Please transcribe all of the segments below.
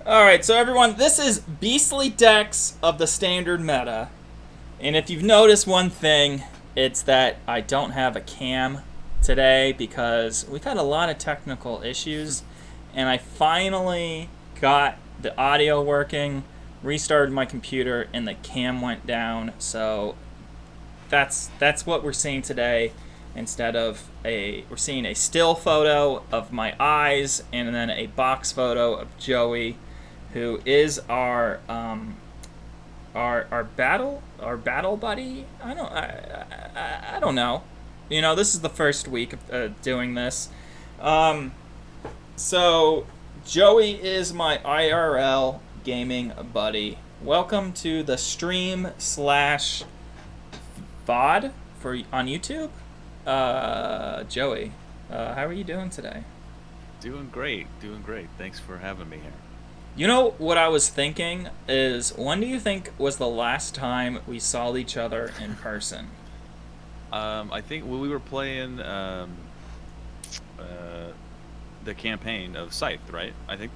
Alright, so everyone, this is Beastly Decks of the Standard Meta. And if you've noticed one thing, it's that I don't have a cam today because we've had a lot of technical issues. And I finally got the audio working, restarted my computer, and the cam went down. So that's what we're seeing today. Instead of we're seeing a still photo of my eyes and then a box photo of Joey, who is our battle buddy. I don't know. You know, this is the first week of doing this. So Joey is my IRL gaming buddy. Welcome to the stream slash VOD on YouTube. Joey, how are you doing today? Doing great. Thanks for having me here. You know what I was thinking is, when do you think was the last time we saw each other in person? I think when we were playing the campaign of Scythe, right? I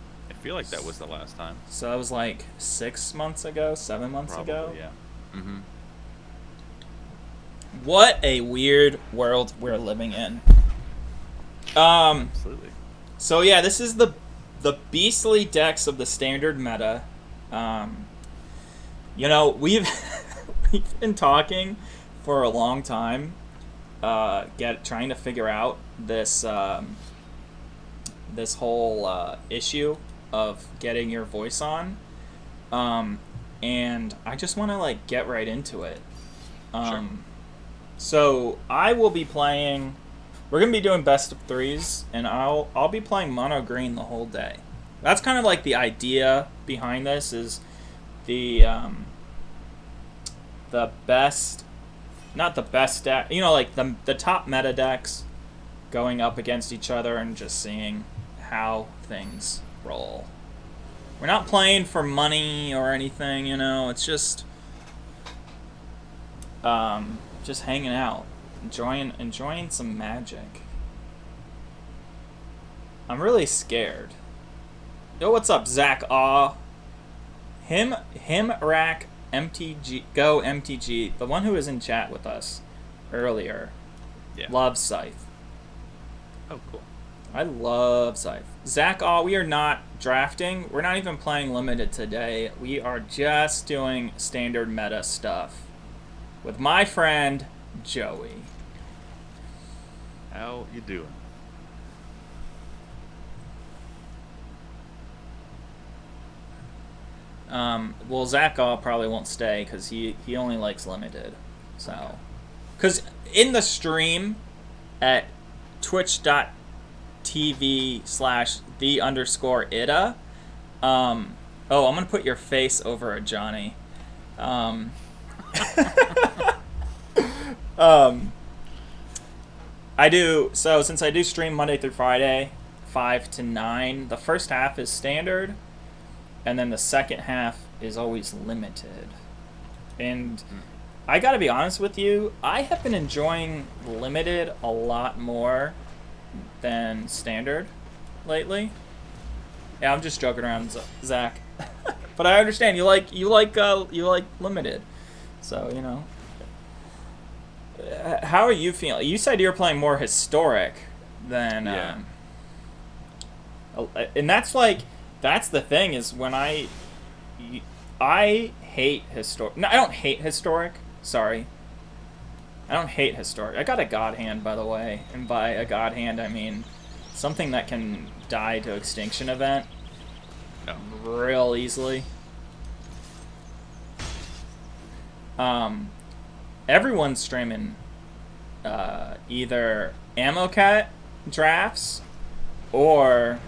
feel like that was the last time. So it was like 6 months ago, 7 months Probably, ago? Yeah. Mm-hmm. What a weird world we're living in. Absolutely. So yeah, this is the beastly decks of the standard meta. You know, we've been talking for a long time, trying to figure out this this whole issue of getting your voice on, and I just want to get right into it. Sure. So I will be playing. We're gonna be doing best of threes, and I'll be playing Mono Green the whole day. That's kind of like the idea behind this, is the best, not the best deck, you know, like the top meta decks going up against each other and just seeing how things roll. We're not playing for money or anything, you know. It's just hanging out, enjoying some magic. I'm really scared. Yo, what's up, Zach? Him, Rack, MTG, Go MTG, the one who was in chat with us earlier. Yeah. Loves Scythe. Oh, cool. I love Scythe. Zach, we are not drafting. We're not even playing limited today. We are just doing standard meta stuff with my friend Joey. How you doing? Well, Zach probably won't stay because he only likes limited. So, because in the stream at twitch.tv/the_ida, I'm gonna put your face over a Johnny. Since I do stream Monday through Friday, 5 to 9, the first half is standard, and then the second half is always limited. And I gotta be honest with you, I have been enjoying limited a lot more than standard lately. Yeah, I'm just joking around, Zach. But I understand you like limited, so you know. How are you feeling? You said you were playing more historic than, Yeah. And that's the thing, is when I hate historic. No, I don't hate historic. Sorry. I don't hate historic. I got a god hand, by the way, and by a god hand I mean something that can die to extinction event real easily. Everyone's streaming either ammo cat drafts or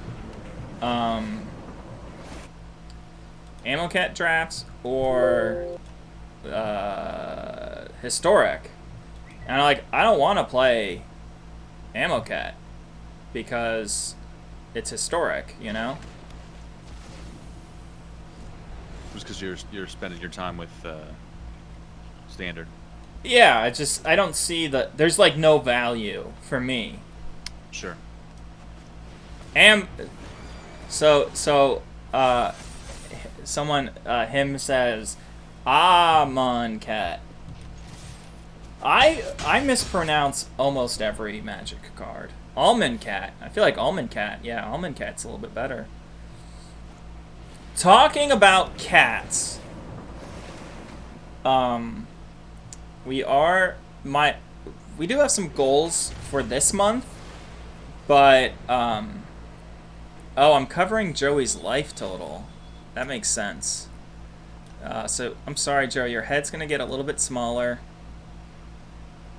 historic. And I don't want to play ammo cat because it's historic, you know? Just because you're spending your time with standard. Yeah, I don't see there's no value for me. Sure. And so someone, him says, Amonkhet. I mispronounce almost every Magic card. Almond-Cat. I feel like Almond-Cat. Yeah, Almond-Cat's a little bit better. Talking about cats. We do have some goals for this month, but oh, I'm covering Joey's life total. That makes sense. So I'm sorry, Joey, your head's gonna get a little bit smaller.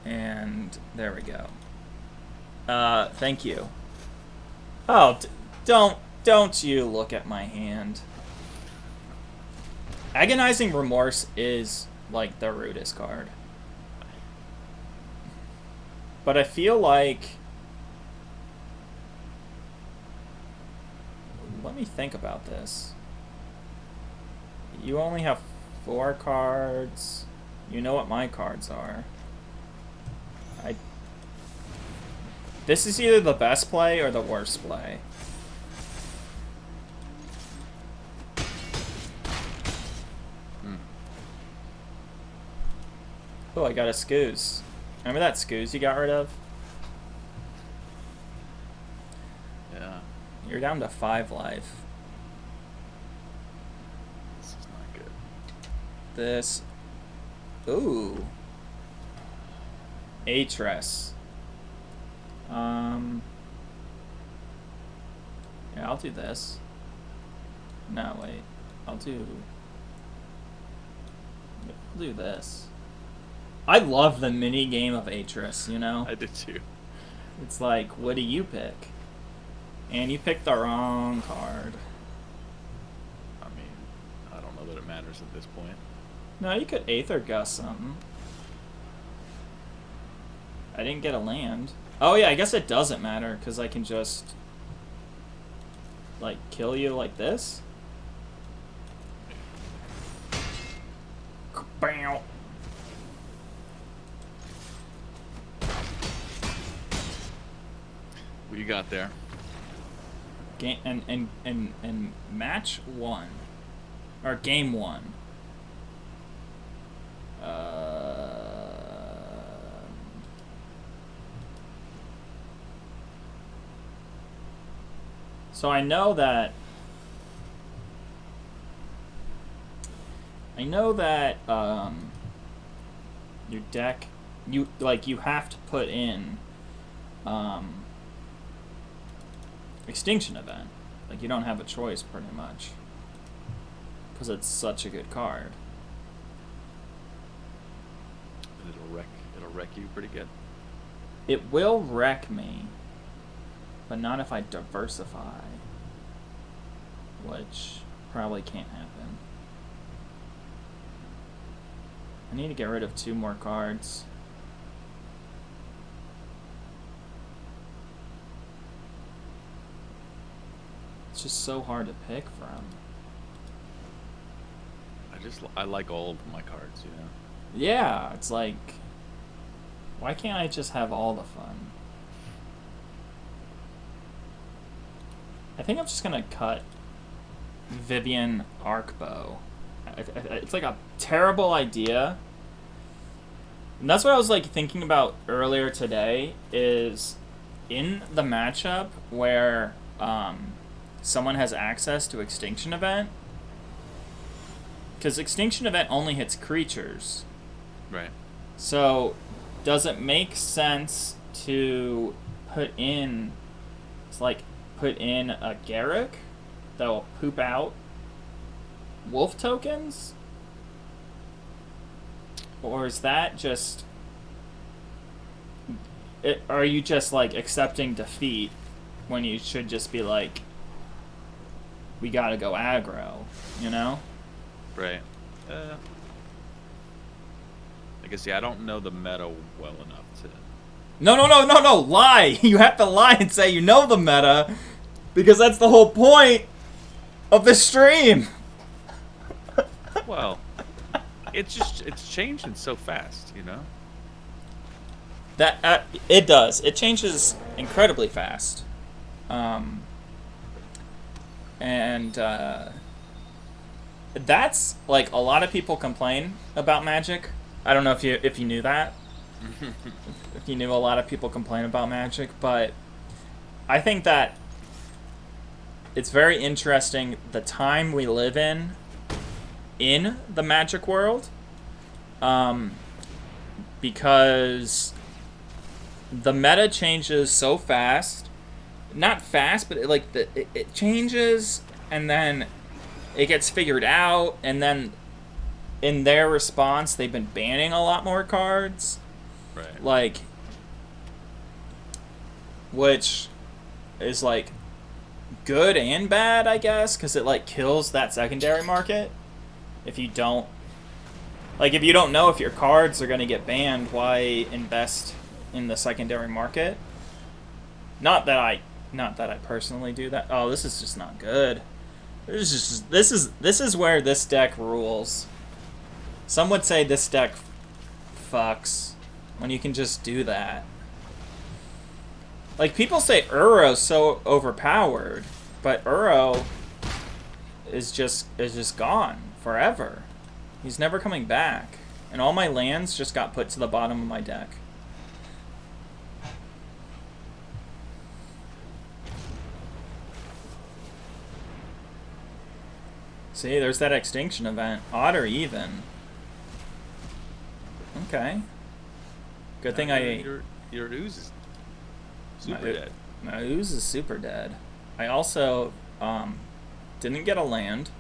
And there we go. Thank you. Oh, don't you look at my hand. Agonizing Remorse is like the rudest card. But I feel like... Let me think about this. You only have 4 cards. You know what my cards are. This is either the best play or the worst play. Oh, I got a Scoos. Remember that Scoos you got rid of? Yeah. You're down to 5 life. This is not good. This... Ooh. Atress. Yeah, I'll do this. No, wait. I'll do this. I love the mini game of Atress, you know? I did too. It's like, what do you pick? And you picked the wrong card. I mean, I don't know that it matters at this point. No, you could Aether Gust something. I didn't get a land. Oh yeah, I guess it doesn't matter, because I can just... like, kill you like this? Bam! What you got there? Game and match 1. Or game 1. So I know that your deck, you have to put in Extinction Event. Like, you don't have a choice pretty much, because it's such a good card. And it'll wreck you pretty good. It will wreck me, but not if I diversify, which probably can't happen. I need to get rid of 2 more cards. It's just so hard to pick from. I like all of my cards, you know? Yeah, it's like, why can't I just have all the fun? I think I'm just gonna cut Vivian Arcbow. It's like a terrible idea. And that's what I was like thinking about earlier today, is in the matchup where someone has access to Extinction Event, because Extinction Event only hits creatures. Right. So, does it make sense to put in a Garruk that will poop out wolf tokens? Or is that just... are you just, like, accepting defeat when you should just be like, we gotta go aggro, you know? Right. I guess, yeah, I don't know the meta well enough to... No, lie! You have to lie and say you know the meta, because that's the whole point of the stream! Well, it's changing so fast, you know? That it does. It changes incredibly fast. that's like a lot of people complain about Magic. I don't know if you knew that. If you knew a lot of people complain about Magic, but I think that it's very interesting the time we live in the Magic world, because the meta changes so fast. Not fast, but it changes, and then it gets figured out, and then in their response, they've been banning a lot more cards. Right. Like, which is like good and bad, I guess, because it like kills that secondary market. If you don't know if your cards are going to get banned, why invest in the secondary market? Not that I personally do that. Oh, this is just not good. This is where this deck rules. Some would say this deck fucks when you can just do that. Like, people say Uro's so overpowered, but Uro is just gone forever. He's never coming back. And all my lands just got put to the bottom of my deck. See, there's that extinction event. Odd or even. Okay. Good thing Your ooze is super dead. My ooze is super dead. I also didn't get a land.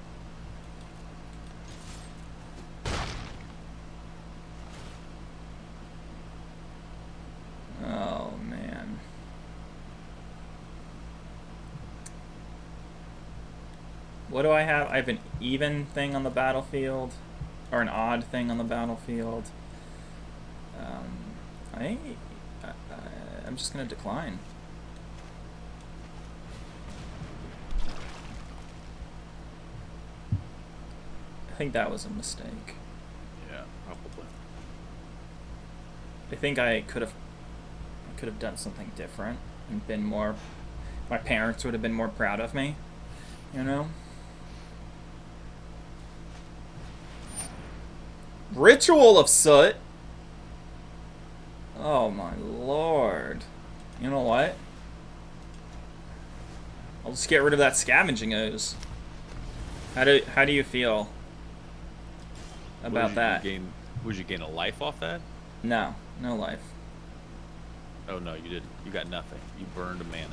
Oh man. What do I have? I have an even thing on the battlefield, or an odd thing on the battlefield. I'm just gonna decline. I think that was a mistake. Yeah, probably. I think I could have done something different and been more. My parents would have been more proud of me, you know. Ritual of Soot. Oh my lord. You know what? I'll just get rid of that Scavenging Ooze. How do you feel about that? Would you gain a life off that? No life. Oh no, you didn't. You got nothing. You burned a mana.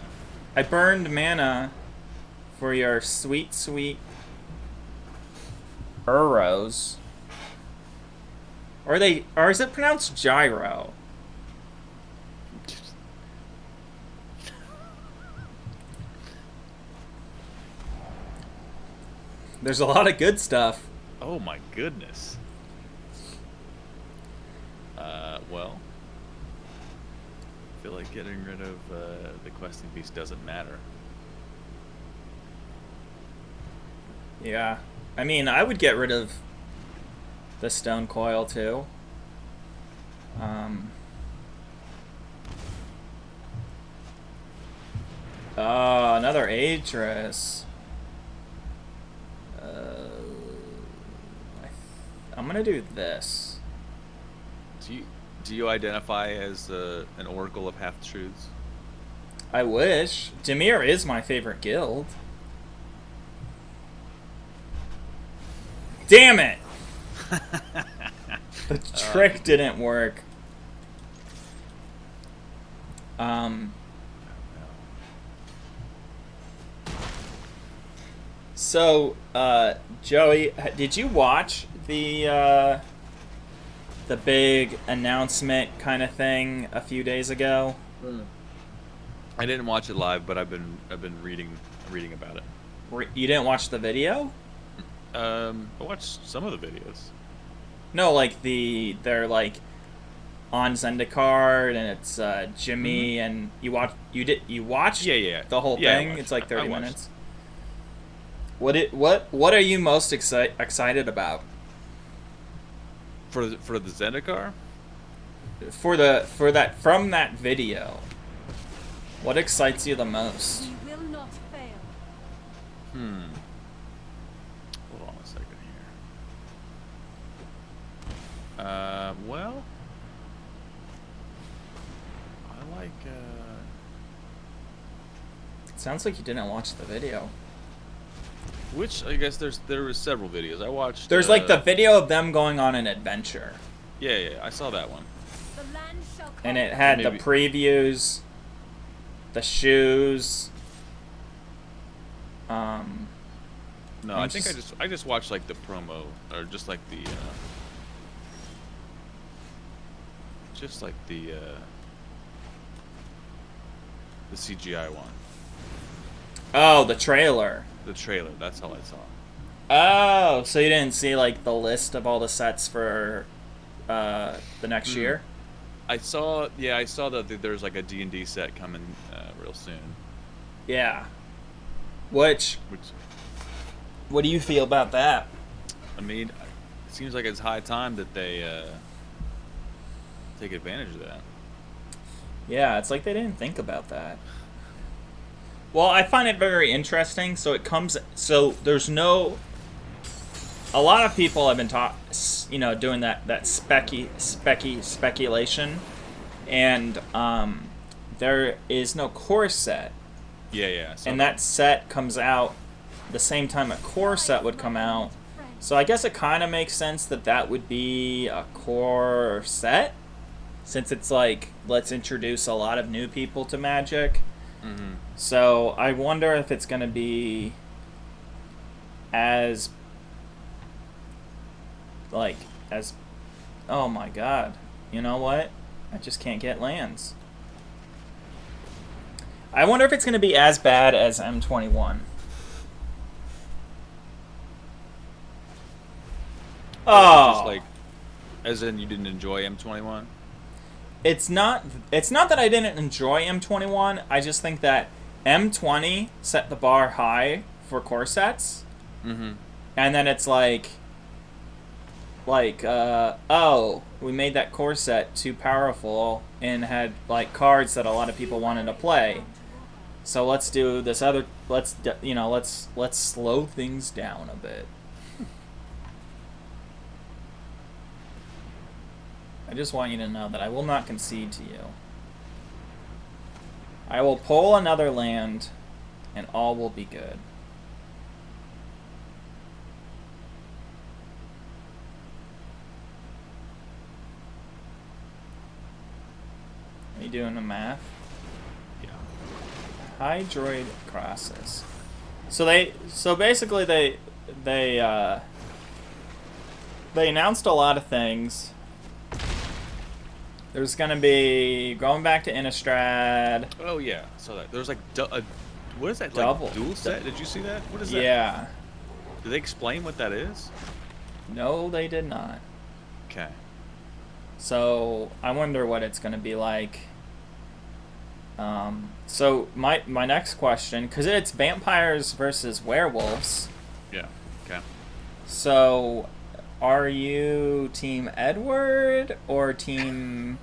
I burned mana for your sweet Uros. Or is it pronounced gyro? There's a lot of good stuff. Oh my goodness. Well, I feel like getting rid of the questing beast doesn't matter. Yeah. I mean, I would get rid of the Stone Coil too. Oh, another Aetris. I'm gonna do this. Do you identify as an Oracle of Half-Truths? I wish. Dimir is my favorite guild. Damn it! The trick didn't work. So, Joey, did you watch the big announcement kind of thing a few days ago? I didn't watch it live, but I've been reading about it. You didn't watch the video? I watched some of the videos. No, like they're like on Zendikar, and it's Jimmy, and you watched the whole thing. It's like 30 minutes. What are you most excited about? For the Zendikar? From that video. What excites you the most? We will not fail. Hold on a second here. Well, I like. Sounds like you didn't watch the video. Which I guess there was several videos I watched. There's like the video of them going on an adventure. Yeah, I saw that one. And it had the Maybe. previews, the shoes. No, I'm I think I just watched like the promo or just like the the CGI one. Oh, the trailer. The trailer. That's all I saw. Oh, so you didn't see like the list of all the sets for the next year? I saw that there's like a D&D set coming real soon. Yeah. What do you feel about that? I mean, it seems like it's high time that they take advantage of that. Yeah, it's like they didn't think about that. Well, I find it very interesting. So there's no. A lot of people have been doing that speculation, and there is no core set, Yeah. and that set comes out the same time a core set would come out. So I guess it kind of makes sense that would be a core set, since it's like, let's introduce a lot of new people to Magic. Mm-hmm. So I wonder if it's going to be as oh my god, you know what? I just can't get lands. I wonder if it's going to be as bad as M21. Oh. Just like, as in you didn't enjoy M21? It's not that I didn't enjoy M21. I just think that M20 set the bar high for core sets. Mm-hmm. And then it's like oh, we made that core set too powerful and had like cards that a lot of people wanted to play. So let's do this other. Let's slow things down a bit. I just want you to know that I will not concede to you. I will pull another land, and all will be good. Are you doing the math? Yeah. Hydroid Crosses. So basically they announced a lot of things. There's gonna be going back to Innistrad. Oh yeah, so that there's like what is that? Double. Like dual set? Did you see that? What is that? Yeah. Did they explain what that is? No, they did not. Okay. So I wonder what it's gonna be like. So my next question, because it's vampires versus werewolves. Yeah. Okay. So, are you Team Edward or Team?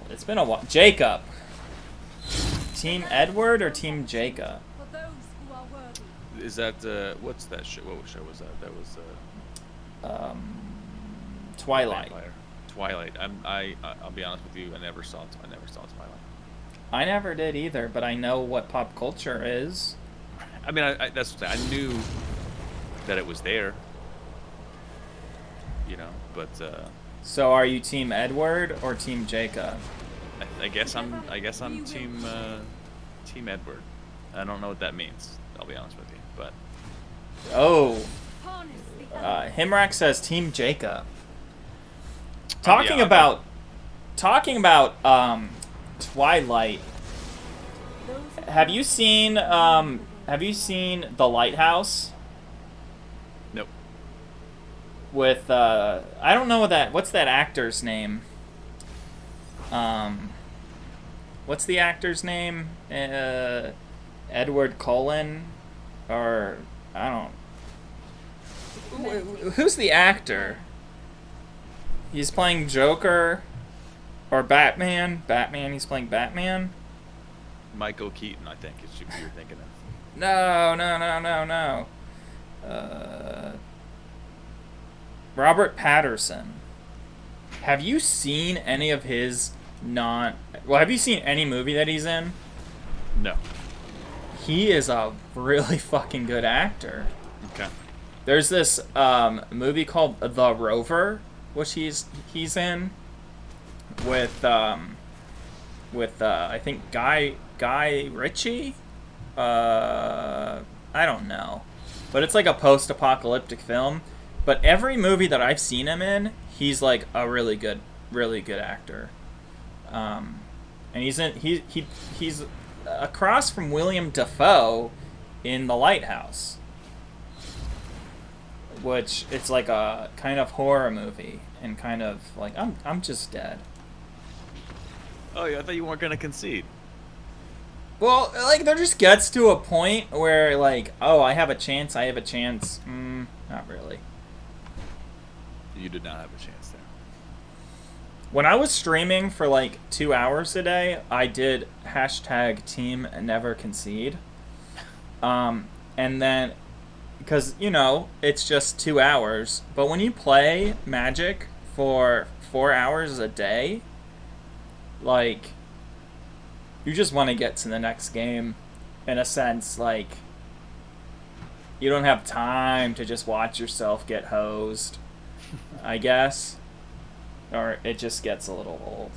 It's been a while. Jacob. Team Edward or Team Jacob? Is that what's that show? What show was that? That was Twilight. Vampire. Twilight. I'll be honest with you. I never saw Twilight. I never did either, but I know what pop culture is. I mean, that's what I knew that it was there. You know, but So, are you Team Edward or Team Jacob? I guess I'm Team Edward. I don't know what that means. I'll be honest with you, but Oh, Himrak says Team Jacob. Talking about Twilight. Have you seen The Lighthouse? nope. With I don't know what's that actor's name? What's the actor's name? Edward Cullen, or I don't. Who's the actor? He's playing Joker, or Batman. Batman. He's playing Batman. Michael Keaton, I think, is who you're thinking of. No. Robert Patterson. Have you seen any of his non? Well, have you seen any movie that he's in? No. He is a really fucking good actor. Okay. There's this movie called The Rover, which he's in with I think Guy Ritchie. I don't know, but it's like a post-apocalyptic film. But every movie that I've seen him in, he's like a really good actor. And he's across from William Dafoe in The Lighthouse, which it's like a kind of horror movie and kind of like I'm just dead. Oh, yeah, I thought you weren't gonna concede. Well, like there just gets to a point where like, oh, I have a chance. Not really. You did not have a chance there. When I was streaming for like 2 hours a day, I did hashtag Team Never Concede. And then, because, you know, it's just 2 hours. But when you play Magic for 4 hours a day, like, you just want to get to the next game. In a sense, like, you don't have time to just watch yourself get hosed, I guess. Or it just gets a little old.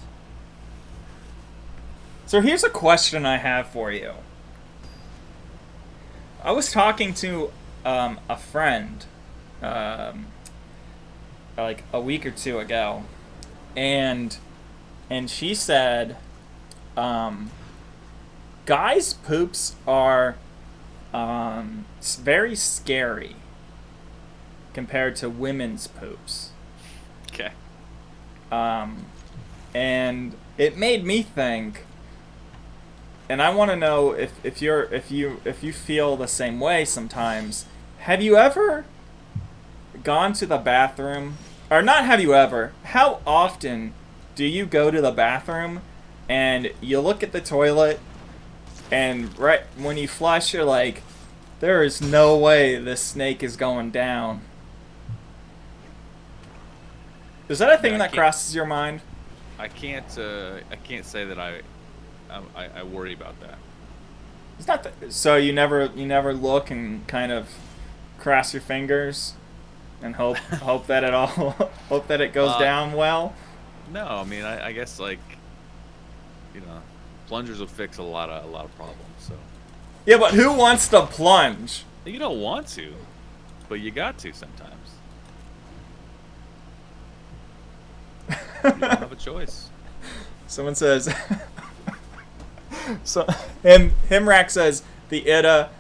So here's a question I have for you. I was talking to a friend like a week or two ago, and she said guys' poops are very scary compared to women's poops. Okay. And it made me think, and I want to know if you feel the same way sometimes. Have you ever gone to the bathroom, or not have you ever, how often do you go to the bathroom and you look at the toilet and right when you flush you're like, there is no way this snake is going down? Is that a thing that crosses your mind? I can't say that I worry about that. It's not that, so you never look and kind of cross your fingers and hope that it all hope that it goes down well. No, I mean I guess, like, you know, plungers will fix a lot of problems. So. Yeah, but who wants to plunge? You don't want to, but you got to sometimes. You don't have a choice. Someone says, so Himrak says the IDA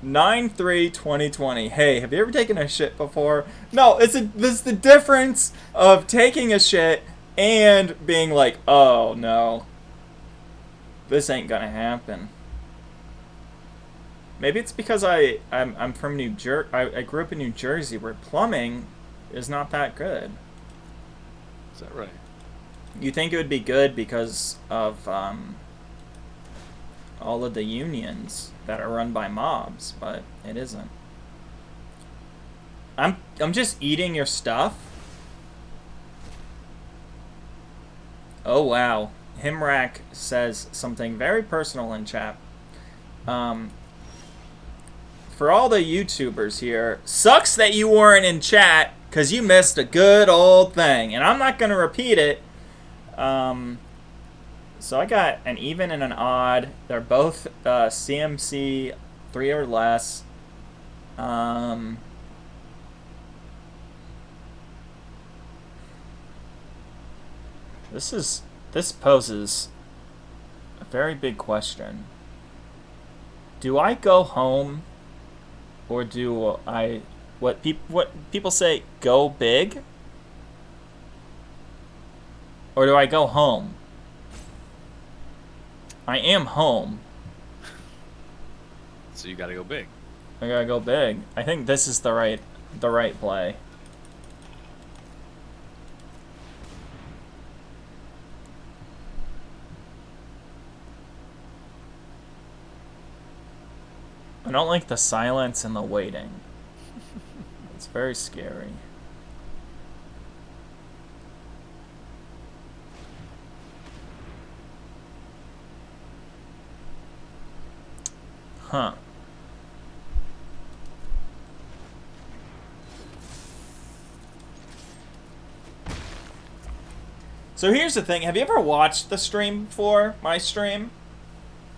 9/3/2020. Hey, have you ever taken a shit before? No, this is the difference of taking a shit and being like, oh no, this ain't gonna happen. Maybe it's because I'm from New Jersey. I grew up in New Jersey where plumbing is not that good. Is that right? You think it would be good because of all of the unions that are run by mobs, but it isn't. I'm just eating your stuff. Oh wow, Himrak says something very personal in chat. For all the YouTubers here, sucks that you weren't in chat because you missed a good old thing, and I'm not gonna repeat it. So I got an even and an odd. They're both CMC 3 or less. This poses a very big question. Do I go home, or do I what people say, go big? Or do I go home? I am home. So you gotta go big. I gotta go big. I think this is the right play. I don't like the silence and the waiting. It's very scary. Huh. So here's the thing. Have you ever watched the stream before? My stream?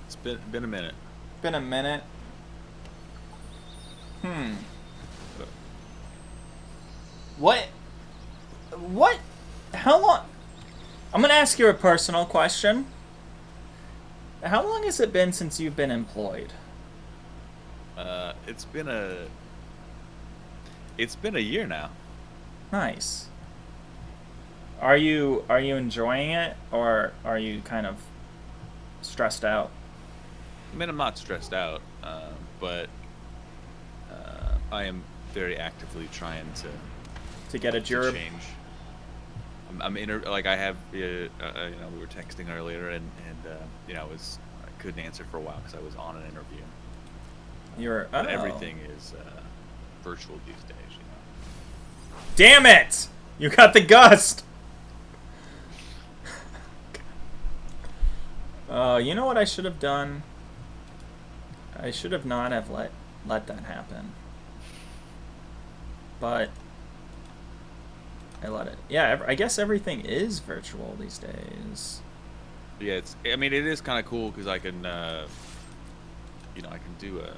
It's been a minute. Been a minute. What? What? How long? I'm gonna ask you a personal question. How long has it been since you've been employed? It's been a year now. Nice. Are you enjoying it, or are you kind of stressed out? I mean, I'm not stressed out, but I am very actively trying To get a to job? change. Like I have, we were texting earlier, and I couldn't answer for a while because I was on an interview. But everything is virtual these days, you know. Damn it! You got the gust. You know what I should have done? I should have not have let that happen. But I let it. Yeah, I guess everything is virtual these days. Yeah, I mean, it is kind of cool because I can, I can do a.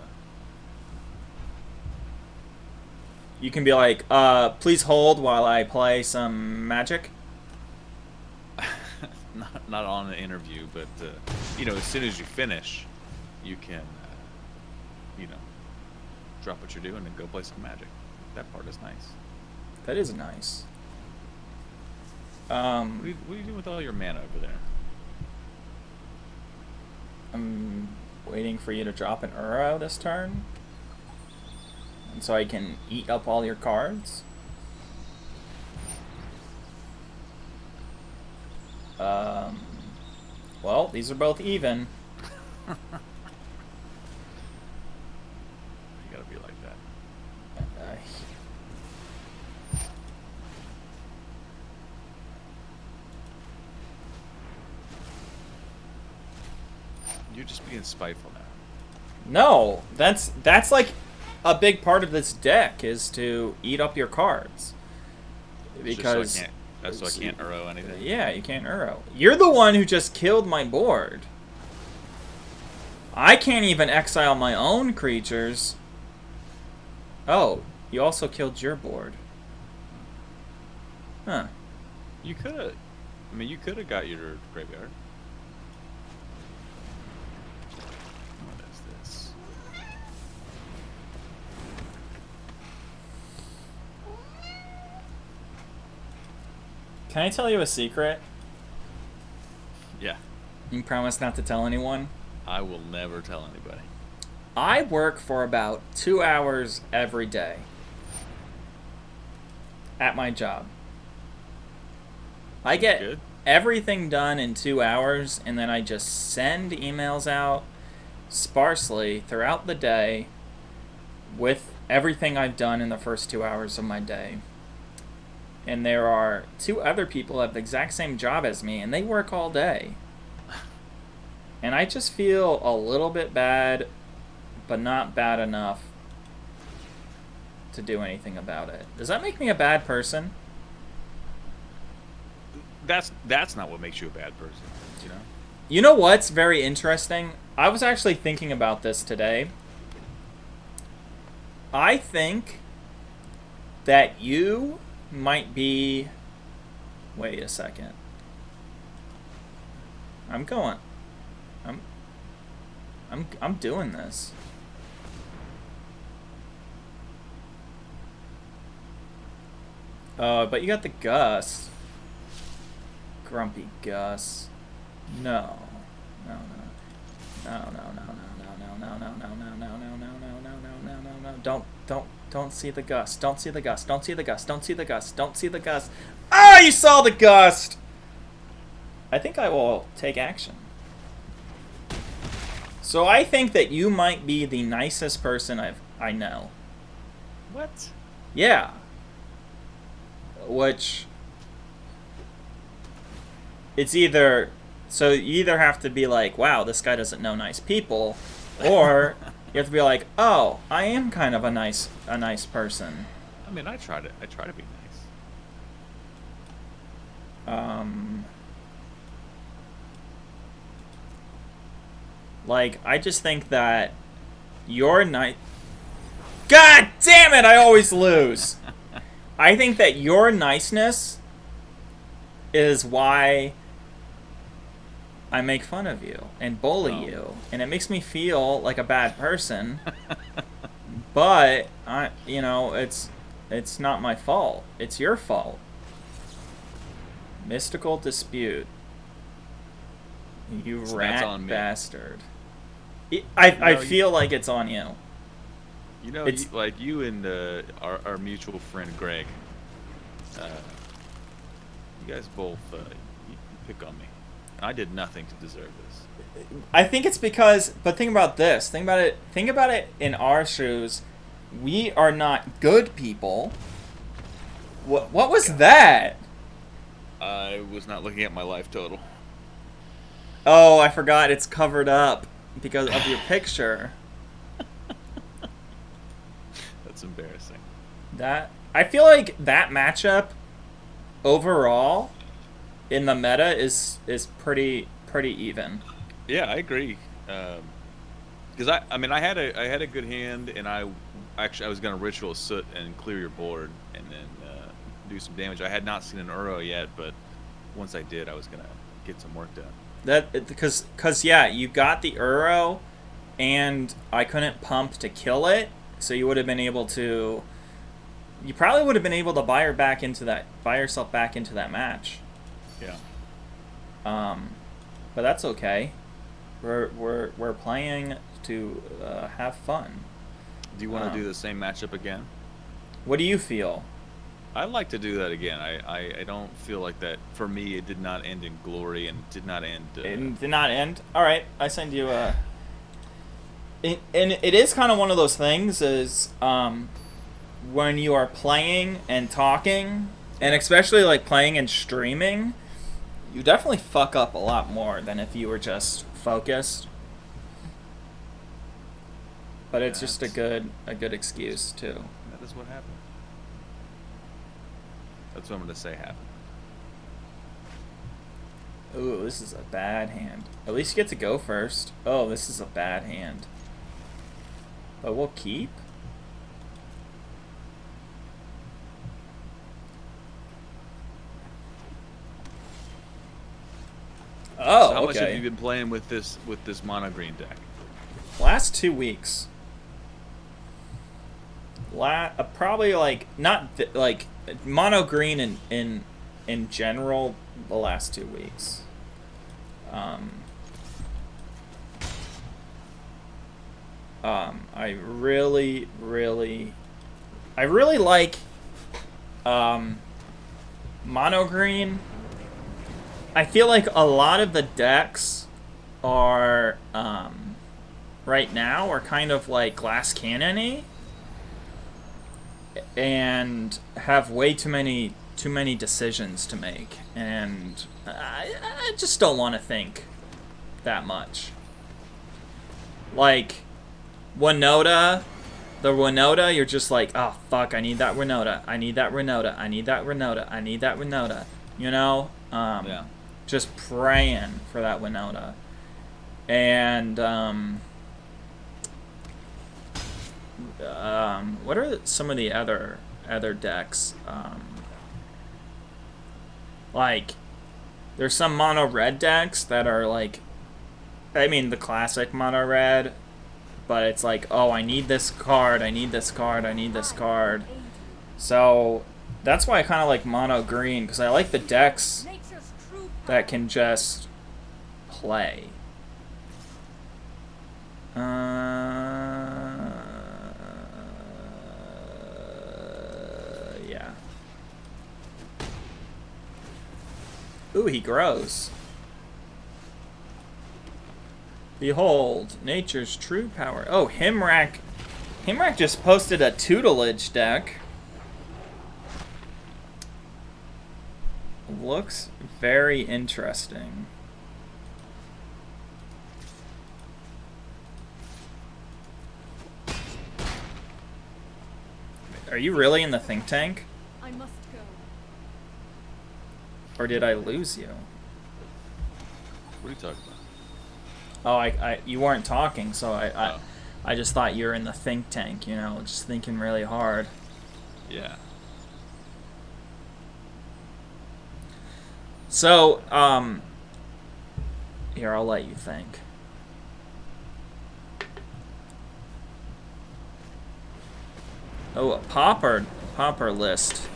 You can be like, please hold while I play some Magic. not on an interview, but as soon as you finish, you can, drop what you're doing and go play some Magic. That part is nice. That is nice. What are you doing with all your mana over there? I'm waiting for you to drop an Uro this turn, and so I can eat up all your cards. Well, these are both even. You gotta be like that. You're just being spiteful now. No, that's like a big part of this deck is to eat up your cards. Because so I can't Uro anything. Yeah, you can't Uro. You're the one who just killed my board. I can't even exile my own creatures. Oh, you also killed your board. Huh. You could have. I mean, you could have got your graveyard. What is this? Can I tell you a secret? Yeah. You promise not to tell anyone? I will never tell anybody. I work for about 2 hours every day at my job. I get everything done in 2 hours, and then I just send emails out sparsely throughout the day with everything I've done in the first 2 hours of my day. And there are 2 other people who have the exact same job as me, and they work all day. And I just feel a little bit bad, but not bad enough to do anything about it. Does that make me a bad person? That's not what makes you a bad person, you know? You know what's very interesting? I was actually thinking about this today. I think that you might be... Wait a second. I'm doing this. But you got the Gus. Grumpy Gus. No. No, no. No, no, no, no, no, no, no, no, no, no, no, no, no, no, no, no, no, no. Don't see the gust. Don't see the gust. Don't see the gust. Don't see the gust. Don't see the gust. Ah, you saw the gust! I think I will take action. So I think that you might be the nicest person I know. What? Yeah. Which... It's either... So you either have to be like, wow, this guy doesn't know nice people, or You have to be like, oh, I am kind of a nice person. I mean, I try to be nice. Like, I just think that your nice. God damn it! I always lose. I think that your niceness is why I make fun of you and bully you, and it makes me feel like a bad person. But it's not my fault. It's your fault. Mystical dispute. You so rat bastard. I feel like it's on you. You know, like you and our mutual friend Greg. You guys both you pick on me. I did nothing to deserve this. I think it's because, but think about this. Think about it in our shoes. We are not good people. What was that? I was not looking at my life total. Oh, I forgot it's covered up because of your picture. That's embarrassing. I feel like that matchup overall in the meta is pretty even. Yeah, I agree. Because I had a good hand, and I was gonna ritual soot and clear your board, and then do some damage. I had not seen an Uro yet, but once I did, I was gonna get some work done. Because yeah, you got the Uro, and I couldn't pump to kill it, so you would have been able to. You probably would have been able to buy yourself back into that match. Yeah. But that's okay. We're playing to have fun. Do you want to do the same matchup again? What do you feel? I'd like to do that again. I don't feel like that. For me, it did not end in glory, and it did not end... It did not end? Alright, I send you a... And it is kind of one of those things is... when you are playing and talking, and especially like playing and streaming, you definitely fuck up a lot more than if you were just focused. But it's just a good excuse too. That is what happened. That's what I'm going to say happened. Ooh, this is a bad hand. At least you get to go first. Oh, this is a bad hand. But we'll keep. Oh, so how okay. much have you been playing with this Mono Green deck? Last 2 weeks. Probably like not like Mono Green in general the last 2 weeks. I really like Mono Green. I feel like a lot of the decks are right now are kind of like glass cannon-y and have way too many decisions to make, and I just don't want to think that much. Like Winota, the Winota, you're just like, oh fuck, I need that Winota, I need that Winota, I need that Winota, I need that Winota, you know? Yeah. Just praying for that Winota. And what are some of the other decks? Like, there's some mono red decks that are like, I mean, the classic mono red, but it's like, oh, I need this card, I need this card, I need this card. So that's why I kind of like mono green, because I like the decks that can just play. Yeah. Ooh, he grows. Behold, nature's true power. Oh, Himrak. Himrak just posted a tutelage deck. Looks very interesting. Are you really in the think tank? I must go. Or did I lose you? What are you talking about? Oh, you weren't talking, so Oh. I just thought you were in the think tank, you know, just thinking really hard. Yeah. So, here, I'll let you think. Oh, a pauper list.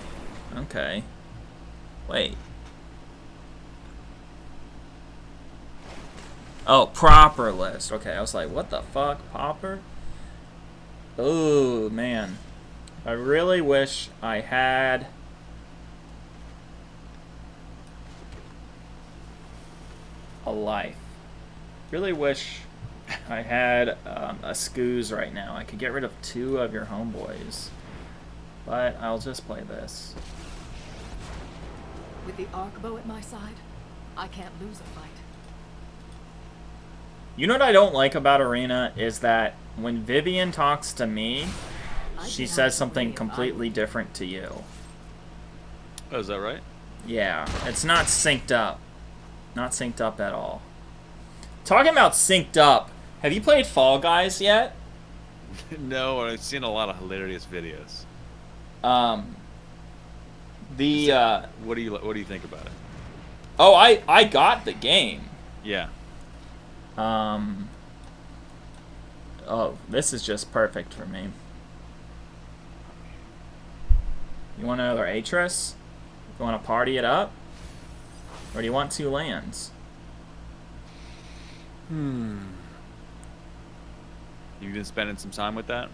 Okay. Wait. Oh, proper list. Okay, I was like, what the fuck? Pauper? Oh, man. I really wish I had... a life. Really wish I had a Scoos right now. I could get rid of 2 of your homeboys. But I'll just play this. With the arcbow at my side, I can't lose a fight. You know what I don't like about Arena is that when Vivian talks to me, she says something completely different to you. Oh, is that right? Yeah, it's not synced up. Not synced up at all. Talking about synced up, have you played Fall Guys yet? No, I've seen a lot of hilarious videos. What do you think about it? Oh, I got the game. Yeah. Oh, this is just perfect for me. You want another Atris? You want to party it up? Or do you want 2 lands? You've been spending some time with that?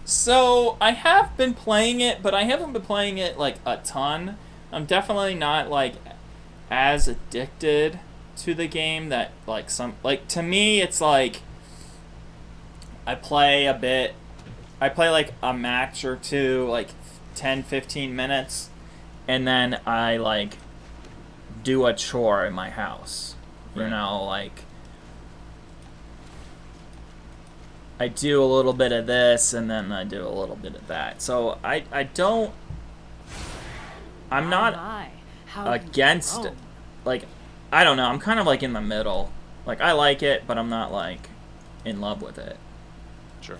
So I have been playing it, but I haven't been playing it like a ton. I'm definitely not like as addicted to the game that like some, like to me it's like I play a bit, I play like a match or 2, like 10-15 minutes, and then I like do a chore in my house. Right. You know, like I do a little bit of this and then I do a little bit of that. So I'm not against it. Like, I don't know, I'm kind of like in the middle. Like, I like it, but I'm not like in love with it. Sure.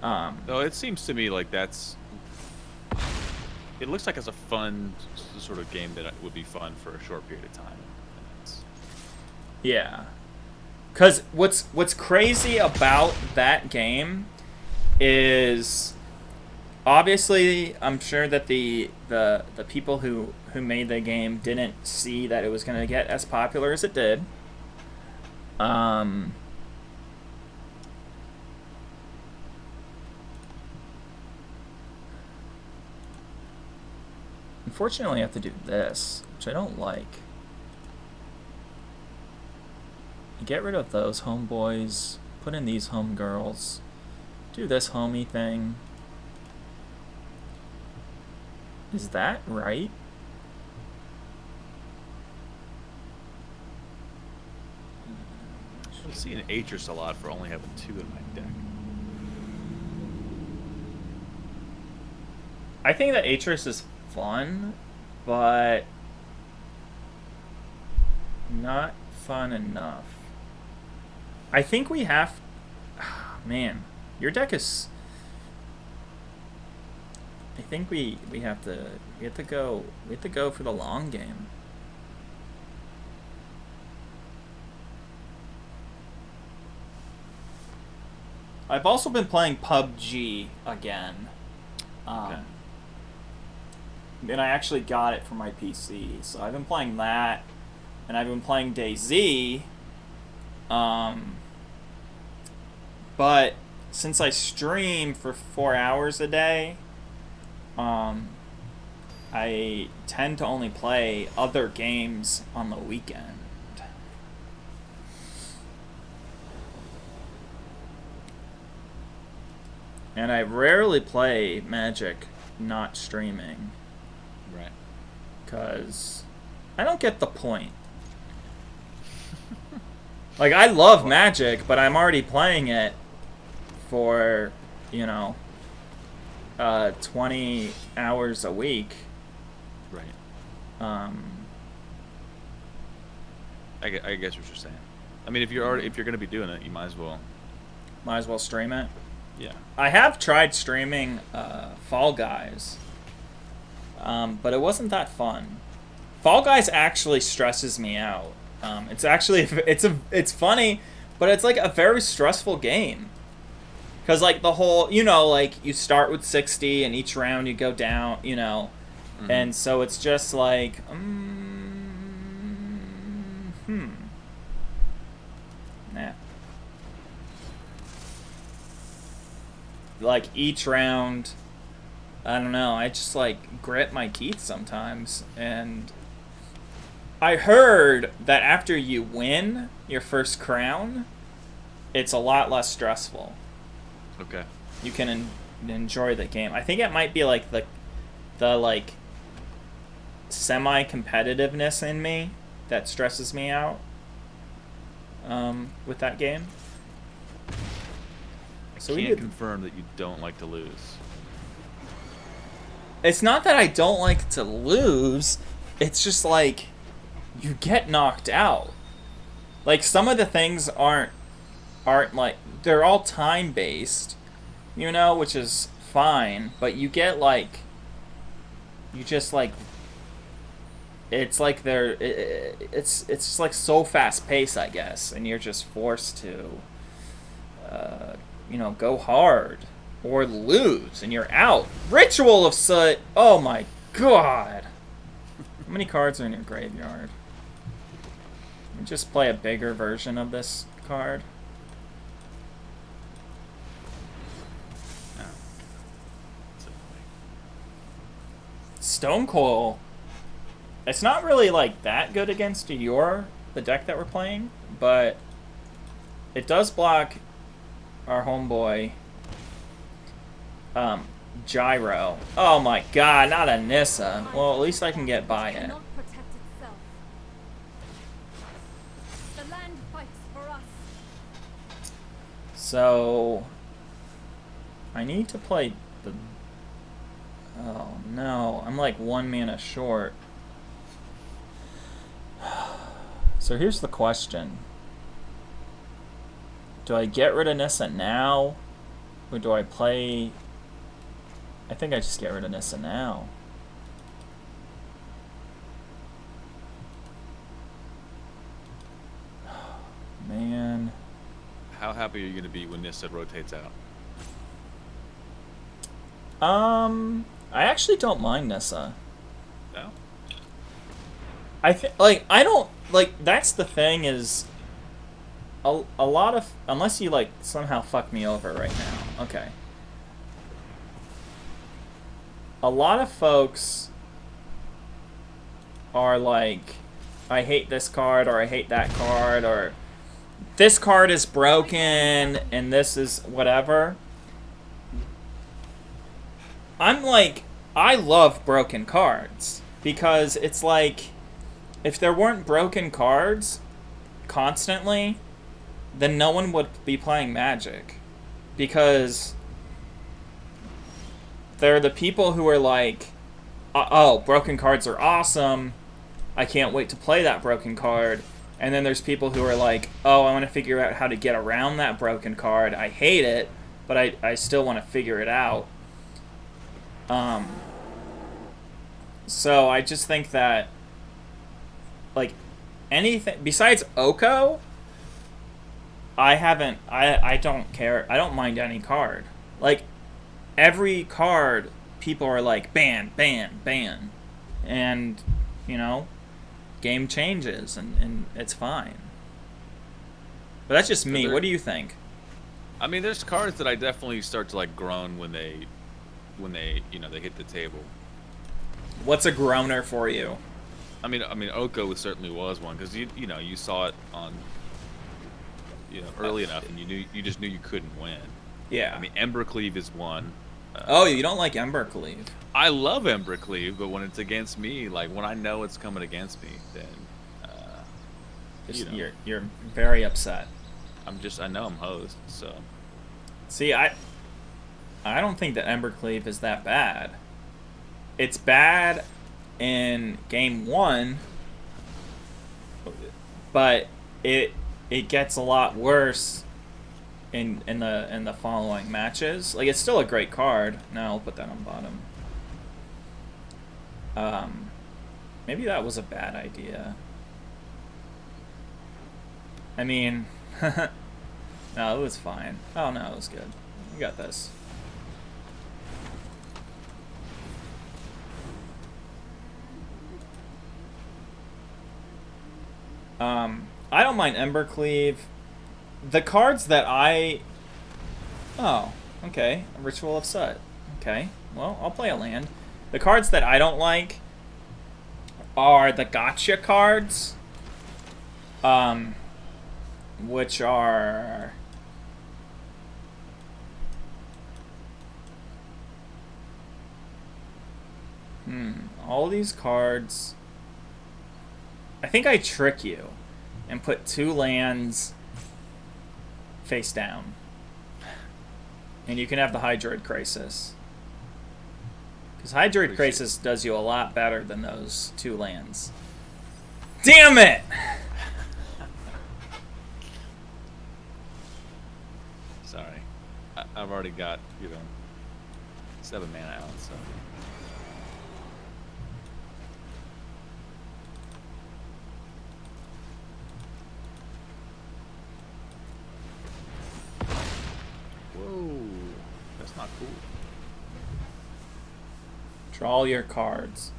No, it seems to me like it looks like it's a fun sort of game that would be fun for a short period of time. Yeah. Because what's crazy about that game is obviously I'm sure that the people who made the game didn't see that it was going to get as popular as it did. Unfortunately, I have to do this, which I don't like. Get rid of those homeboys. Put in these homegirls. Do this homie thing. Is that right? I'm seeing Atris a lot for only having 2 in my deck. I think that Atris is fun, but not fun enough. I think we have... Man, your deck is... I think we have to go for the long game. I've also been playing PUBG again. Okay. And I actually got it for my PC, so I've been playing that, and I've been playing DayZ. But since I stream for 4 hours a day, I tend to only play other games on the weekend. And I rarely play Magic not streaming. Right. Because I don't get the point. Like, I love Magic, but I'm already playing it for you know, 20 hours a week. Right. I guess what you're saying. I mean, if you're going to be doing it, you might as well stream it. Yeah. I have tried streaming Fall Guys, but it wasn't that fun. Fall Guys actually stresses me out. It's actually it's funny, but it's like a very stressful game. Cause like the whole, like you start with 60 and each round you go down, Mm-hmm. and so it's just like, nah. Like each round, I don't know, I just like grit my teeth sometimes. And I heard that after you win your first crown, it's a lot less stressful. Okay. You can enjoy the game. I think it might be like the like semi-competitiveness in me that stresses me out with that game. So we can't confirm that you don't like to lose. It's not that I don't like to lose. It's just like you get knocked out. Like some of the things aren't like, they're all time based, which is fine, but you get like, you just like, it's like it's just like so fast paced, I guess, and you're just forced to go hard or lose and you're out. Ritual of Soot. Oh my god. How many cards are in your graveyard? Let me just play a bigger version of this card. Stone Coil. It's not really like that good against the deck that we're playing, but it does block our homeboy Gyro. Oh my god, not a Nissa. Well, at least I can get by it. So I need to play the... Oh no, I'm like 1 mana short. So here's the question. Do I get rid of Nissa now? Or do I play... I think I just get rid of Nissa now. Man. How happy are you going to be when Nissa rotates out? I actually don't mind Nissa. No? I don't, that's the thing is, a lot of, unless you, somehow fuck me over right now. Okay. A lot of folks are like, I hate this card, or I hate that card, or this card is broken, and this is whatever. I'm like, I love broken cards, because it's like, if there weren't broken cards constantly, then no one would be playing Magic. Because they're the people who are like, oh, broken cards are awesome, I can't wait to play that broken card. And then there's people who are like, oh, I want to figure out how to get around that broken card. I hate it, but I still want to figure it out. So I just think that, anything besides Oko, I don't care. I don't mind any card. Every card, people are like, ban, ban, ban. And, game changes, and it's fine. But that's just me. What do you think? I mean, there's cards that I definitely start to, groan when they they hit the table. What's a groaner for you? I mean, Oko certainly was one, because you saw it on, early enough, and you just knew you couldn't win. Yeah. I mean, Embercleave is one. Oh, you don't like Embercleave? I love Embercleave, but when it's against me, when I know it's coming against me, then you're very upset. I know I'm hosed, so. See, I don't think that Embercleave is that bad. It's bad in game 1, but it gets a lot worse in the following matches. Like, it's still a great card. Now I'll put that on bottom. Maybe that was a bad idea. I mean, no, it was fine. Oh no, it was good. We got this. I don't mind Embercleave. The cards that I... Oh, okay. Ritual of Sut. Okay, well, I'll play a land. The cards that I don't like are the gotcha cards. Which are... all these cards... I think I trick you and put 2 lands face down. And you can have the Hydroid Crisis. Because Hydroid Crisis does you a lot better than those 2 lands. Damn it! Sorry. I've already got, 7 mana out, so... Whoa, that's not cool. Draw your cards.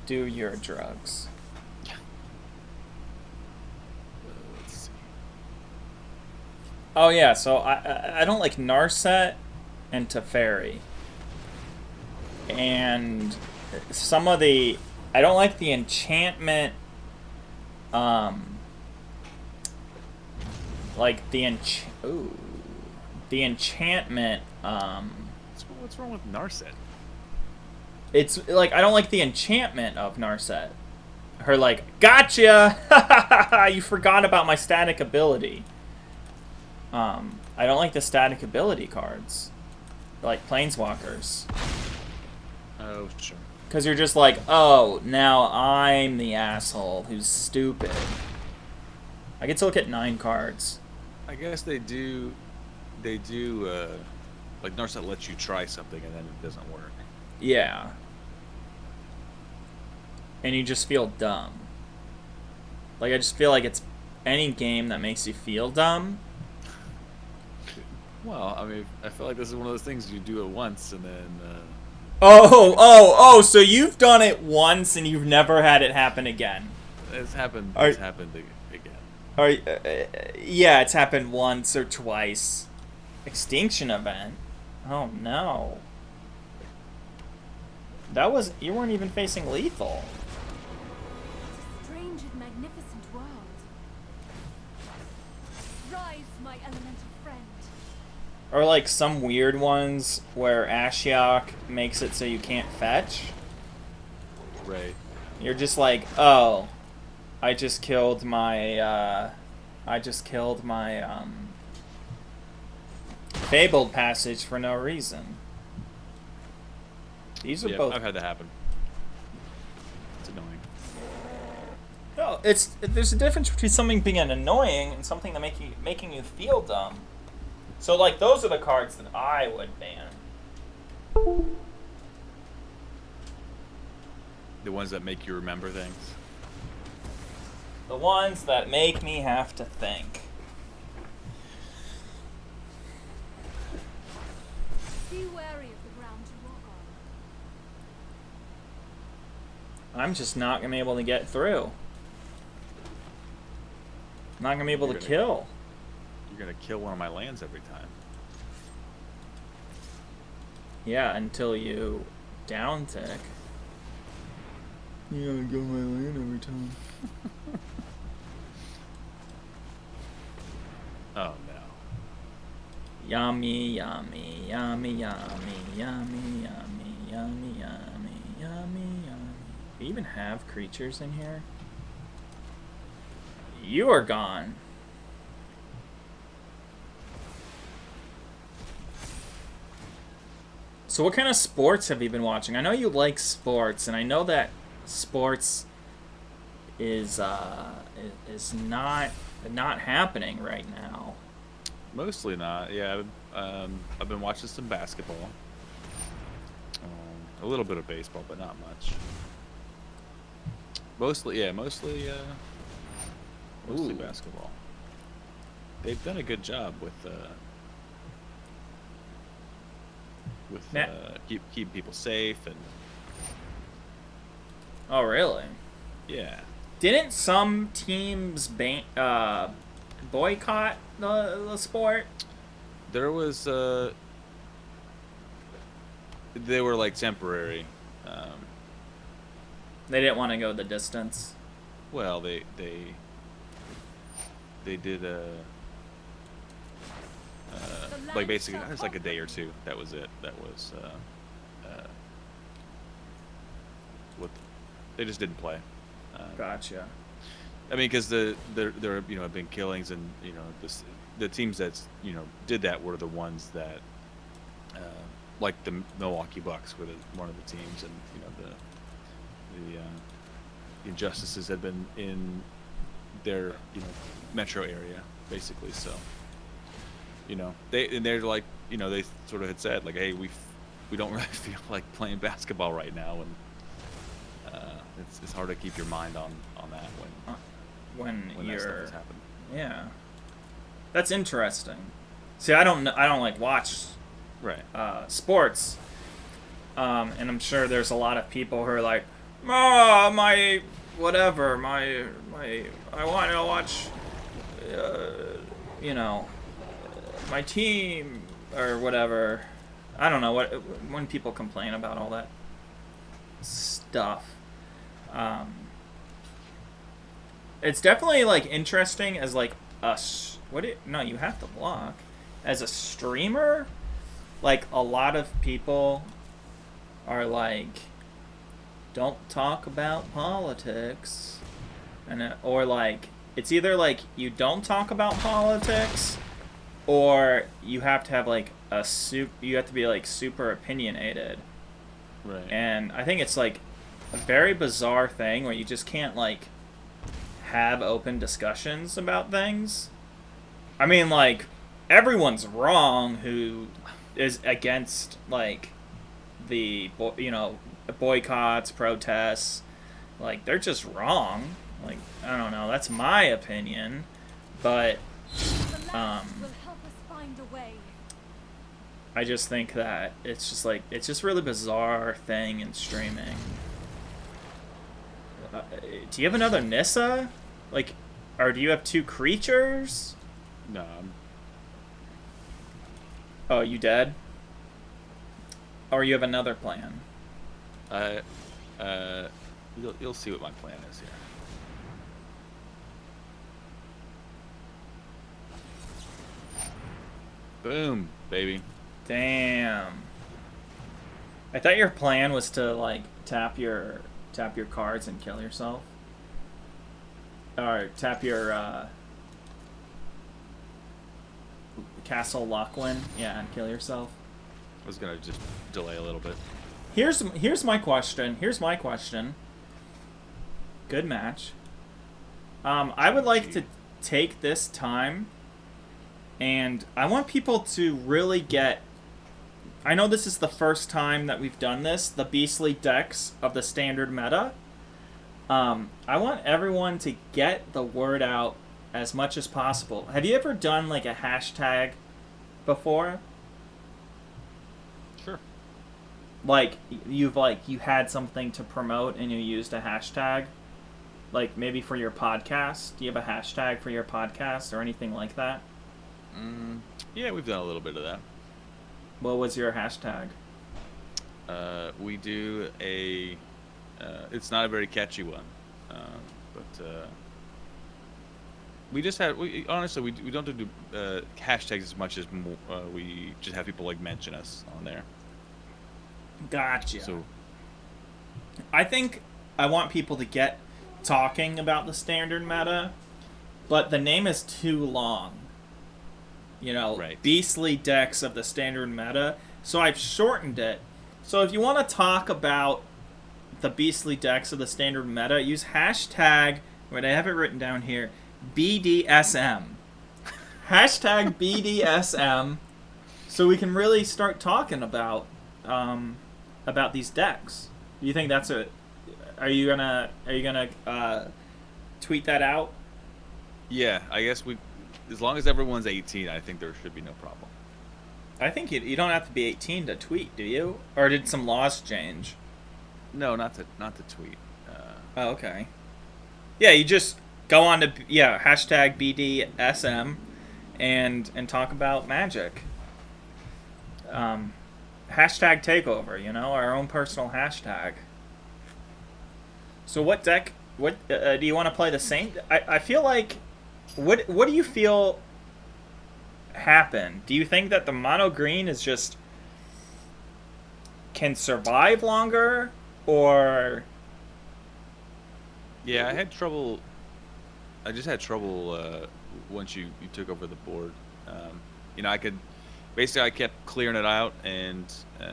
Do your drugs. Let's see. Oh yeah, so I don't like Narset and Teferi. And some of the... I don't like the enchantment... like the the enchantment, What's wrong with Narset? It's like, I don't like the enchantment of Narset. Her like, gotcha! You forgot about my static ability. I don't like the static ability cards. Like Planeswalkers. Oh, sure. Because you're just like, oh, now I'm the asshole who's stupid. I get to look at 9 cards. I guess they do, like Narset lets you try something and then it doesn't work. Yeah. And you just feel dumb. Like, I just feel like it's any game that makes you feel dumb. Well, I mean, I feel like this is one of those things you do it once and then... Oh, so you've done it once and you've never had it happen again. It's happened again. Yeah, it's happened once or twice. Extinction event? Oh no. That was... You weren't even facing lethal. It's a strange and magnificent world. Rise, my elemental friend. Or like some weird ones where Ashiok makes it so you can't fetch. Right. You're just like, oh, I just killed my Fabled Passage for no reason. These are both... I've had that happen. It's annoying. No, there's a difference between something being annoying and something that making you feel dumb. So like those are the cards that I would ban. The ones that make you remember things. The ones that make me have to think. Be wary of the ground you walk on. I'm just not going to be able to get through. I'm not going to be able to kill. You're going to kill one of my lands every time. Yeah, until you down tick. You gotta kill my land every time. Oh no. Yummy, yummy, yummy, yummy, yummy, yummy, yummy, yummy, yummy, yummy. Do you even have creatures in here? You are gone. So what kind of sports have you been watching? I know you like sports, and I know that sports is not happening right now. Mostly not. Yeah, I've been watching some basketball, a little bit of baseball, but not much. Mostly Ooh. basketball. They've done a good job with keeping people safe and. Oh, really? Yeah. Didn't some teams boycott the sport? There was they were like temporary. They didn't want to go the distance. Well, they did like basically it was like a day or two. That was it. That was what they just didn't play. Gotcha. I mean, because there have been killings, and the teams that did that were the ones that like the Milwaukee Bucks were one of the teams, and the injustices had been in their metro area basically. So they're like they sort of had said like, hey, we don't really feel like playing basketball right now, and it's hard to keep your mind on that when that stuff has happened. Yeah, that's interesting. See, I don't like watch sports, and I'm sure there's a lot of people who are like, I want to watch, my team or whatever. I don't know when people complain about all that stuff. It's definitely like interesting as like you have to block as a streamer. Like a lot of people are like, don't talk about politics, or like it's either like you don't talk about politics, or you have to have like you have to be like super opinionated. Right. And I think it's like a very bizarre thing where you just can't like have open discussions about things. I mean, like, everyone's wrong who is against like the boycotts, protests. Like, they're just wrong. Like, I don't know, that's my opinion, but I just think that it's just really bizarre thing in streaming. Do you have another Nissa? Like, or do you have two creatures? No. Oh, you dead? Or you have another plan? You'll see what my plan is here. Boom, baby. Damn. I thought your plan was to like tap your cards and kill yourself. Or tap your Castle Lockwin, yeah, and kill yourself. I was gonna just delay a little bit. Here's my question. Good match. I would like to take this time, and I want people to really get. I know this is the first time that we've done this, the beastly decks of the standard meta. I want everyone to get the word out as much as possible. Have you ever done like a hashtag before? Sure. Like you had something to promote and you used a hashtag? Like maybe for your podcast? Do you have a hashtag for your podcast or anything like that? Yeah, we've done a little bit of that. What was your hashtag? We do a... it's not a very catchy one, but we just had... honestly, we don't do hashtags as much as we just have people like mention us on there. Gotcha. So, I think I want people to get talking about the standard meta, but the name is too long. Right. Beastly decks of the standard meta. So I've shortened it. So if you want to talk about the beastly decks of the standard meta, use hashtag, what I have it written down here, BDSM. Hashtag BDSM, so we can really start talking about these decks. Do you think that's are you gonna tweet that out? Yeah, I guess as long as everyone's 18, I think there should be no problem. I think you don't have to be 18 to tweet, do you? Or did some laws change? No, not to tweet. Oh, okay. Yeah, you just go on to hashtag BDSM and talk about Magic. Hashtag takeover, our own personal hashtag. So what deck? What do you want to play? The same? I feel like what do you feel happened? Do you think that the mono green is just can survive longer, or? Yeah, I just had trouble once you took over the board. I kept clearing it out, and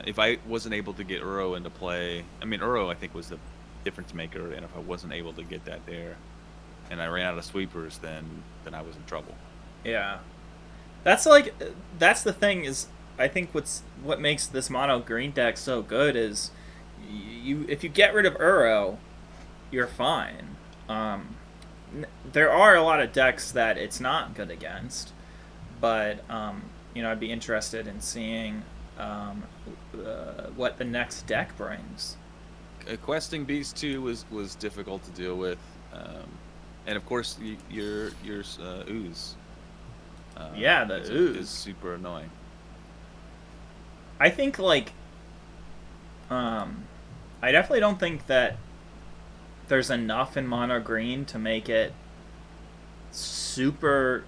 if I wasn't able to get Uro into play, Uro I think was the difference maker, and if I wasn't able to get that there, and I ran out of sweepers, then I was in trouble. Yeah, that's the thing is, I think what makes this mono green deck so good is if you get rid of Uro, you're fine. There are a lot of decks that it's not good against, but I'd be interested in seeing what the next deck brings. Questing Beast 2 was difficult to deal with, and of course your Ooze. The Ooze is super annoying. I think I definitely don't think that there's enough in mono green to make it super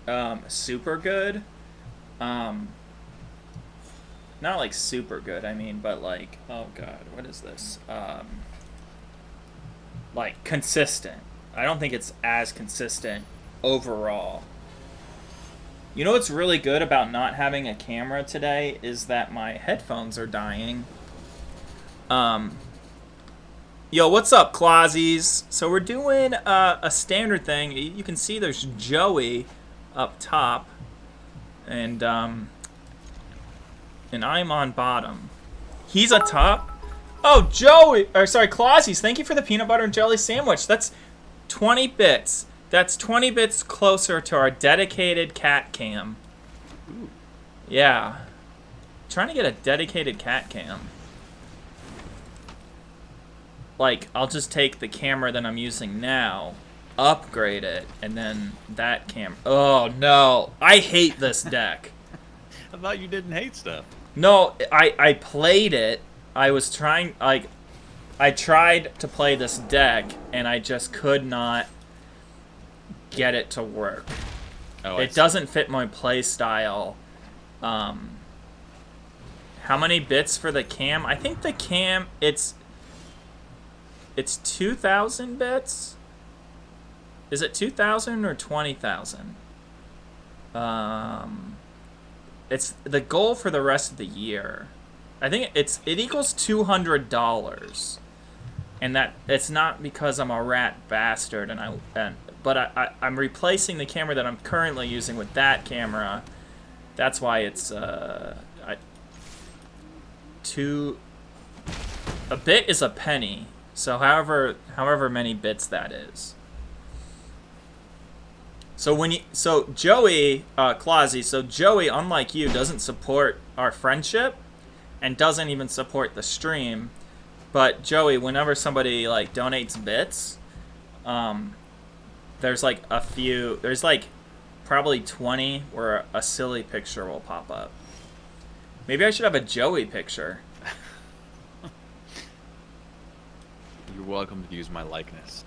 good. Not like super good, but oh god, what is this? Consistent. I don't think it's as consistent overall. You know what's really good about not having a camera today is that my headphones are dying. Yo, what's up, Clausies? So we're doing a standard thing. You can see there's Joey up top, and I'm on bottom. He's a top. Oh, Joey, Clausies, thank you for the peanut butter and jelly sandwich. That's 20 bits. That's 20 bits closer to our dedicated cat cam. Ooh. Yeah. Trying to get a dedicated cat cam. I'll just take the camera that I'm using now, upgrade it, and then that camera. Oh, no. I hate this deck. I thought you didn't hate stuff. No, I played it. I was trying, I tried to play this deck, and I just could not get it to work. Oh, it doesn't fit my play style. How many bits for the cam? I think the cam, it's 2,000 bits? Is it 2,000 or 20,000? It's the goal for the rest of the year. I think it equals $200, and that it's not because I'm a rat bastard, but I'm replacing the camera that I'm currently using with that camera. That's why it's a bit is a penny. So however many bits that is. So Joey Clausy, so Joey, unlike you, doesn't support our friendship and doesn't even support the stream. But Joey, whenever somebody donates bits, there's a few, there's probably 20 where a silly picture will pop up. Maybe I should have a Joey picture. You're welcome to use my likeness.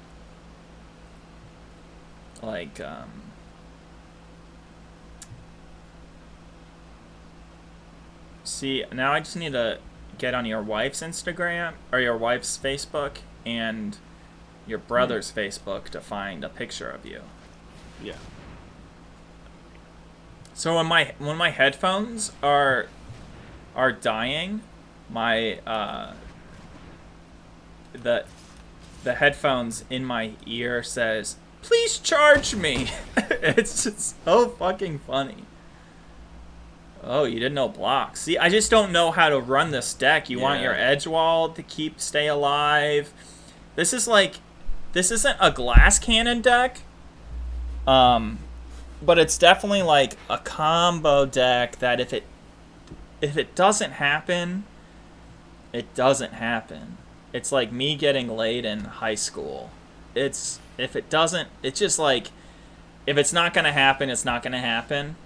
See, now I just need to get on your wife's Instagram, or your wife's Facebook, and your brother's Facebook to find a picture of you. Yeah. So when my headphones are are dying, my the headphones in my ear says, "Please charge me." It's just so fucking funny. Oh, you didn't know blocks. See, I just don't know how to run this deck. You want your edge wall to stay alive. This is like, this isn't a glass cannon deck. But it's definitely like a combo deck that if it doesn't happen, it doesn't happen. It's like me getting laid in high school. If it doesn't, it's just like, if it's not gonna happen, it's not gonna happen.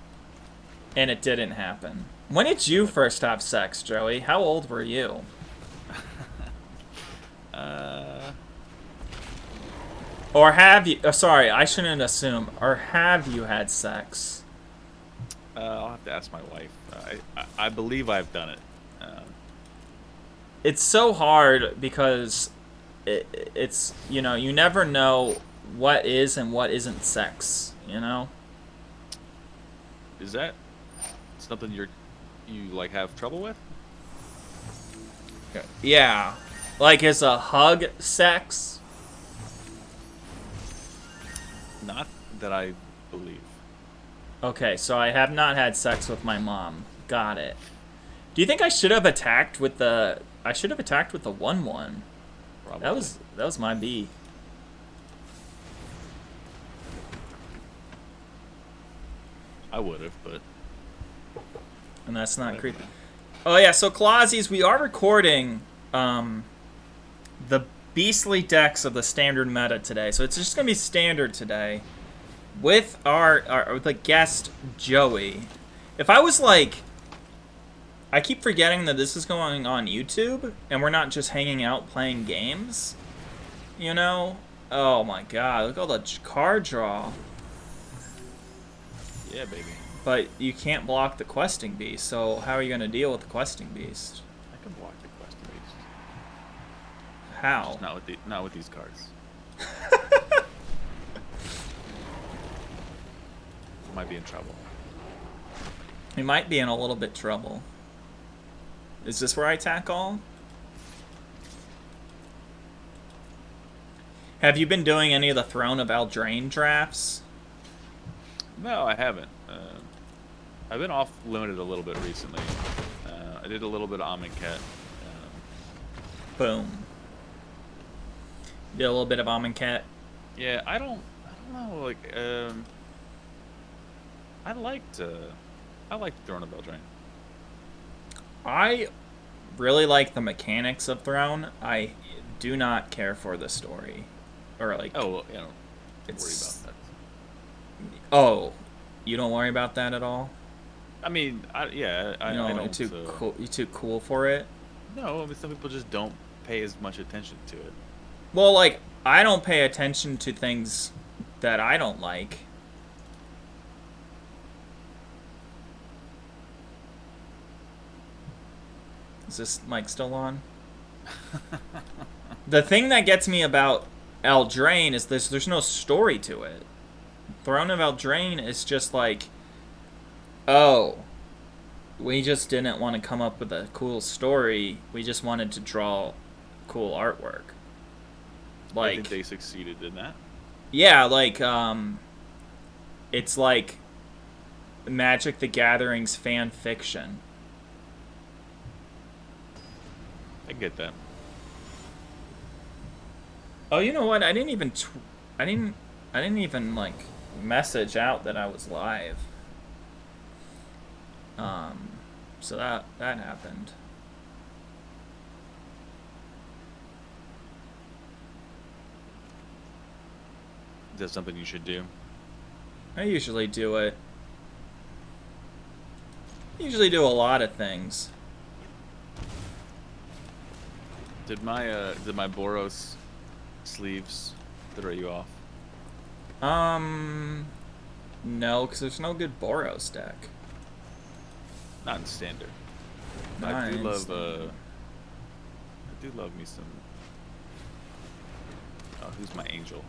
And it didn't happen. When did you first have sex, Joey? How old were you? Or have you... sorry, I shouldn't assume. Or have you had sex? I'll have to ask my wife. I believe I've done it. It's so hard because it's, you know, you never know what is and what isn't sex, you know? Is that something you like have trouble with? Yeah. Like, is a hug sex? Not that I believe. Okay, so I have not had sex with my mom. Got it. Do you think I should have attacked with the... I should have attacked with the 1/1. Probably. That was my B. I would have, but... And that's not creepy. Oh yeah, so Clausies, we are recording the beastly decks of the standard meta today. So it's just gonna be standard today with our the guest Joey. If I was like, I keep forgetting that this is going on YouTube and we're not just hanging out playing games. You know? Oh my god, look at all the card draw. Yeah, baby. But you can't block the questing beast, so how are you gonna deal with the questing beast? I can block the questing beast. How? Just not with these cards. Might be in trouble. We might be in a little bit trouble. Is this where I attack all? Have you been doing any of the Throne of Eldraine drafts? No, I haven't. I've been off limited a little bit recently. I did a little bit of Amonkhet. Boom. Did a little bit of Amonkhet. Yeah, I don't know. Like, I liked Throne of Eldraine. I really like the mechanics of Throne. I do not care for the story, or like. Oh, well, you know, don't worry it's. about that. Oh, you don't worry about that at all. I mean, I don't. You're too cool. You're too cool for it. No, I mean, some people just don't pay as much attention to it. Well, like, I don't pay attention to things that I don't like. Is this mic still on? The thing that gets me about Eldraine is there's no story to it. Throne of Eldraine is just like, oh, we just didn't want to come up with a cool story. We just wanted to draw cool artwork. Like, I think they succeeded in that. Yeah, like, it's like Magic the Gathering's fan fiction. I get that. Oh, you know what? I didn't even like message out that I was live. So that happened. Is that something you should do? I usually do it. I usually do a lot of things. Did my Boros sleeves throw you off? No, because there's no good Boros deck. Not in standard. Not I do in love standard. I do love me some. Oh, who's my angel?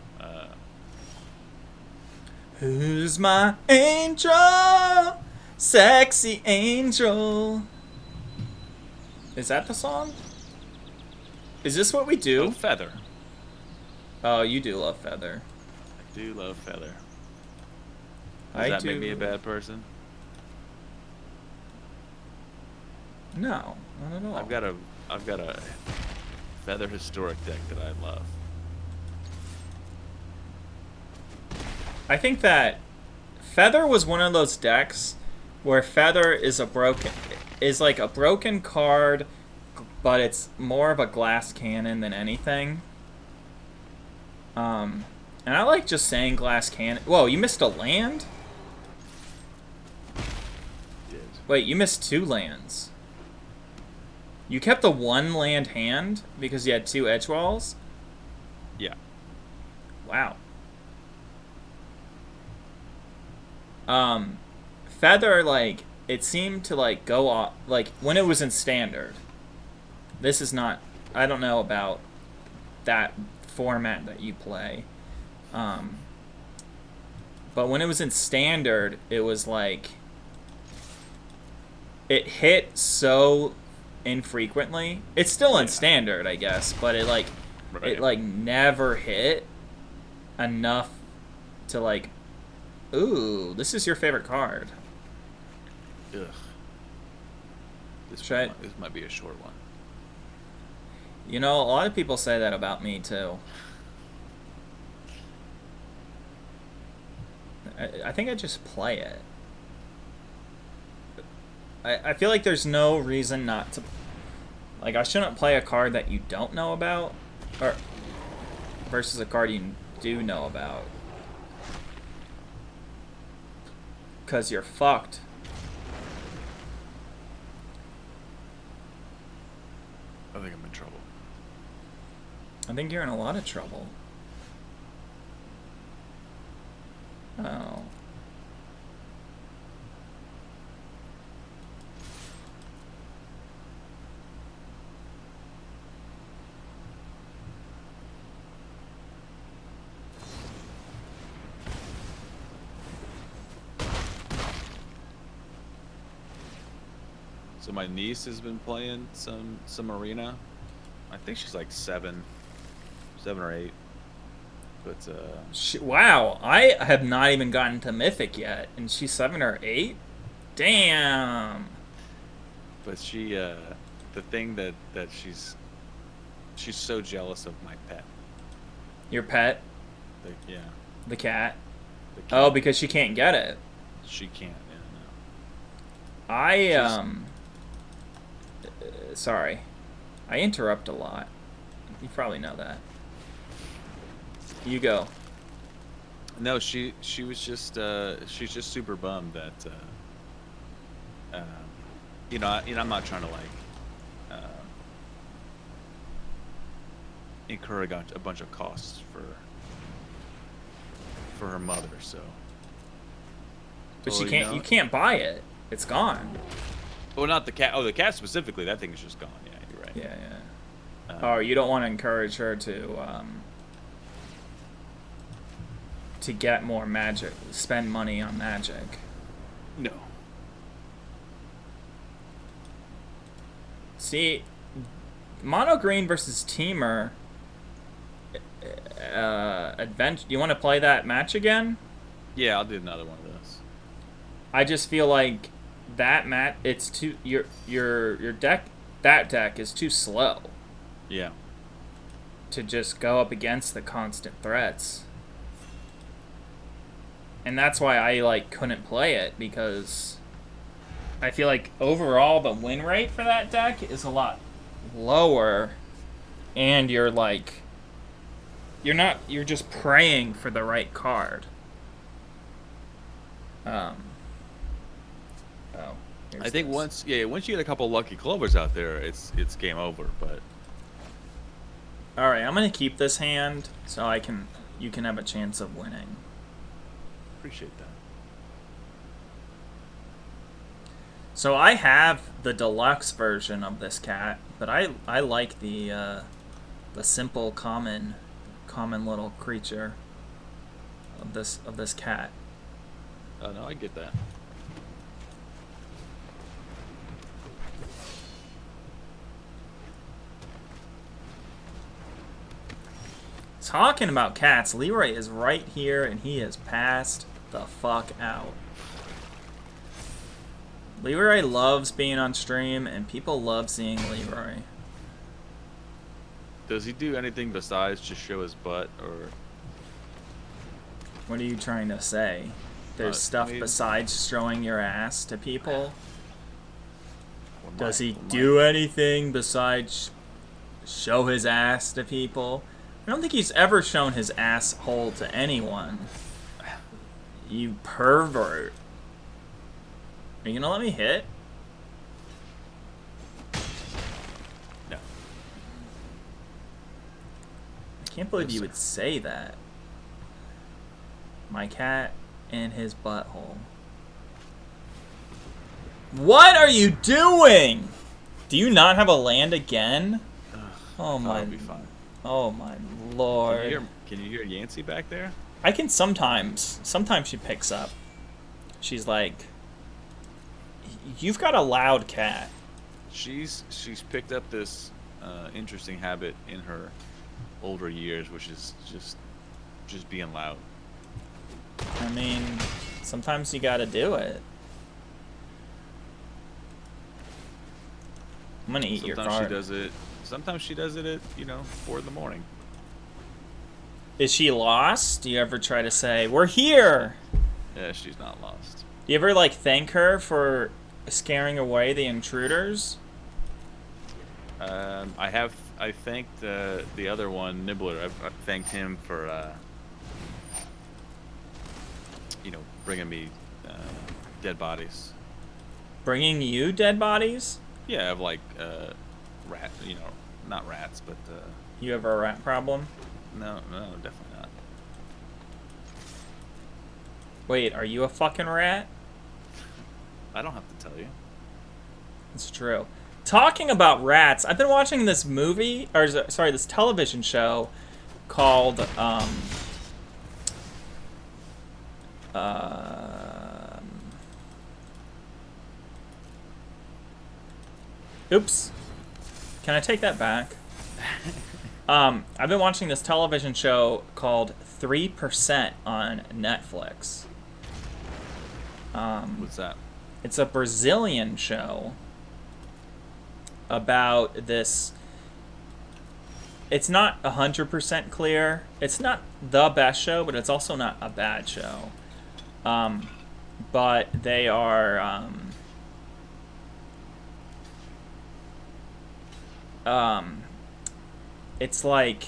Who's my angel? Sexy angel. Is that the song? Is this what we do? Oh, Feather. Oh, you do love Feather. I do love Feather. Does that make me a bad person? No, not at all. I've got a Feather historic deck that I love. I think that Feather was one of those decks where Feather is like a broken card, but it's more of a glass cannon than anything. And I like just saying glass cannon. Whoa, you missed a land? Did. Wait, you missed 2 lands. You kept the 1 land hand because you had 2 edge walls? Yeah. Wow. Feather, like, it seemed to, like, go off, like, when it was in standard. This is not, I don't know about that format that you play. But when it was in standard, it was like, it hit so infrequently. It's still in standard, I guess, but it, like, it, like, never hit enough to, like, ooh, this is your favorite card. Ugh. This might be a short one. You know, a lot of people say that about me, too. I think I just play it. I feel like there's no reason not to... Like, I shouldn't play a card that you don't know about, or versus a card you do know about. Because you're fucked. I think I'm in trouble. I think you're in a lot of trouble. Oh. So my niece has been playing some arena. I think she's like 7 or 8. But Wow, I have not even gotten to Mythic yet, and she's 7 or 8. Damn. But she, the thing that she's so jealous of my pet. Your pet? Yeah. The cat? The cat. Oh, because she can't get it. She can't. Yeah, no. Sorry. I interrupt a lot. You probably know that. You go. No, she was just she's just super bummed that you know I'm not trying to like incur a bunch of costs for her mother, so. But she can't. You can't buy it. It's gone. Well, not the cat. Oh, the cat specifically. That thing is just gone. Yeah, you're right. Yeah. Oh, you don't want to encourage her to get more magic, spend money on magic. No. See, Mono Green versus Teamer. Adventure. You want to play that match again? Yeah, I'll do another one of those. I just feel like that it's too your deck. That deck is too slow. Yeah. To just go up against the constant threats. And that's why I like couldn't play it, because I feel like overall the win rate for that deck is a lot lower, and you're just praying for the right card. I think once you get a couple lucky clovers out there, it's game over. But all right, I'm gonna keep this hand so you can have a chance of winning. Appreciate that. So I have the deluxe version of this cat, but I like the simple common little creature of this cat. Oh no, I get that. Talking about cats, Leroy is right here, and he has passed the fuck out. Leroy loves being on stream, and people love seeing Leroy. Does he do anything besides just show his butt, or? What are you trying to say? There's stuff besides showing your ass to people? Does he do anything besides show his ass to people? I don't think he's ever shown his asshole to anyone. You pervert. Are you gonna let me hit? No. I can't believe you would say that. My cat and his butthole. What are you doing? Do you not have a land again? Oh my. That'll be fine. Oh my lord. Can you hear Yancey back there? I can sometimes. Sometimes she picks up. She's like, "You've got a loud cat." She's picked up this interesting habit in her older years, which is just being loud. I mean, sometimes you gotta do it. I'm gonna eat your card. Sometimes she does it at 4 in the morning. Is she lost? Do you ever try to say, "We're here"? Yeah, she's not lost. Do you ever like thank her for scaring away the intruders? I thanked the other one, Nibbler. I thanked him for bringing me dead bodies. Bringing you dead bodies? Yeah, of like rat. Not rats, but. You have a rat problem? No, definitely not. Wait, are you a fucking rat? I don't have to tell you. It's true. Talking about rats, I've been watching this movie, or sorry, this television show called oops. Can I take that back? I've been watching this television show called 3% on Netflix. What's that? It's a Brazilian show about this. It's not 100% clear. It's not the best show, but it's also not a bad show. But they are it's like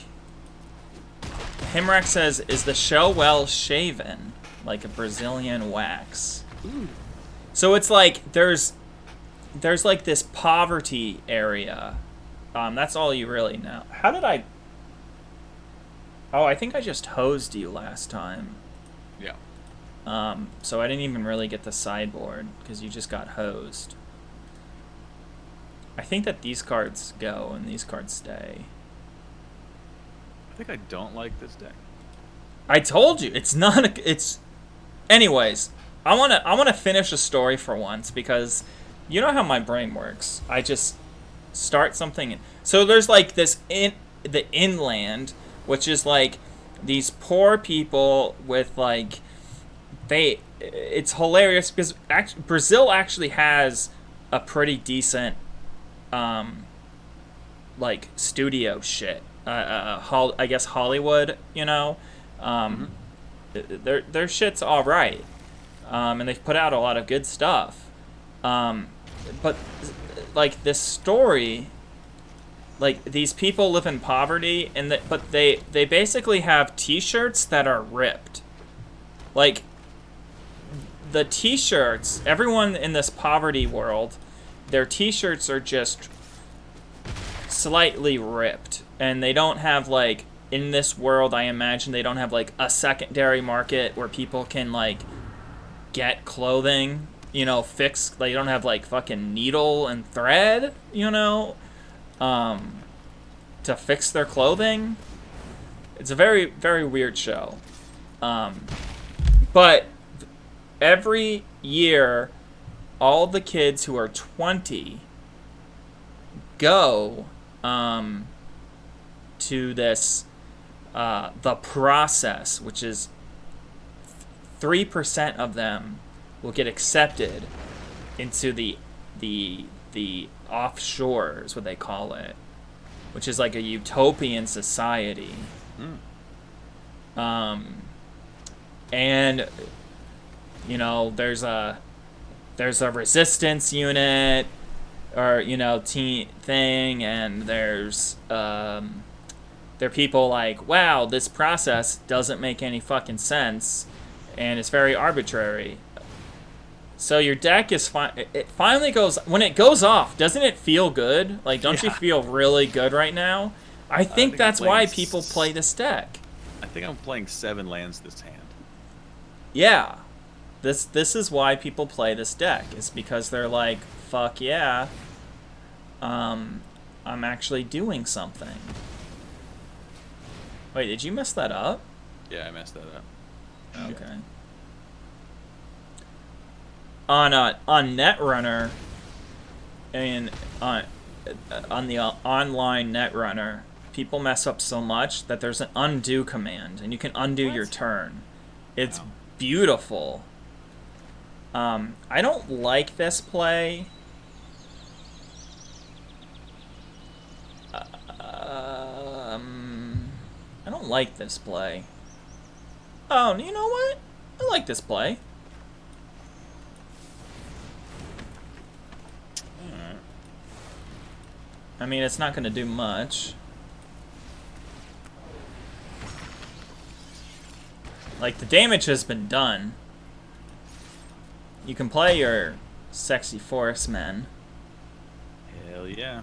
Himrex says, "Is the show well shaven like a Brazilian wax?" Ooh. So it's like there's like this poverty area. That's all you really know. How did I? Oh, I think I just hosed you last time. Yeah. So I didn't even really get the sideboard because you just got hosed. I think that these cards go and these cards stay. I think I don't like this deck. I told you it's not. It's. Anyways, I wanna finish a story for once because you know how my brain works. I just start something. So there's like this in the inland, which is like these poor people with like it's hilarious because Brazil actually has a pretty decent like studio shit. I guess Hollywood, their shit's all right, and they've put out a lot of good stuff. But like this story, like these people live in poverty, but they basically have T-shirts that are ripped. Like the T-shirts, everyone in this poverty world, their T-shirts are just slightly ripped, and they don't have like in this world. I imagine they don't have like a secondary market where people can like get clothing. Fix. They don't have like fucking needle and thread. To fix their clothing. It's a very, very weird show. But every year, all the kids who are 20 go to this the process, which is 3% of them will get accepted into the offshore is what they call it, which is like a utopian society. And you know, there's a resistance unit or team thing, and there's there are people like, wow, this process doesn't make any fucking sense and it's very arbitrary. So your deck is it finally goes, when it goes off, doesn't it feel good? Like, don't you feel really good right now? I think that's why people play this deck. I think I'm playing 7 lands this hand. Yeah. This is why people play this deck. It's because they're like, fuck yeah. I'm actually doing something. Wait, did you mess that up? Yeah, I messed that up. Okay. On Netrunner, and on the online Netrunner, people mess up so much that there's an undo command, and you can undo your turn. It's beautiful. I don't like this play. I don't like this play. Oh, you know what? I like this play. Alright. I mean, it's not going to do much. Like, the damage has been done. You can play your sexy forest men. Hell yeah.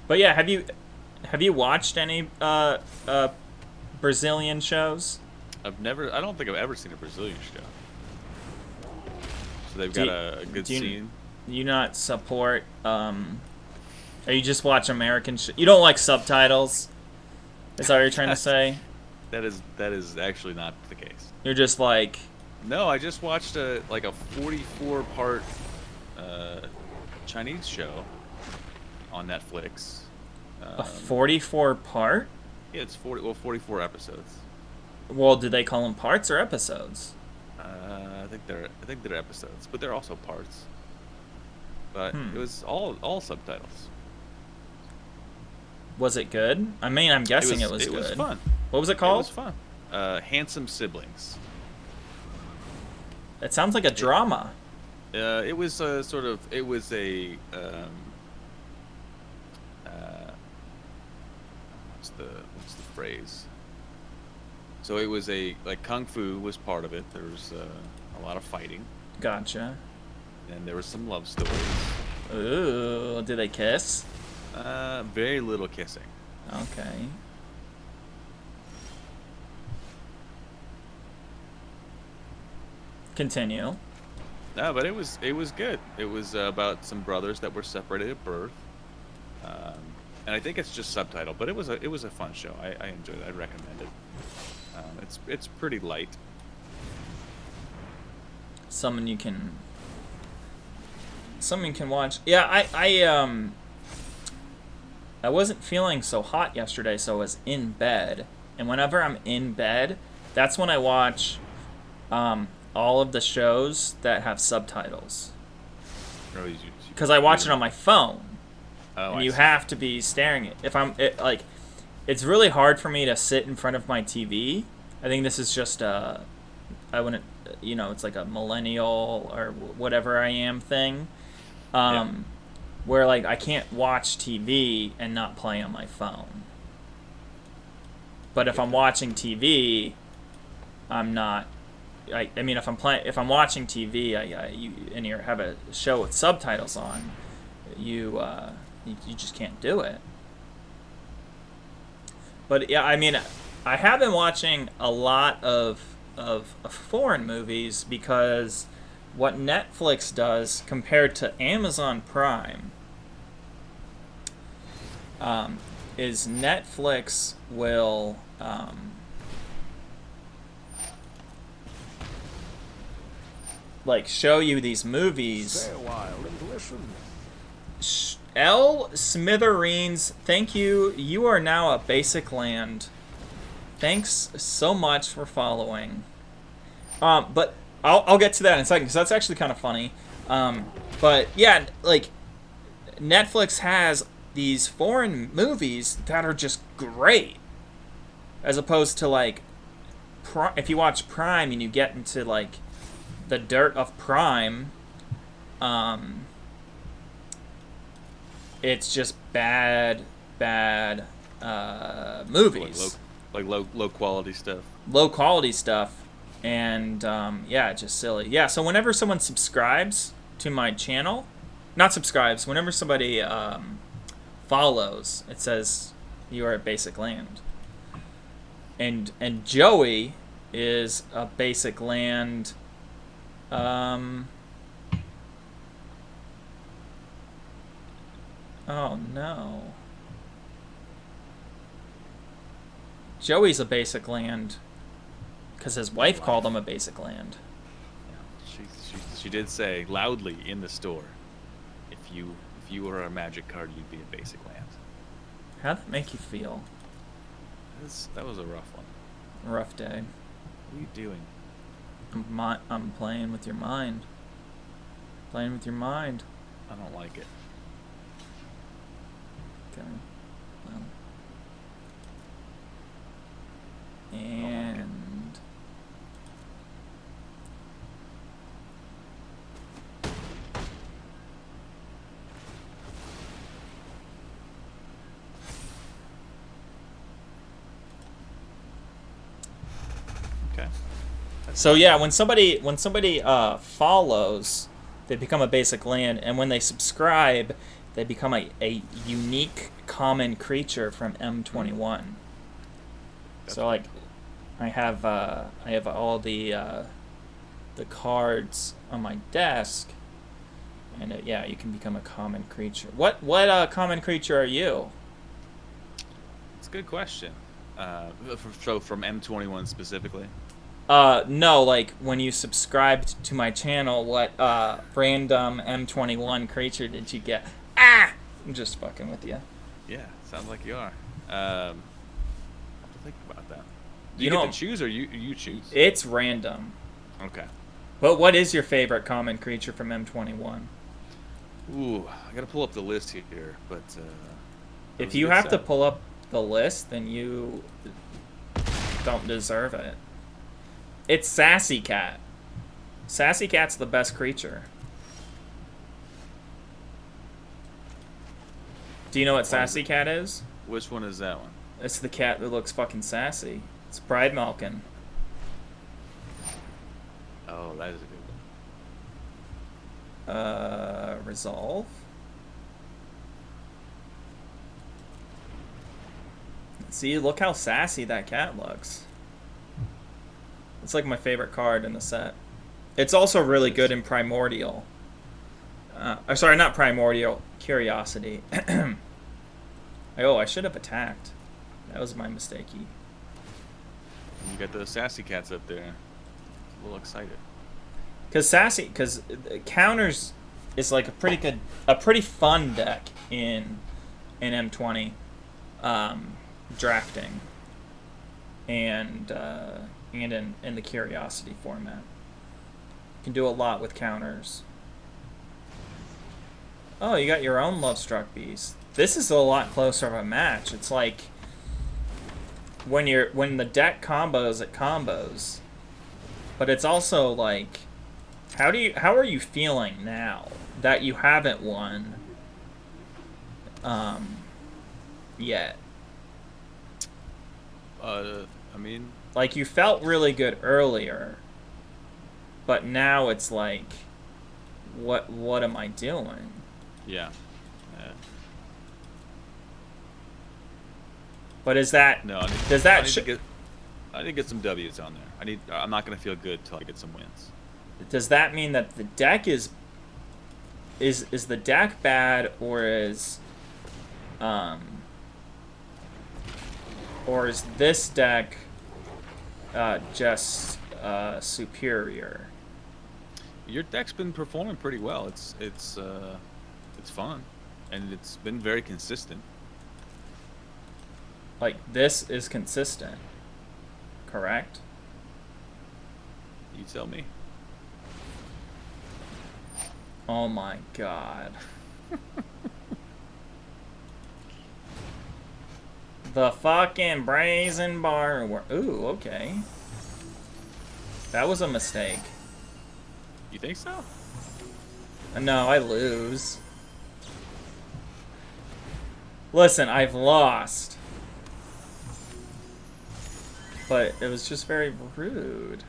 But yeah, have you watched any Brazilian shows? I don't think I've ever seen a Brazilian show. So they've got a good scene. Do you not support or you just watch American you don't like subtitles? Is that what you're trying to say? That is actually not the case. You're just like, no, I just watched a 44-part Chinese show on Netflix. A 44-part? Yeah, it's 44 episodes. Well, do they call them parts or episodes? I think they're episodes, but they're also parts. But it was all subtitles. Was it good? I mean, I'm guessing it was good. It was fun. What was it called? It was fun. Handsome Siblings. It sounds like a drama. It was a what's the phrase? So it was kung fu was part of it. There was a lot of fighting. Gotcha. And there was some love stories. Ooh, did they kiss? Very little kissing. Okay. Continue. No, but it was good. It was about some brothers that were separated at birth. And I think it's just subtitled, but it was a fun show. I enjoyed it. I'd recommend it. It's pretty light. Someone you can watch. Yeah, I wasn't feeling so hot yesterday, so I was in bed. And whenever I'm in bed, that's when I watch all of the shows that have subtitles. Because I watch it on my phone. Oh, and you have to be staring at it's really hard for me to sit in front of my TV. I think this is just I wouldn't, it's like a millennial or whatever I am thing. Where I can't watch TV and not play on my phone. But if I'm watching TV, I'm not. I mean, if I'm watching TV, and you have a show with subtitles on, you just can't do it. But yeah, I mean, I have been watching a lot of foreign movies because what Netflix does compared to Amazon Prime is Netflix will like show you these movies. Stay a while and listen. L. Smithereens, thank you. You are now a basic land. Thanks so much for following. But I'll get to that in a second because that's actually kind of funny. But yeah, like Netflix has these foreign movies that are just great, as opposed to like if you watch Prime and you get into like the dirt of Prime, it's just bad movies. Like low quality stuff. Low quality stuff. And, yeah, just silly. Yeah, so whenever someone subscribes to my channel, not subscribes, whenever somebody follows, it says you are at Basic Land. And Joey is a Basic Land, oh no. Joey's a Basic Land because his wife called him a basic land. Yeah, she did say loudly in the store, if you were a magic card, you'd be a basic land. How'd that make you feel? That was a rough one. Rough day. What are you doing? I'm playing with your mind. Playing with your mind. I don't like it. Okay. Well. And okay. So yeah, when somebody follows, they become a basic land, and when they subscribe, they become a unique common creature from M21. So like, I have all the cards on my desk, and yeah, you can become a common creature. What common creature are you? It's a good question. So from M21 specifically. No, like when you subscribed to my channel, what random M21 creature did you get? Ah! I'm just fucking with you. Yeah, sounds like you are. I'll have to think about that. Do you know, get to choose or you choose? It's random. Okay. But what is your favorite common creature from M21? Ooh, I gotta pull up the list here, but if you have to pull up the list, then you don't deserve it. It's Sassy Cat. Sassy Cat's the best creature. Do you know what Sassy Cat is? Which one is that one? It's the cat that looks fucking sassy. It's Pride Malkin. Oh, that is a good one. Resolve. See, look how sassy that cat looks. It's like my favorite card in the set. It's also really good in Primordial. Sorry, not Primordial. Curiosity. Oh, I should have attacked. That was my mistakey. You got the sassy cats up there. A little excited. Because counters is like a pretty fun deck in M20 drafting, and in the Curiosity format. You can do a lot with counters. Oh, you got your own Lovestruck Beast. This is a lot closer of a match. It's like when the deck combos, it combos. But it's also like, how are you feeling now that you haven't won yet? I mean, like, you felt really good earlier, but now it's like, what am I doing? Yeah. But is that no? I need to get some W's on there. I'm not gonna feel good till I get some wins. Does that mean that the deck is the deck bad, or is this deck just superior? Your deck's been performing pretty well. It's fun, and it's been very consistent. Like, this is consistent, correct? You tell me. Oh my god. The fucking brazen bar. Ooh, okay. That was a mistake. You think so? No, I lose. Listen, I've lost. But it was just very rude.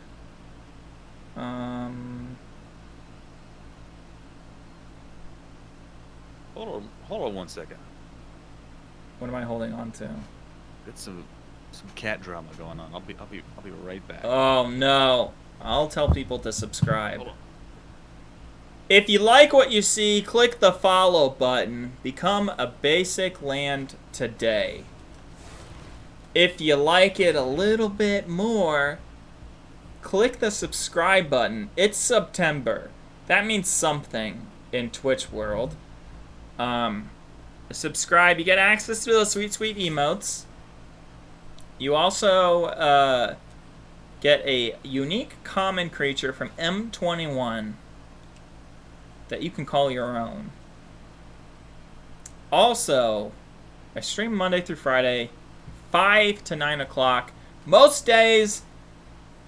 Hold on 1 second. What am I holding on to? Got some cat drama going on. I'll be right back. Oh no. I'll tell people to subscribe. Hold on. If you like what you see, click the follow button. Become a basic land today. If you like it a little bit more, click the subscribe button. It's September. That means something in Twitch world. Subscribe. You get access to those sweet, sweet emotes. You also get a unique common creature from M21 that you can call your own. Also, I stream Monday through Friday, 5 to 9 o'clock. Most days,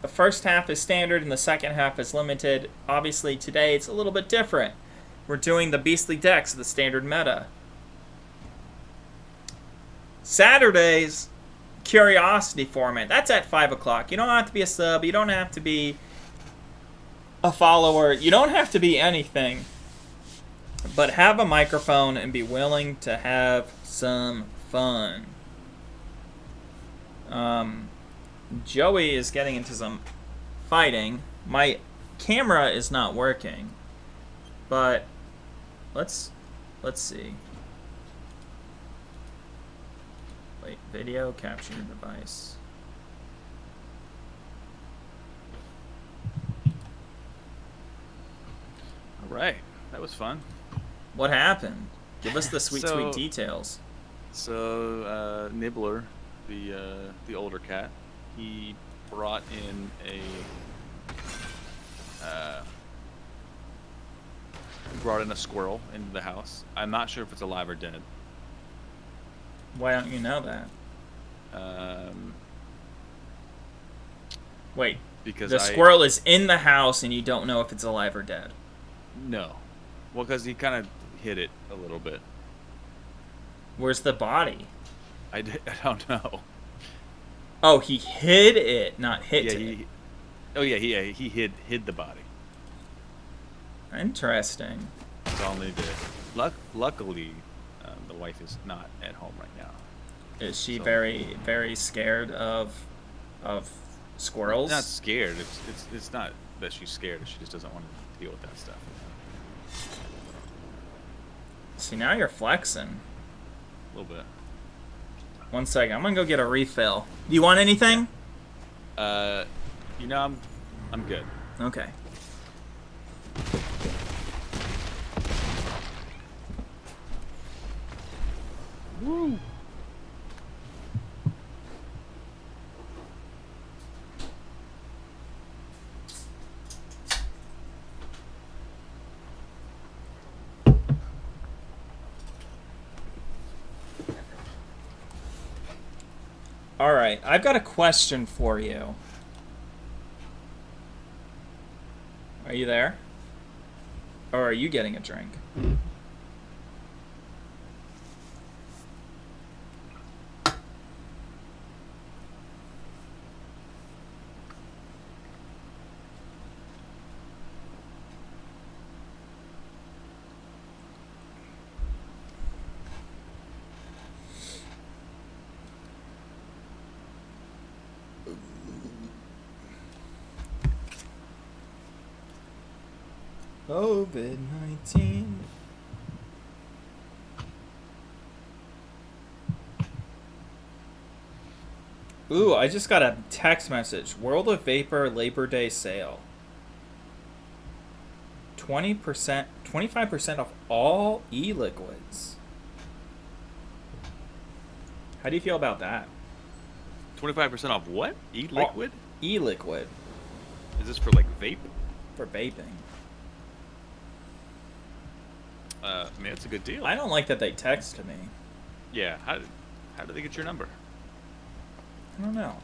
the first half is standard and the second half is limited. Obviously, today it's a little bit different. We're doing the beastly decks of the standard meta. Saturdays, curiosity format. That's at 5 o'clock. You don't have to be a sub. You don't have to be a follower. You don't have to be anything. But have a microphone and be willing to have some fun. Joey is getting into some fighting. My camera is not working. But let's see. Wait, video capture device. All right, that was fun. What happened? Give us the sweet, sweet details. So, Nibbler, the older cat, he brought in a squirrel into the house. I'm not sure if it's alive or dead. Why don't you know that? Wait, because the squirrel is in the house and you don't know if it's alive or dead. No. Well, because he kind of hit it a little bit. Where's the body? I don't know. Oh, he hid it, not hit it. He hid the body. Interesting. That's all they did. Luckily, the wife is not at home right now. Is she very, very scared of squirrels? Not scared. It's not that she's scared. She just doesn't want to deal with that stuff. See, now you're flexing. A little bit. 1 second. I'm gonna go get a refill. Do you want anything? I'm good. Okay. Woo. All right, I've got a question for you. Are you there? Or are you getting a drink? COVID-19. Ooh, I just got a text message. World of Vapor Labor Day sale. 20%, 25% off all e-liquids. How do you feel about that? 25% off what? E-liquid? E-liquid. Is this for like vape? For vaping. Man, it's a good deal. I don't like that they text me. Yeah, how did they get your number? I don't know.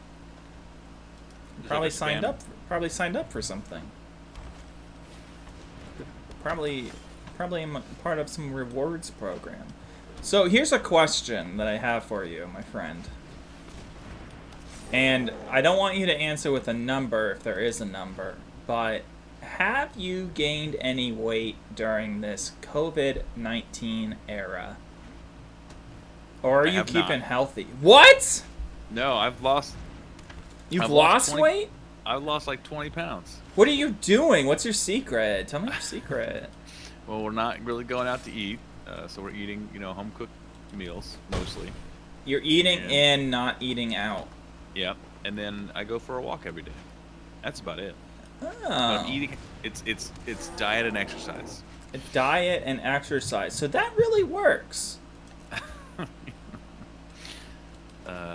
Is Probably that signed spam? up. Probably signed up for something. Probably am part of some rewards program. So here's a question that I have for you, my friend. And I don't want you to answer with a number if there is a number, but have you gained any weight during this COVID-19 era? Or are you keeping healthy? What? No, I've lost. You've lost weight? I've lost like 20 pounds. What are you doing? What's your secret? Tell me your secret. Well, we're not really going out to eat, so we're eating, home-cooked meals mostly. You're eating in, not eating out. Yep, and then I go for a walk every day. That's about it. Oh. But I'm eating. It's diet and exercise. Diet and exercise. So that really works.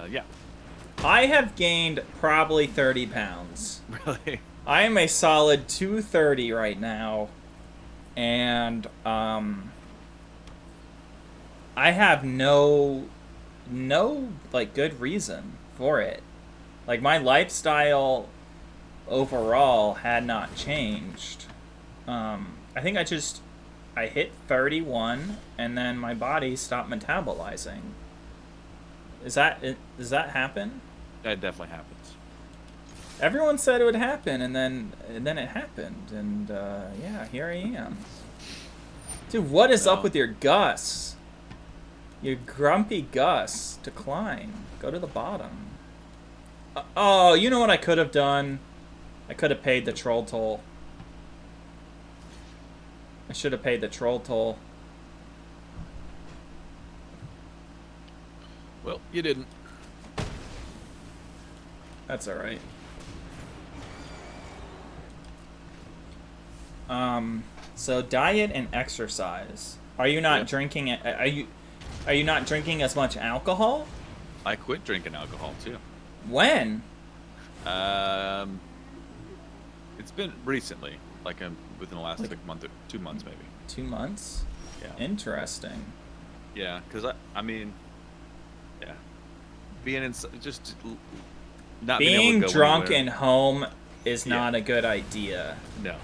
Yeah. I have gained probably 30 pounds. Really? I am a solid 230 right now. And I have no like good reason for it. Like my lifestyle overall had not changed. I think I hit 31 and then my body stopped metabolizing. Does that happen? That definitely happens. Everyone said it would happen, and then it happened, and yeah, here I am. Dude, what is up with your Gus? Your grumpy Gus. Decline. Go to the bottom. Oh, you know what I could have done? I could have paid the troll toll. I should have paid the troll toll. Well, you didn't. That's all right. So diet and exercise. Are you not drinking? Are you not drinking as much alcohol? I quit drinking alcohol too. When? It's been recently, like within the last month or 2 months maybe. 2 months? Yeah. Interesting. Yeah, because I mean, yeah, being in just not being able to go drunk anywhere. and home is not a good idea. No,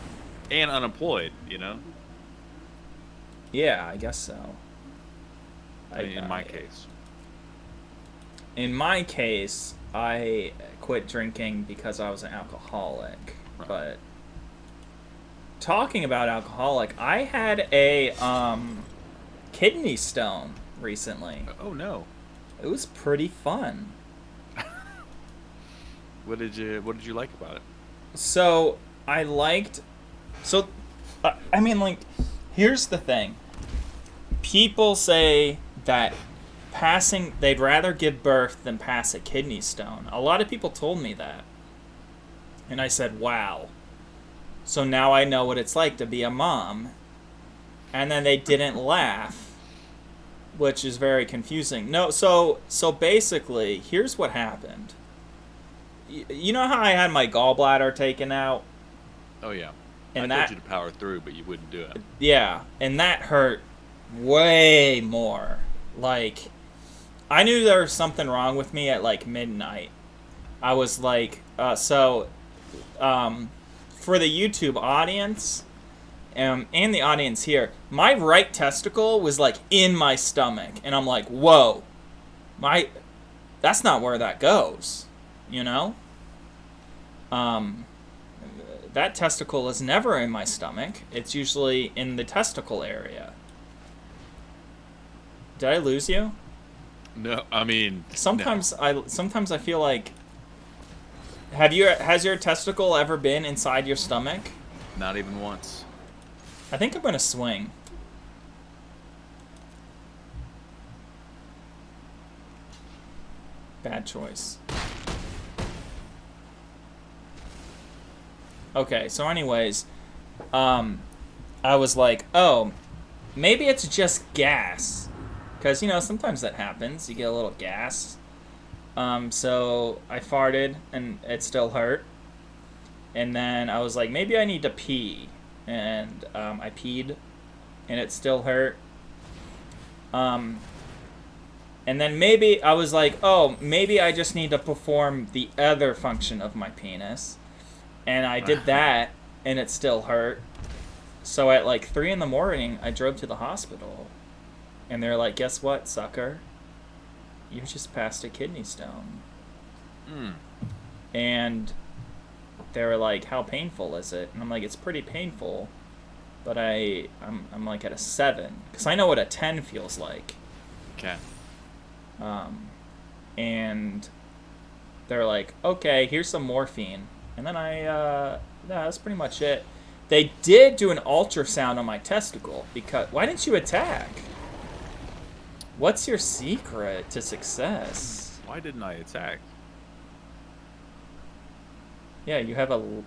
and unemployed, Yeah, I guess so. In my case. In my case, I quit drinking because I was an alcoholic. Right. But talking about alcoholic, I had a kidney stone recently. Oh no. It was pretty fun. What did you like about it? So I liked. So, I mean, like, here's the thing. People say that they'd rather give birth than pass a kidney stone. A lot of people told me that. And I said, wow. So now I know what it's like to be a mom. And then they didn't laugh, which is very confusing. No, so basically, here's what happened. You know how I had my gallbladder taken out? Oh yeah. And I told you to power through, but you wouldn't do it. Yeah, and that hurt way more. Like, I knew there was something wrong with me at like midnight. I was like, for the YouTube audience, and the audience here, my right testicle was like in my stomach, and I'm like, whoa, that's not where that goes, That testicle is never in my stomach. It's usually in the testicle area. Did I lose you? No, I mean. Sometimes I feel like. Has your testicle ever been inside your stomach? Not even once. I think I'm gonna swing. Bad choice. Okay, so anyways, I was like, oh, maybe it's just gas. Because, sometimes that happens. You get a little gas. So I farted, and it still hurt. And then I was like, maybe I need to pee. And I peed, and it still hurt. And then maybe I was like, oh, maybe I just need to perform the other function of my penis. And I did that, and it still hurt. So at like 3 in the morning, I drove to the hospital. And they're like, guess what, sucker? You just passed a kidney stone. And they were like, how painful is it? And I'm like, it's pretty painful. But I'm like at a 7. Because I know what a 10 feels like. Okay. And they're like, okay, here's some morphine. And then that's pretty much it. They did do an ultrasound on my testicle. Because why didn't you attack? What's your secret to success? Why didn't I attack? Yeah, you could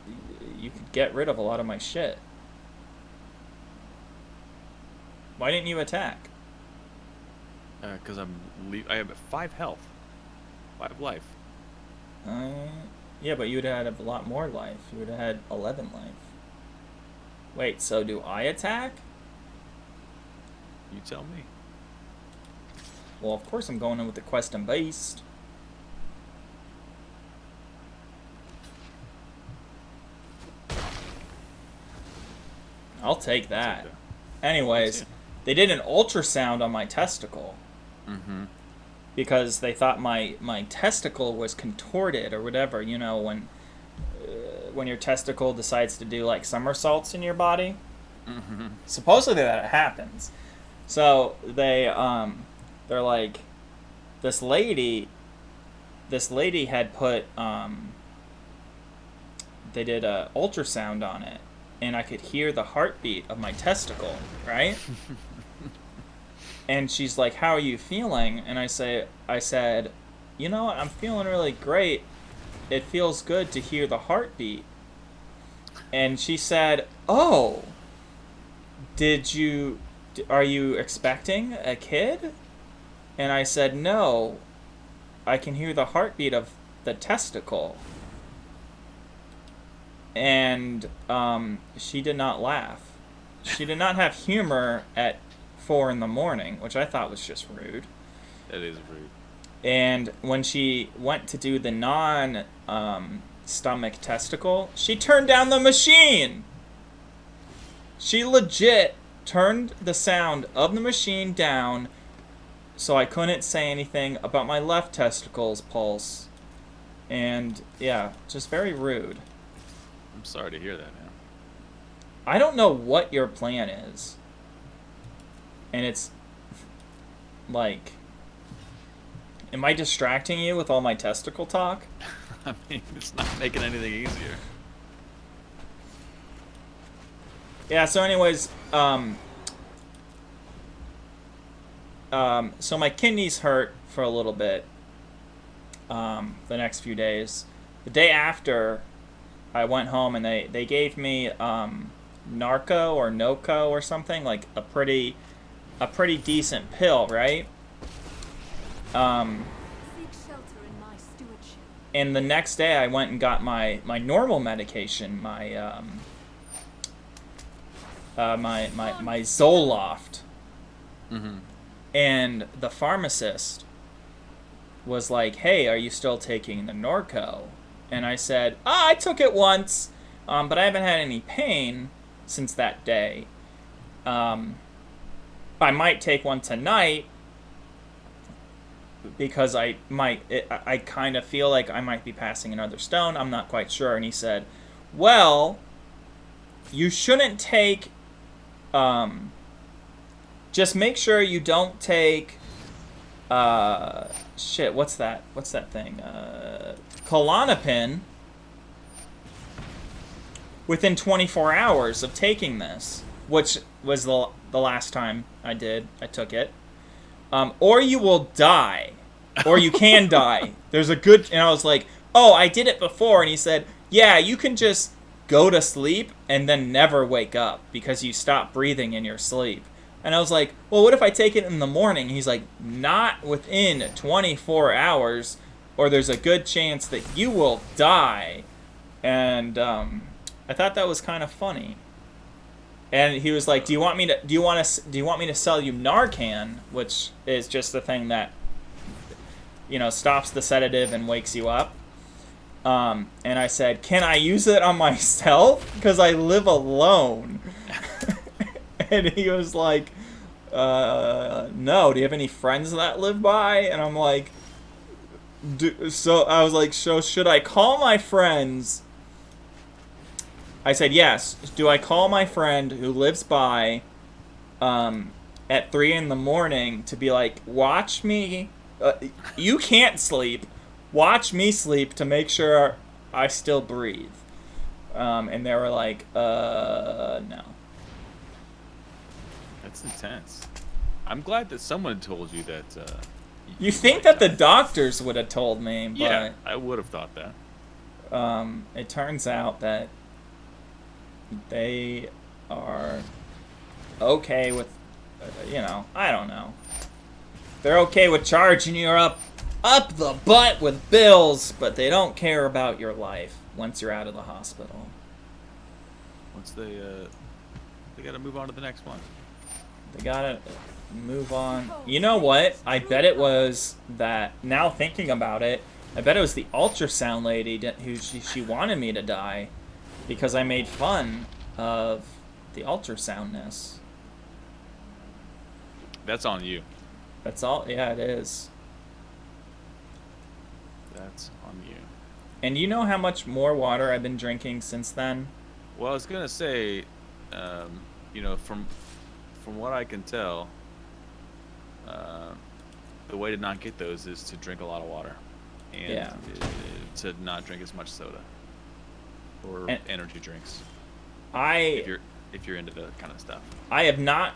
get rid of a lot of my shit. Why didn't you attack? Because I have 5 health. 5 life. Yeah, but you would have had a lot more life. You would have had 11 life. Wait, so do I attack? You tell me. Well, of course I'm going in with the quest and beast. I'll take that. Anyways, they did an ultrasound on my testicle. Because they thought my testicle was contorted or whatever. You know, when your testicle decides to do like somersaults in your body. Supposedly that happens. So they're like, this lady had put they did a ultrasound on it, and I could hear the heartbeat of my testicle, right? And she's like, how are you feeling? And I said, you know what, I'm feeling really great. It feels good to hear the heartbeat. And she said, oh, are you expecting a kid? And I said, no, I can hear the heartbeat of the testicle. And she did not laugh. She did not have humor at 4 in the morning, which I thought was just rude. That is rude. And when she went to do the non-stomach testicle, she turned down the machine. She legit turned the sound of the machine down so I couldn't say anything about my left testicle's pulse. And, yeah, just very rude. I'm sorry to hear that, man. I don't know what your plan is. And it's, like, am I distracting you with all my testicle talk? I mean, it's not making anything easier. Yeah, so anyways, so my kidneys hurt for a little bit, the next few days. The day after, I went home and they gave me, Narco or Noco or something, like a pretty decent pill, right? And the next day I went and got my normal medication, my Zoloft. And the pharmacist was like, hey, are you still taking the Norco? And I said, I took it once, but I haven't had any pain since that day. I might take one tonight because I kind of feel like I might be passing another stone. I'm not quite sure. And he said, well, you shouldn't take, just make sure you don't take, what's that thing? Klonopin within 24 hours of taking this, which was the last time I took it. Or you will die. Or you can die. There's a good... And I was like, oh, I did it before. And he said, yeah, you can just go to sleep and then never wake up because you stop breathing in your sleep. And I was like, well, what if I take it in the morning? He's like, not within 24 hours, or there's a good chance that you will die. And I thought that was kind of funny. And he was like, do you want me to sell you Narcan, which is just the thing that, you know, stops the sedative and wakes you up. And I said, can I use it on myself? Because I live alone. And he was like, no. Do you have any friends that live by? And I'm like, so should I call my friends? I said, yes. Do I call my friend who lives by at 3 in the morning to be like, watch me? You can't sleep. Watch me sleep to make sure I still breathe. And they were like, no. That's intense. I'm glad that someone told you that. You think that the doctors would have told me, but yeah, I would have thought that. It turns out that they are okay with, you know, I don't know. They're okay with charging you up the butt with bills, but they don't care about your life once you're out of the hospital. Once they gotta move on to the next one. They gotta move on. You know what? I bet it was that, now thinking about it, I bet it was the ultrasound lady who she wanted me to die because I made fun of the ultrasoundness. That's on you. That's all. Yeah, it is. That's on you. And you know how much more water I've been drinking since then? Well, I was gonna say, you know, from what I can tell, the way to not get those is to drink a lot of water, and to not drink as much soda or energy drinks. If you're into that kind of stuff. I have not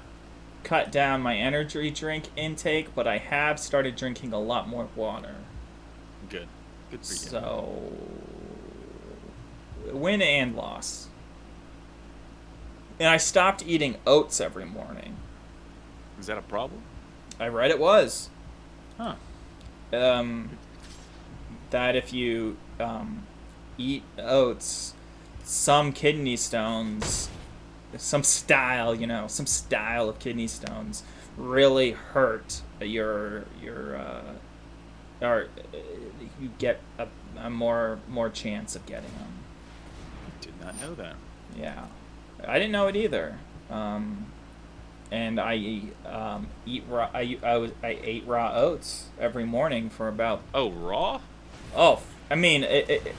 cut down my energy drink intake, but I have started drinking a lot more water. Good for you. So, win and loss. And I stopped eating oats every morning. Is that a problem? I read it was. Huh. That if you eat oats, some kidney stones, some style of kidney stones really hurt your or you get a more chance of getting them. Did not know that. Yeah, I didn't know it either. And I ate raw oats every morning for about. Oh, raw? Oh, I mean it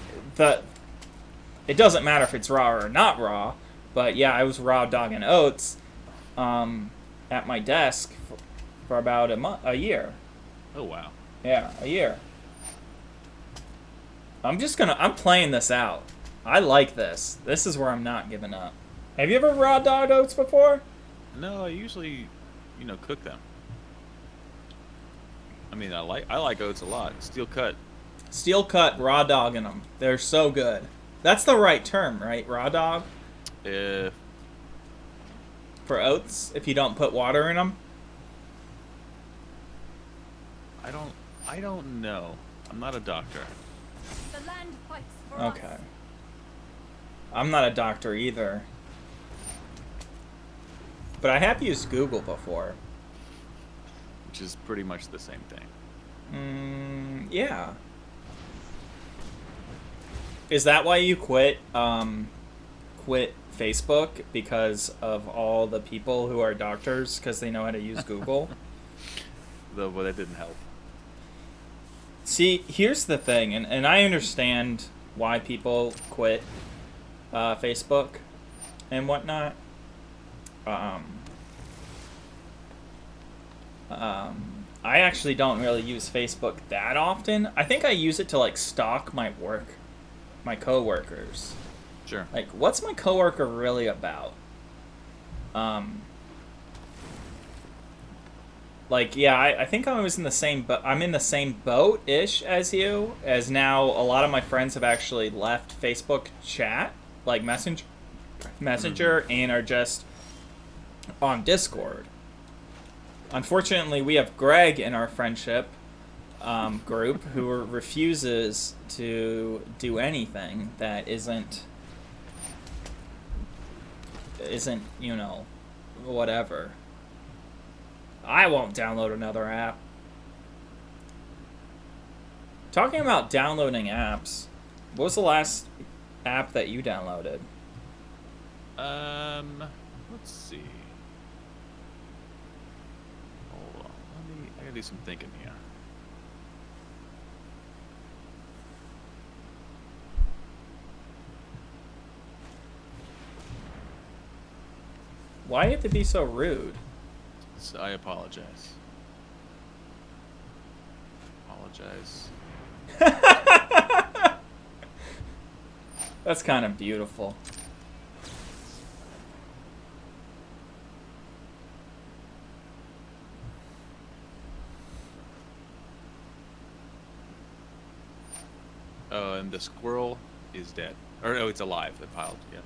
doesn't matter if it's raw or not raw, but yeah, I was raw dogging oats, at my desk for about a year. Oh wow. Yeah, a year. I'm playing this out. I like this. This is where I'm not giving up. Have you ever raw dogged oats before? No, I usually, cook them. I mean, I like oats a lot. Steel cut, raw dogging them. They're so good. That's the right term, right? Raw dog? For oats, if you don't put water in them? I don't know. I'm not a doctor. The land fights for Okay. us. I'm not a doctor either. But I have used Google before. Which is pretty much the same thing. Yeah. Is that why you quit Facebook? Because of all the people who are doctors because they know how to use Google? Well, that didn't help. See, here's the thing, and I understand why people quit Facebook and whatnot. I actually don't really use Facebook that often. I think I use it to stalk my coworkers. Sure. What's my coworker really about? I think I was in the same I'm in the same boat-ish as you, as now a lot of my friends have actually left Facebook chat like Messenger and are just on Discord. Unfortunately, we have Greg in our friendship group who refuses to do anything that isn't, you know, whatever. I won't download another app. Talking about downloading apps, what was the last app that you downloaded? Let's see. Hold on. I gotta do some thinking here. Why do you have to be so rude? So I apologize. Apologize. That's kind of beautiful. Oh, and the squirrel is dead. Or no, it's alive. It piled. Yeah.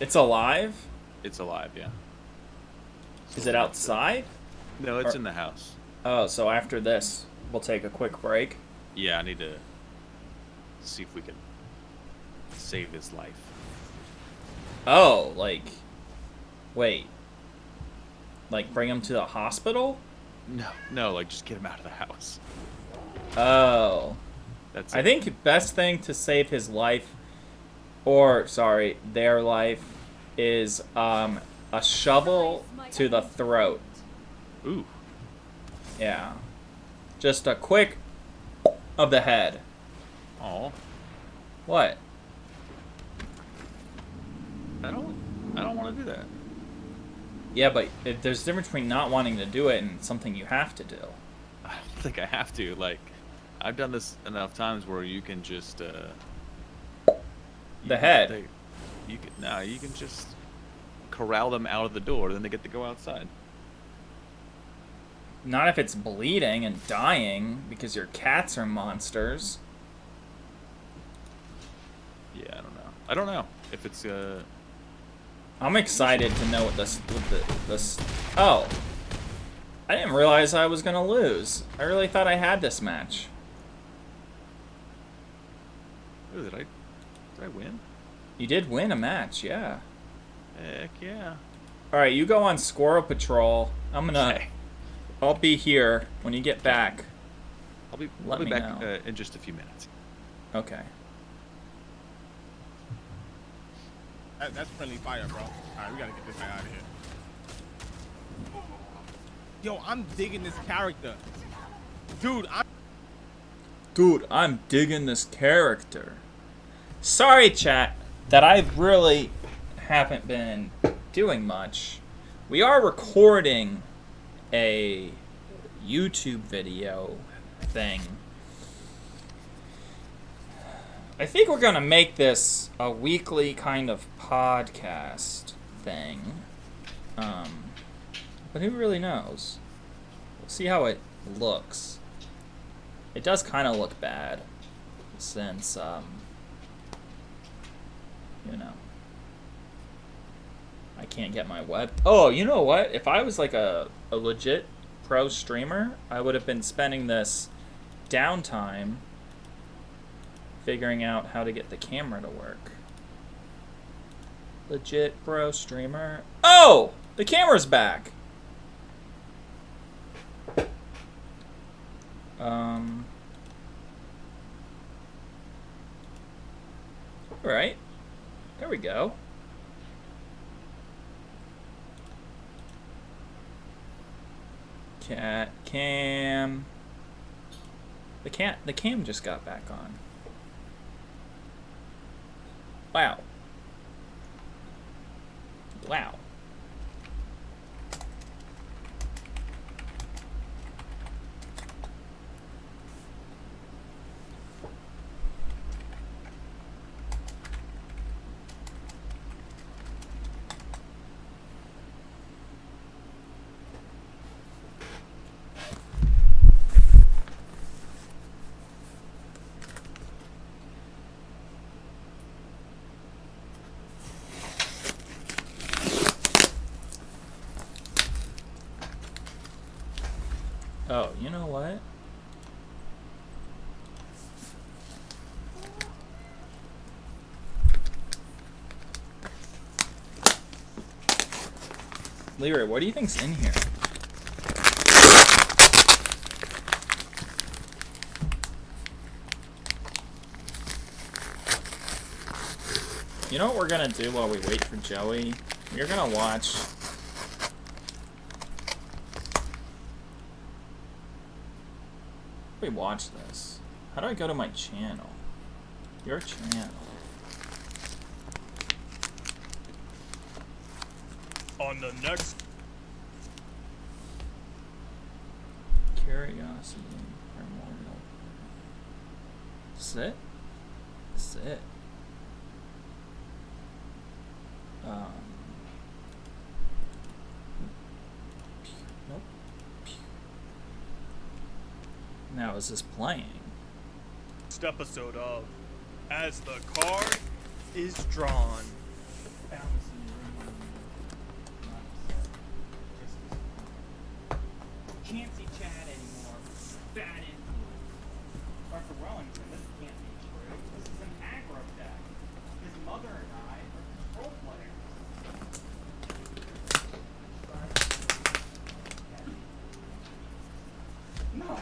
It's alive? It's alive. Yeah. Is it outside? No, it's in the house. Oh, so after this, we'll take a quick break. Yeah, I need to see if we can save his life. Oh, like, wait. Like, bring him to the hospital? No, like, just get him out of the house. Oh. That's I think best thing to save his life, or, sorry, their life, is, a shovel to the throat. Ooh. Yeah. Just a quick of the head. Oh. What? I don't want to do that. Yeah, but there's a difference between not wanting to do it and something you have to do. I don't think I have to. Like, I've done this enough times where you can just the head. You can just corral them out of the door, then they get to go outside. Not if it's bleeding and dying because your cats are monsters. Yeah, I don't know if it's I'm excited to know what this Oh, I didn't realize I was gonna lose. I really thought I had this match. Oh, did I win? You did win a match, yeah. Heck yeah. All right, you go on Squirrel Patrol. Okay. I'll be here when you get back. I'll be Let me back know. In just a few minutes. Okay. That's friendly fire, bro. Alright, we gotta get this guy out of here. Yo, I'm digging this character. Dude, I'm digging this character. Sorry, chat, that I really haven't been doing much. We are recording a YouTube video thing. I think we're gonna make this a weekly kind of podcast thing. But who really knows? We'll see how it looks. It does kind of look bad since, you know, I can't get my web. Oh, you know what? If I was like a legit pro streamer, I would have been spending this downtime figuring out how to get the camera to work. Legit pro streamer. Oh! The camera's back! Alright. There we go. Cat cam. The cam just got back on. Wow. Wow. Oh, you know what? Leroy, what do you think's in here? You know what we're gonna do while we wait for Joey? We're gonna watch... We watch this. How do I go to my channel? Your channel. On the next. Curiosity Memorial. Sit? Sit. Nope. Now is this playing? Next episode of As the Card is Drawn. Can't see Chad anymore. Bad influence. Arthur Wellington, this can't be true. This is an aggro deck. His mother and I are control players. No.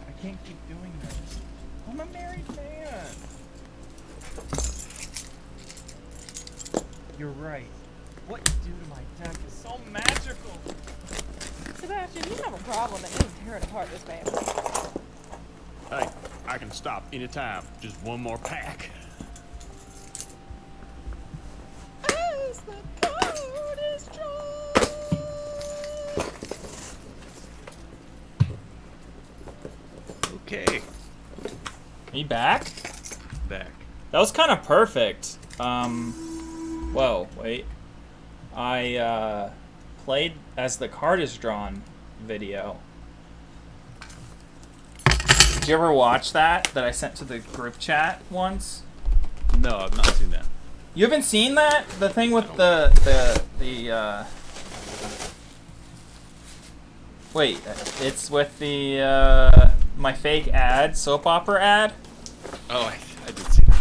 I can't keep doing this. I'm a married man. You're right. What you do to my deck is so magical. Sebastian, you have a problem that is tearing apart this family. Hey, I can stop anytime. Just one more pack. As the card is drawn. Okay. Me back? Back. That was kind of perfect. Whoa, wait. I, played As the Card is Drawn video. Did you ever watch that I sent to the group chat once? No, I've not seen that. You haven't seen that? The thing with Wait, it's with the, my fake ad, soap opera ad? Oh, I did see that.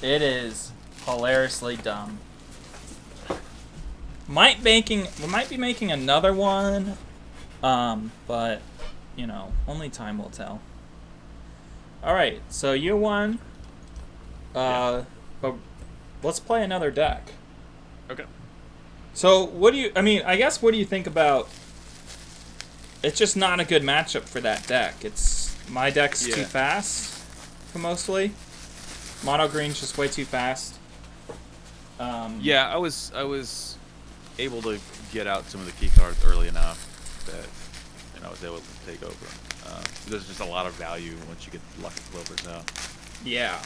It is hilariously dumb. We might be making another one, but, you know, only time will tell. Alright, so you won. But let's play another deck. Okay. So, what do you think about... It's just not a good matchup for that deck. My deck's too fast, mostly. Mono Green's just way too fast. Yeah, I was able to get out some of the key cards early enough that I was able to take over. There's just a lot of value once you get Lucky Clovers out. Yeah.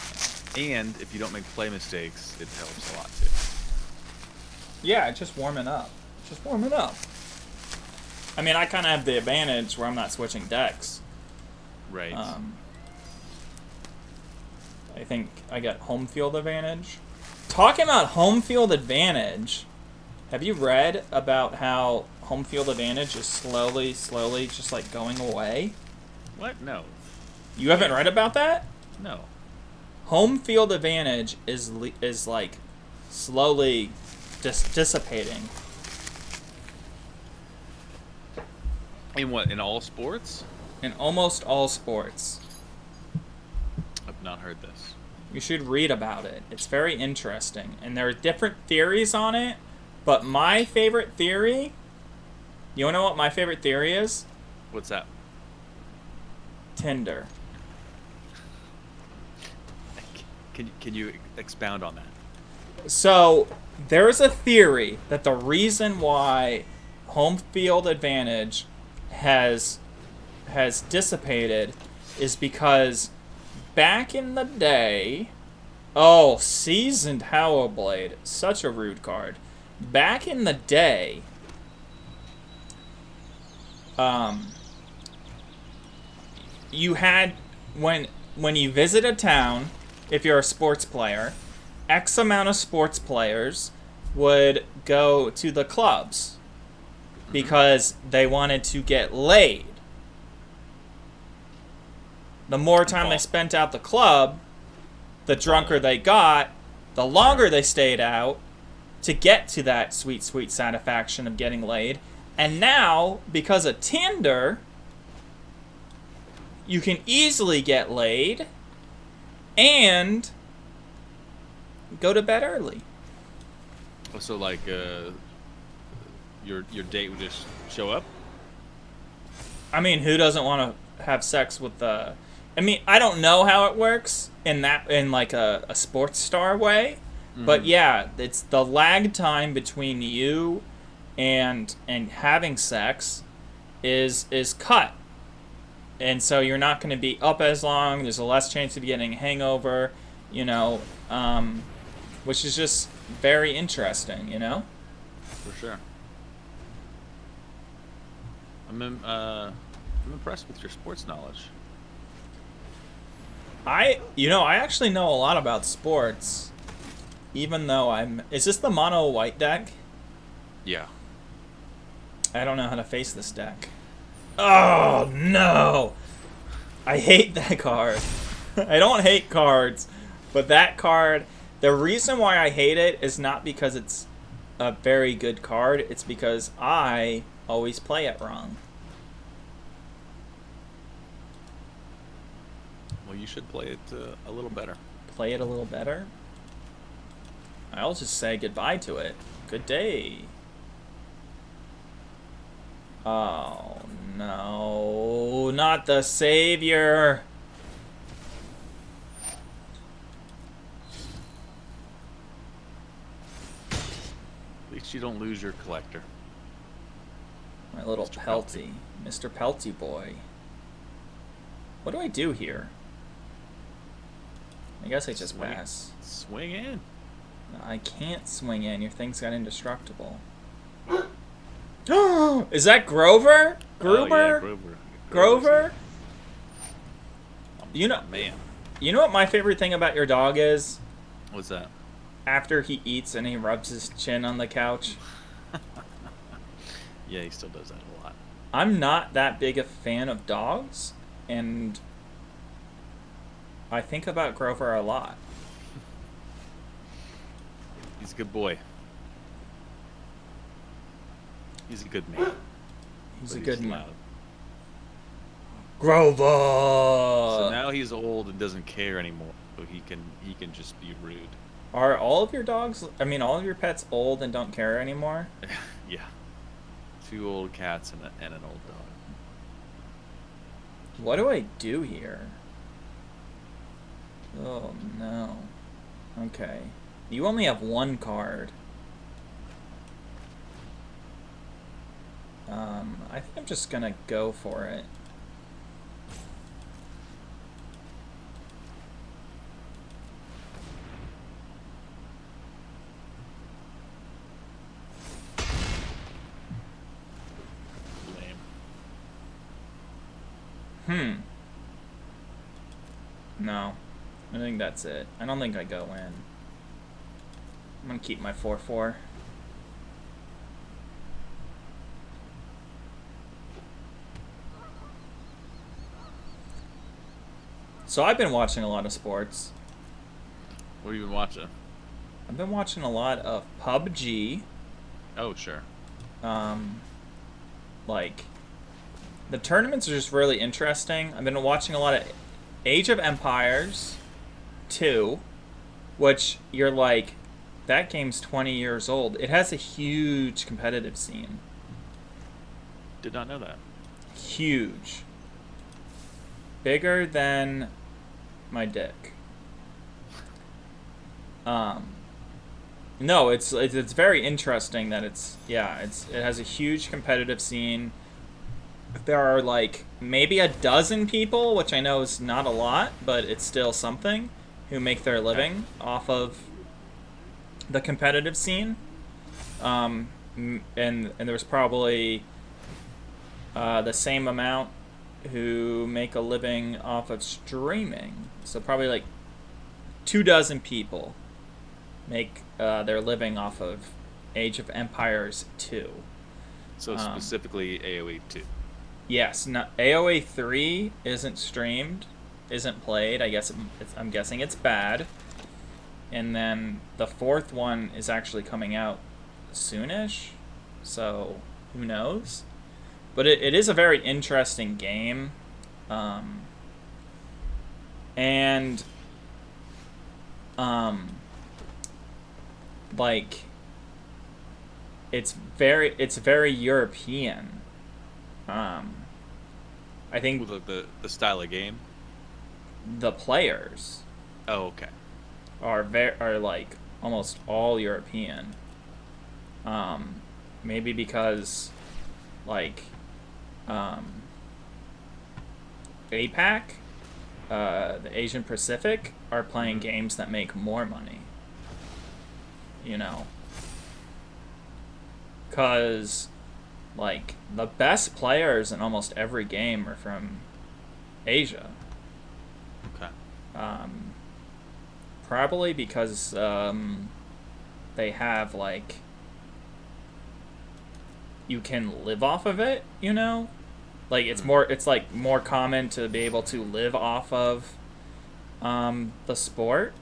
And if you don't make play mistakes, it helps a lot too. Yeah, just warming up. I mean, I kind of have the advantage where I'm not switching decks. Right. I think I got home field advantage. Talking about home field advantage, have you read about how home field advantage is slowly just like going away? What? No. You haven't read about that? No. Home field advantage is like slowly dissipating. In what? In all sports? In almost all sports. I've not heard this. You should read about it. It's very interesting. And there are different theories on it, but my favorite theory... You wanna know what my favorite theory is? What's that? Tinder. Can you expound on that? So, there's a theory that the reason why home field advantage has dissipated is because back in the day... Oh, Seasoned Howlblade. Such a rude card. Back in the day... you had... When you visit a town, if you're a sports player, X amount of sports players would go to the clubs. because they wanted to get laid. The more time they spent out the club, the drunker they got, the longer they stayed out to get to that sweet, sweet satisfaction of getting laid. And now, because of Tinder, you can easily get laid and go to bed early. So like, your date would just show up? I mean, who doesn't want to have sex with I mean, I don't know how it works in like a sports star way, but yeah, it's the lag time between you and having sex is cut, and so you're not going to be up as long. There's a less chance of getting a hangover, which is just very interesting, For sure. I'm impressed with your sports knowledge. I actually know a lot about sports, even though is this the mono white deck? Yeah. I don't know how to face this deck. Oh, no! I hate that card. I don't hate cards, but that card, the reason why I hate it is not because it's a very good card, it's because I always play it wrong. Well, you should play it a little better. Play it a little better? I'll just say goodbye to it. Good day. Oh, no. Not the savior. At least you don't lose your collector. My little Mr. Pelty. Mr. Pelty boy. What do I do here? I guess I just pass. Swing in. I can't swing in. Your thing's got indestructible. Is that Grover? Gruber? Oh, yeah, Grover. Grover? Man. You know what my favorite thing about your dog is? What's that? After he eats and he rubs his chin on the couch. Yeah, he still does that a lot. I'm not that big a fan of dogs, and I think about Grover a lot. He's a good boy. He's a good man. He's But a good man. loud. Grover! So now he's old and doesn't care anymore. So he can just be rude. Are all of your all of your pets old and don't care anymore? Yeah. 2 old cats and an old dog. What do I do here? Oh, no. Okay. You only have 1 card. I think I'm just gonna go for it. Lame. No. I think that's it. I don't think I go in. I'm gonna keep my 4/4. So I've been watching a lot of sports. What have you been watching? I've been watching a lot of PUBG. Oh, sure. Like, the tournaments are just really interesting. I've been watching a lot of Age of Empires 2, which you're like, that game's 20 years old. It has a huge competitive scene. Did not know that. Huge. Bigger than my dick. No, it's very interesting that it has a huge competitive scene. There are like maybe a dozen people, which I know is not a lot, but it's still something, who make their living off of the competitive scene. And there's probably the same amount who make a living off of streaming. So probably like 24 people make their living off of Age of Empires 2. So specifically AoE 2. Yes, AoE 3 isn't streamed, isn't played. I'm guessing it's bad. And then the 4th one is actually coming out soonish, so who knows? But it is a very interesting game, like it's very European. I think the style of game, the players okay, are like almost all European. Maybe because like APAC, the Asian Pacific, are playing games that make more money. You know, because like the best players in almost every game are from Asia. Okay. Probably because they have like, you can live off of it, you know? Like it's more common to be able to live off of the sport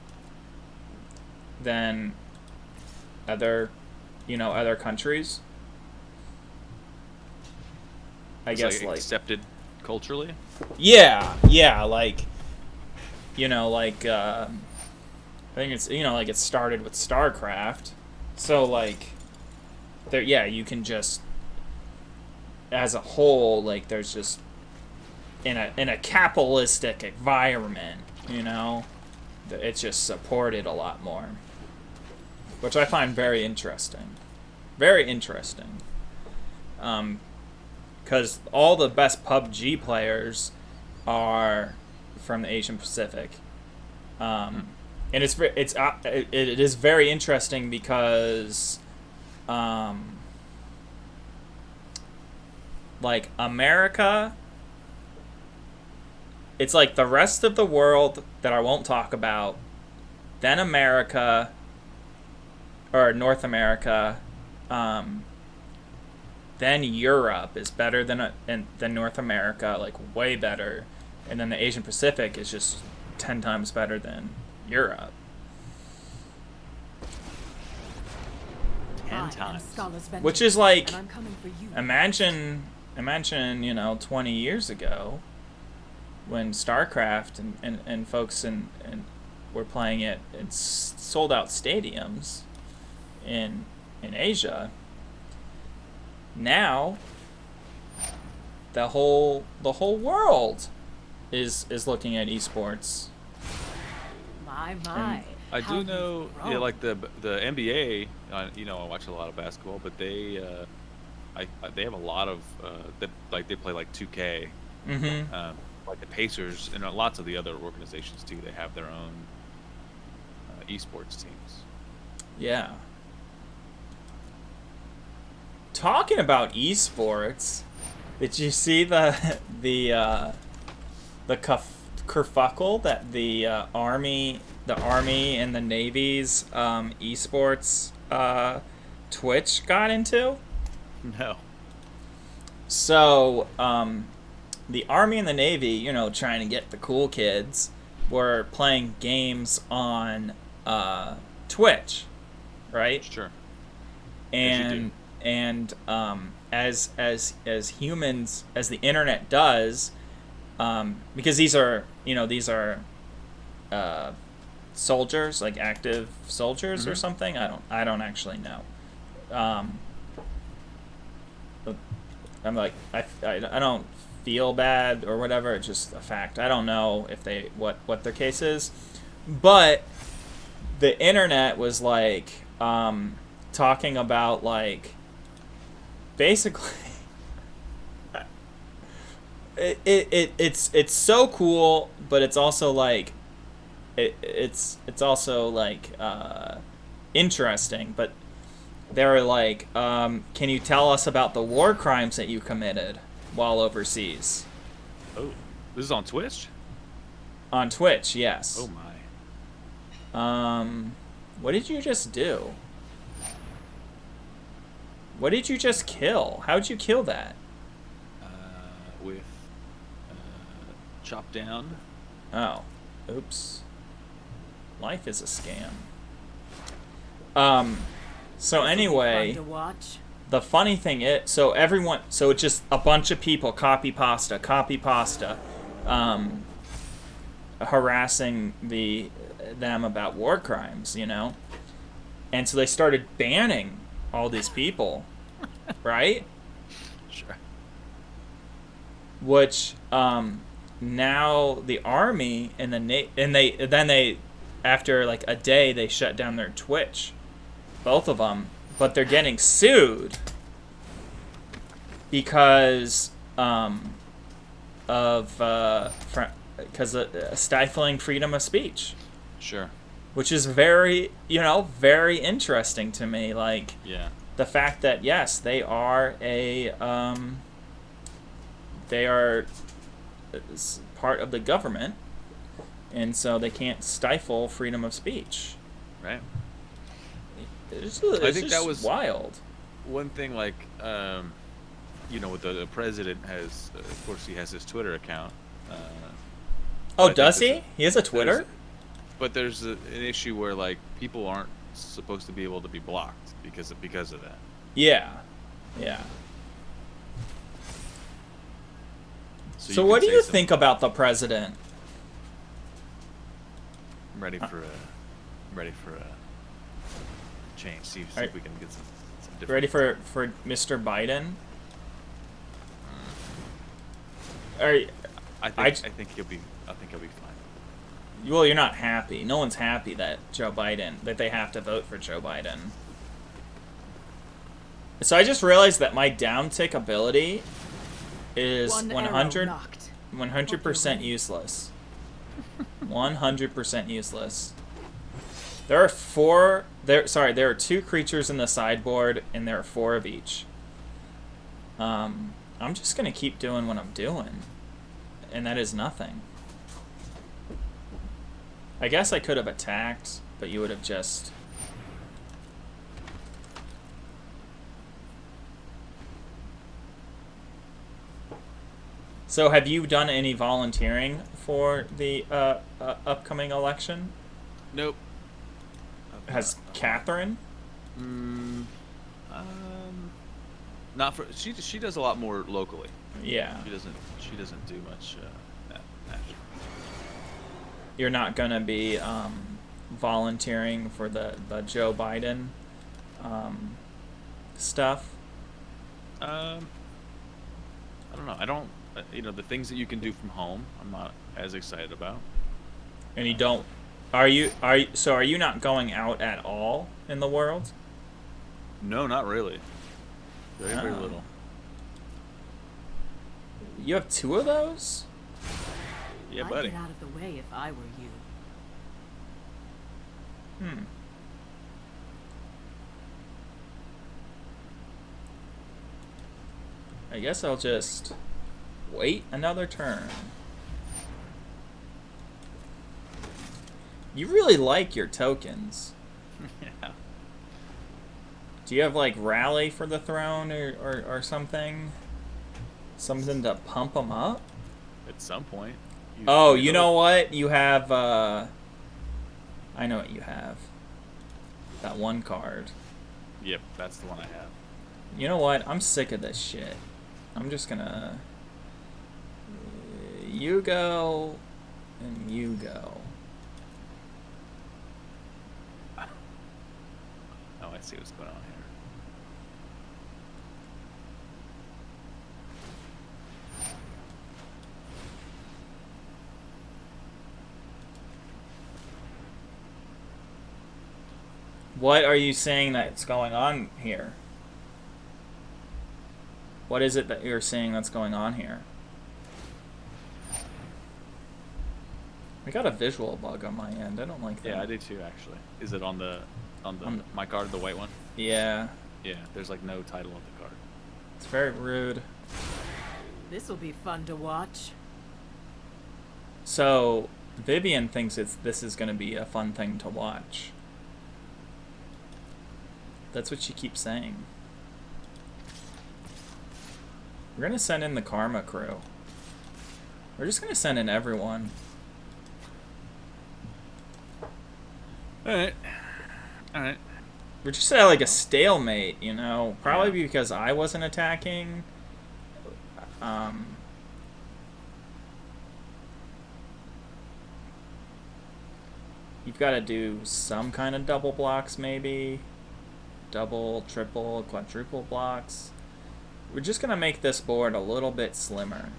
than other countries. I guess like accepted culturally. Yeah, like I think it's like it started with StarCraft, so like there, you can just, as a whole, like there's just in a capitalistic environment, it's just supported a lot more, which I find very interesting. Because all the best PUBG players are from the Asian Pacific, and it is very interesting because, like America, it's like the rest of the world that I won't talk about, then America, or North America, then Europe is better than North America, like way better, and then the Asian Pacific is just 10 times better than Europe. 10 times. Which is like, imagine 20 years ago when StarCraft and folks and were playing it in sold out stadiums in Asia. Now the whole world is looking at esports. My. I do know, like the NBA. I watch a lot of basketball, but they have a lot of they play like 2K, like the Pacers and lots of the other organizations too. They have their own esports teams. Yeah. Talking about esports, did you see the kerfuffle that the Army and the Navy's esports Twitch got into? No. So the Army and the Navy, trying to get the cool kids, were playing games on Twitch, right? Sure. And as humans, as the internet does, because these are soldiers, like active soldiers or something. I don't actually know. I'm like, I don't feel bad or whatever. It's just a fact. I don't know if what their case is, but the internet was like talking about like basically it's so cool, but it's also like it's also like interesting. But they were like, can you tell us about the war crimes that you committed while overseas? Oh, this is on Twitch? On Twitch, yes. Oh my. What did you just do? What did you just kill? How'd you kill that? With chop down. Oh. Oops. Life is a scam. So anyway, Fun to watch. the funny thing is, so it's just a bunch of people copy pasta, harassing them about war crimes, you know? And so they started banning all these people, right? Sure. Which now the army and they after like a day they shut down their Twitch, both of them, but they're getting sued because stifling freedom of speech. Sure. Which is very interesting to me. Like, yeah, the fact that yes, they are part of the government, and so they can't stifle freedom of speech. Right. I think that was wild. One thing, like, with the president has, of course, he has his Twitter account. Does he? He has a Twitter? But there's an issue where, like, people aren't supposed to be able to be blocked because of that. Yeah. So what do you think about the president? I'm ready for a change. See if we can get some different. Ready for Mr. Biden? I think he'll be fine. Well, you're not happy. No one's happy that they have to vote for Joe Biden. So I just realized that my downtick ability is 100% useless. 100% useless. There are 2 creatures in the sideboard, and there are 4 of each. I'm just gonna keep doing what I'm doing, and that is nothing. I guess I could have attacked, but you would have just... So have you done any volunteering for the upcoming election? Nope. Has Catherine? Not for she does a lot more locally. Yeah. She doesn't do much national. You're not gonna be volunteering for the Joe Biden stuff? I don't know. I don't. The things that you can do from home, I'm not as excited about. And you don't. Are you not going out at all in the world? No, not really. Very little. You have 2 of those? Yeah, buddy. I'd get out of the way if I were you. I guess I'll just wait another turn. You really like your tokens. Yeah. Do you have like rally for the throne or something? Something to pump them up? At some point. You know what? You have, I know what you have. That one card. Yep, that's the one I have. You know what? I'm sick of this shit. I'm just gonna... You go, and you go. Oh, I see what's going on here. What are you saying that's going on here? What is it that you're saying that's going on here? I got a visual bug on my end. I don't like that. Yeah, I do too, actually. Is it on my card, the white one? Yeah. Yeah, there's like no title on the card. It's very rude. This'll be fun to watch. So, Vivian thinks this is going to be a fun thing to watch. That's what she keeps saying. We're gonna send in the Karma crew. We're just gonna send in everyone. Alright. Alright. We're just at like a stalemate, you know? Probably because I wasn't attacking. You've got to do some kind of double blocks, maybe. Double, triple, quadruple blocks. We're just going to make this board a little bit slimmer.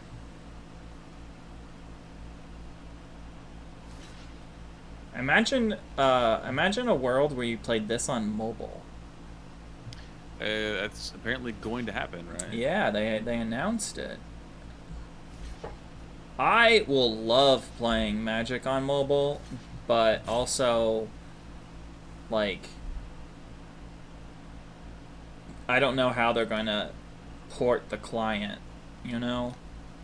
Imagine a world where you played this on mobile. That's apparently going to happen, right? Yeah, they announced it. I will love playing Magic on mobile, but also, like, I don't know how they're going to port the client, you know?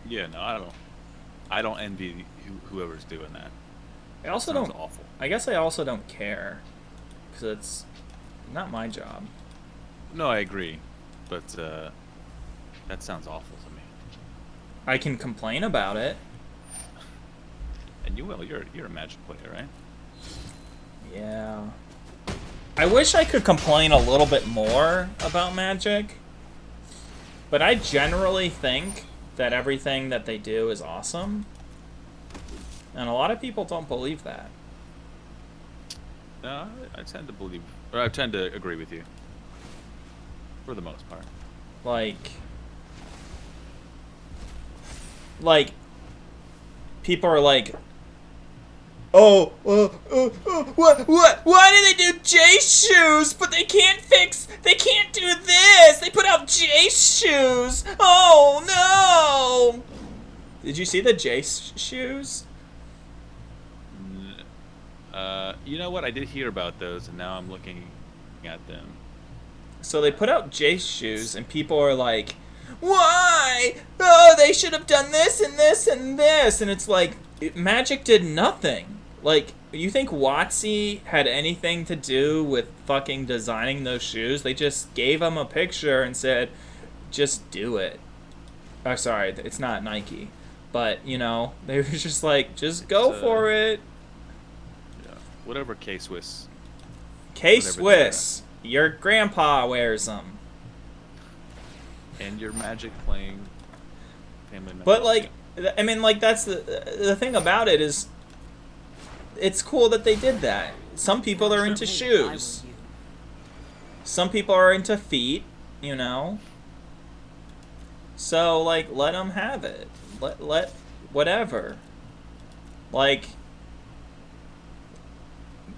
Yeah, no, I don't envy whoever's doing that. I also Sounds don't. awful. I guess I also don't care, because it's not my job. No, I agree, but that sounds awful to me. I can complain about it. And you will. You're a Magic player, right? Yeah. I wish I could complain a little bit more about Magic, but I generally think that everything that they do is awesome. And a lot of people don't believe that. No, I tend to believe, or I tend to agree with you. For the most part. Like, people are like, oh, why do they do Jace shoes, but they can't do this, they put out Jace shoes, oh no! Did you see the Jace shoes? You know what? I did hear about those, and now I'm looking at them. So they put out Jace shoes, and people are like, why? Oh, they should have done this and this and this. And it's like, Magic did nothing. Like, you think WotC had anything to do with fucking designing those shoes? They just gave them a picture and said, just do it. Oh, sorry, it's not Nike. But, you know, they were just like, just go for it. Yeah, whatever K-Swiss. K-Swiss. Your grandpa wears them. And your Magic playing family members. But, like, I mean, like, that's the thing about it is, it's cool that they did that. Some people are into shoes. Some people are into feet, you know? So, like, let them have it. Let whatever. Like,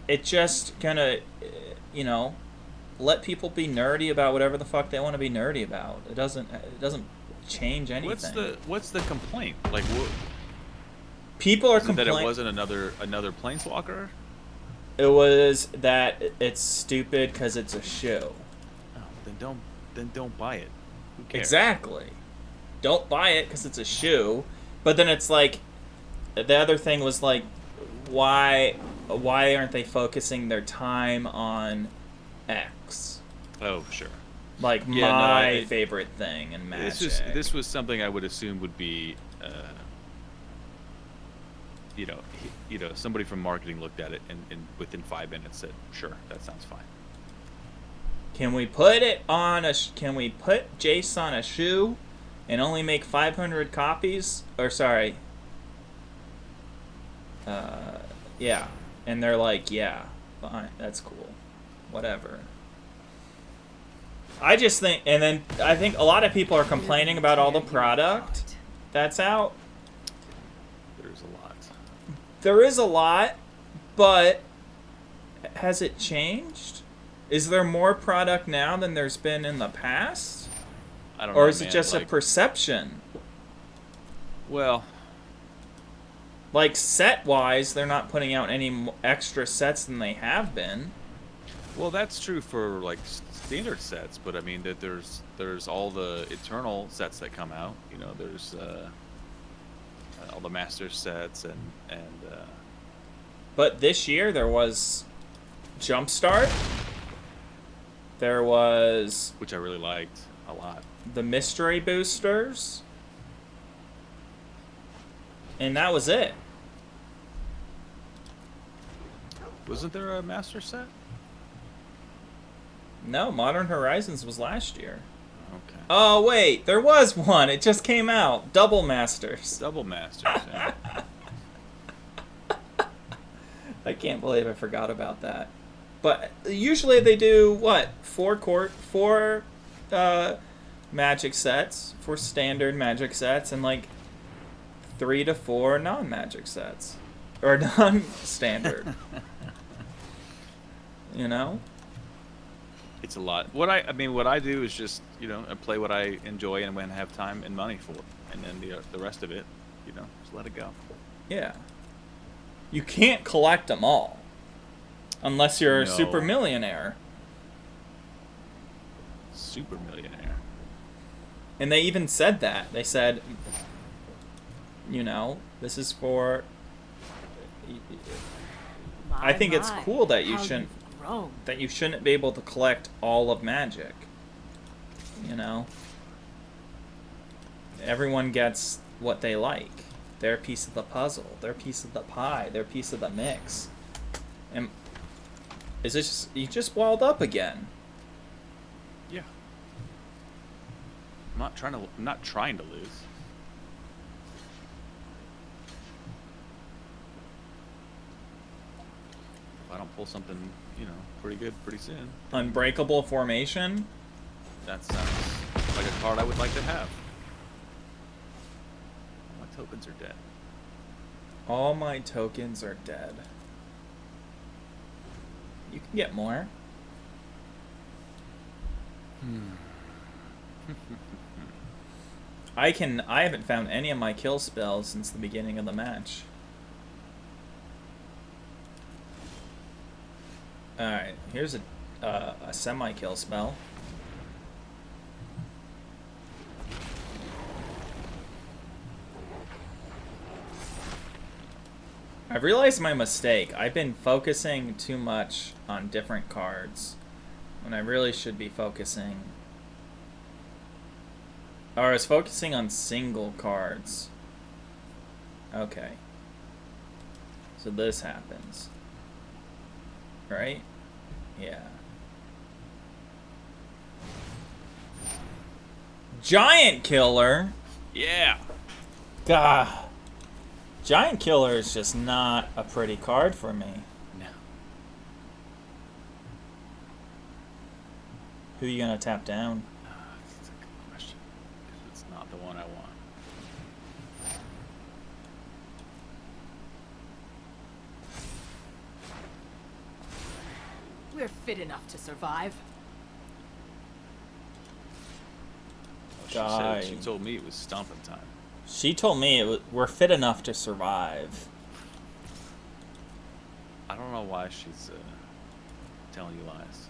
it just kind of, you know, let people be nerdy about whatever the fuck they want to be nerdy about. It doesn't change anything. What's the complaint? Like, what? People are complaining that it wasn't another Planeswalker. It was that it's stupid because it's a shoe. Oh, then don't buy it. Who cares? Exactly. Don't buy it because it's a shoe. But then it's like, the other thing was like, why aren't they focusing their time on X? Oh, sure. Like, yeah, my favorite thing in Magic. This was something I would assume would be, you know, somebody from marketing looked at it and within 5 minutes said, sure, that sounds fine. Can we put can we put Jace on a shoe and only make 500 copies? Or sorry. Yeah. And they're like, yeah, fine, that's cool. Whatever. I just think, and then I think a lot of people are complaining about all the product that's out. There's a lot. There is a lot, but has it changed? Is there more product now than there's been in the past? I don't know. Or is it just a perception? Well, like, set-wise, they're not putting out any extra sets than they have been. Well, that's true for, like, standard sets, but I mean that there's all the Eternal sets that come out. You know, there's all the Master sets and But this year there was Jumpstart. There was, which I really liked. a lot. The mystery boosters. And that was it. Wasn't there a master set? No, Modern Horizons was last year. Okay. Oh, wait, there was one. It just came out. Double Masters. Double masters. Yeah. I can't believe I forgot about that. But usually they do, what, four magic sets, 4 standard magic sets, and like 3 to 4 non-magic sets. Or non-standard. You know? It's a lot. What I do is just, you know, I play what I enjoy and when I have time and money for, and then the rest of it, you know, just let it go. Yeah. You can't collect them all. Unless you're a No. super millionaire. Super millionaire. And they even said that. They said, you know, this is for... I think it's cool that you shouldn't... That you shouldn't be able to collect all of Magic. You know? Everyone gets what they like. Their piece of the puzzle. Their piece of the pie. Their piece of the mix. And... Is it just... You just walled up again. Yeah. I'm not trying to lose. If I don't pull something, you know, pretty good pretty soon. Unbreakable Formation. That sounds like a card I would like to have. My tokens are dead. All my tokens are dead. You can get more. I haven't found any of my kill spells since the beginning of the match. Alright, here's a semi-kill spell. I've realized my mistake. I've been focusing too much on different cards when I really should be focusing... Or I was focusing on single cards. Okay. So this happens. Right? Yeah. Giant Killer? Yeah. Gah. Giant Killer is just not a pretty card for me. No. Who are you gonna tap down? That's a good question. Because it's not the one I want. We're fit enough to survive. Well, she told me it was stomping time. She told me we're fit enough to survive. I don't know why she's telling you lies.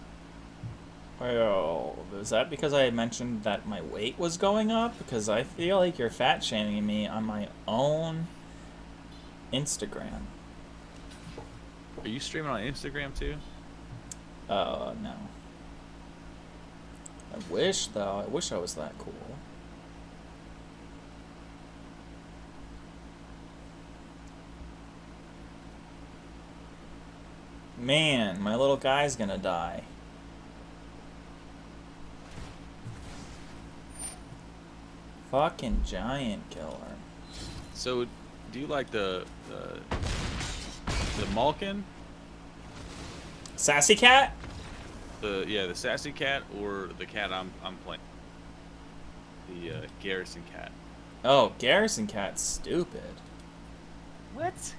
Oh, is that because I had mentioned that my weight was going up? Because I feel like you're fat shaming me on my own Instagram. Are you streaming on Instagram too? No. I wish, though. I wish I was that cool. Man, my little guy's gonna die. Fucking Giant Killer. So, do you like the Malkin? Sassy Cat? The sassy cat or the cat I'm playing? The Garrison cat. Oh, Garrison Cat's stupid. What?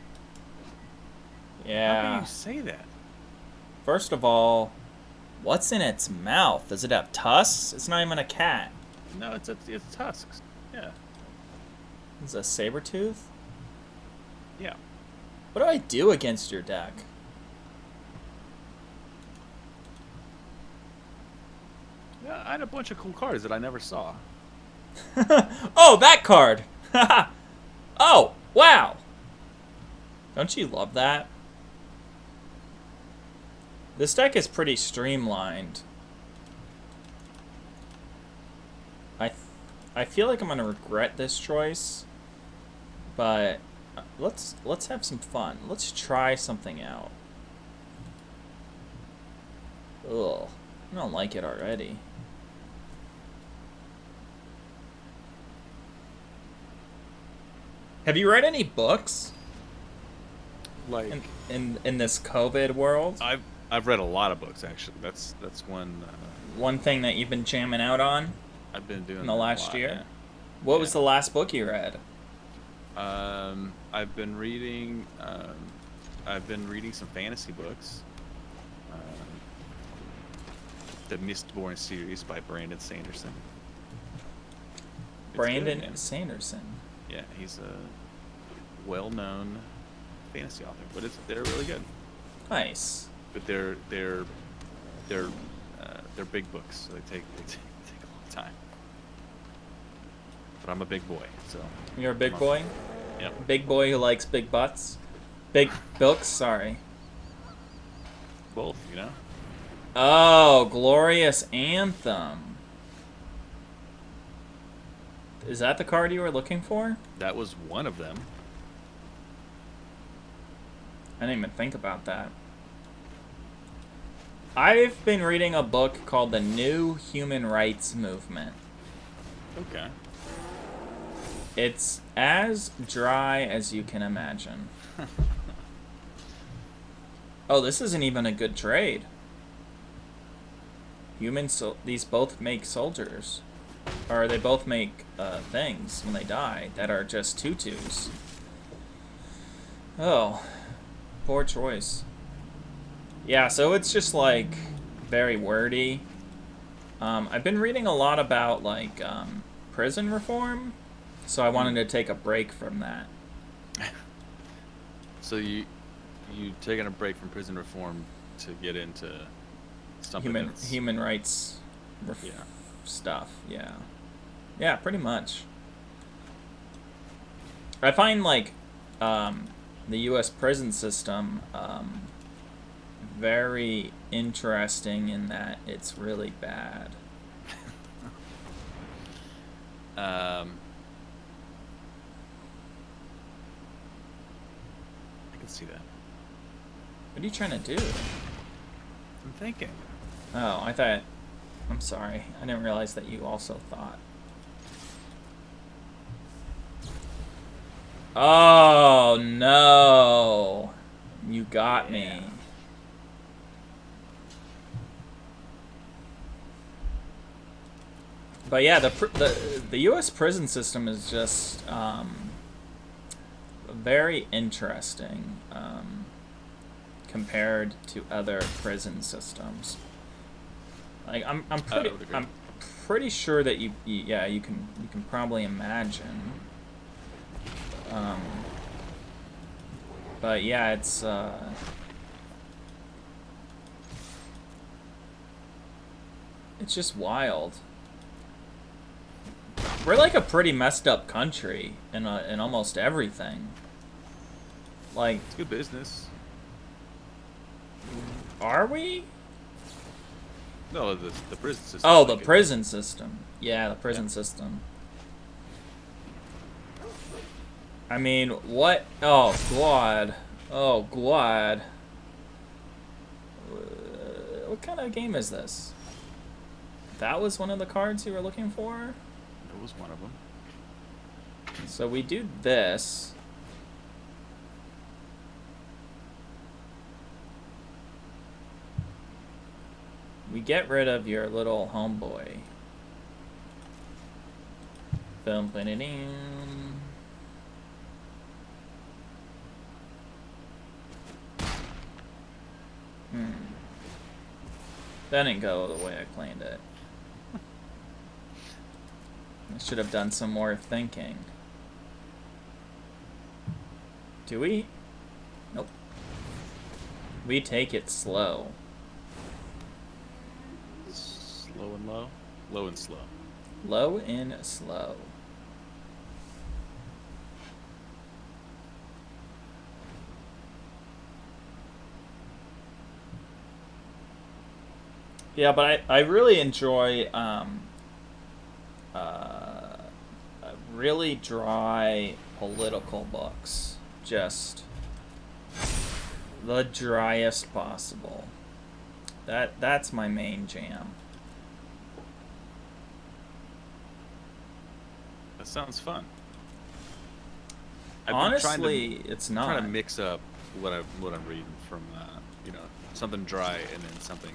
Yeah. How can you say that? First of all, what's in its mouth? Does it have tusks? It's not even a cat. No, it's tusks. Yeah. Is it a saber tooth? Yeah. What do I do against your deck? Yeah, I had a bunch of cool cards that I never saw. Oh, that card! Oh, wow! Don't you love that? This deck is pretty streamlined. I feel like I'm gonna regret this choice, but let's have some fun. Let's try something out. Ugh, I don't like it already. Have you read any books? Like in this COVID world? I've read a lot of books actually. That's one. One thing that you've been jamming out on I've been doing in the that a last lot, year. yeah. What was the last book you read? I've been reading. I've been reading some fantasy books. The Mistborn series by Brandon Sanderson. It's Brandon good, man. Sanderson. Yeah, he's a well-known fantasy author, but they're really good. Nice. But they're big books, so they take a long time. But I'm a big boy, so. You're a big boy? Yep. Big boy who likes big butts? Big books? Sorry. Both, you know? Oh, Glorious Anthem. Is that the card you were looking for? That was one of them. I didn't even think about that. I've been reading a book called The New Human Rights Movement. Okay. It's as dry as you can imagine. Oh, this isn't even a good trade. These both make soldiers. Or they both make things when they die that are just tutus. Oh, poor choice. Yeah, so it's just like very wordy. I've been reading a lot about like prison reform, so I wanted to take a break from that. So you taking a break from prison reform to get into something human rights stuff. Yeah, pretty much. I find like the U.S. prison system very interesting in that it's really bad. I can see that. What are you trying to do? I'm thinking. Oh, I'm sorry. I didn't realize that you also thought. Oh, no. You got me. But yeah, the U.S. prison system is just very interesting compared to other prison systems. Like I'm pretty sure that you can probably imagine. But yeah, it's just wild. We're like a pretty messed up country in almost everything. Like, it's good business. Are we? No, the prison system. Oh, the prison system. Yeah, the prison system. I mean, what? Oh, God. Oh, God. What kind of game is this? That was one of the cards you were looking for? That was one of them. So we do this. We get rid of your little homeboy. Boom, ba-da-ding. That didn't go the way I planned it. I should have done some more thinking. Do we? Nope. We take it slow. Slow and low? Low and slow. Low and slow. Yeah, but I really enjoy really dry political books. Just the driest possible. That's my main jam. That sounds fun. Honestly, it's not. I'm trying to mix up what I'm reading from, you know, something dry and then something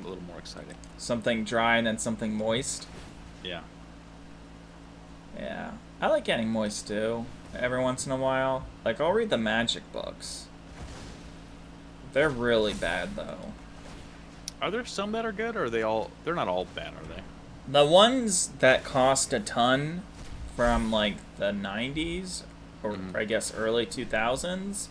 a little more exciting. Something dry and then something moist. Yeah. Yeah. I like getting moist too, every once in a while. Like, I'll read the magic books. They're really bad, though. Are there some that are good, or they're not all bad, are they? The ones that cost a ton from, like, the 90s, or I guess early 2000s,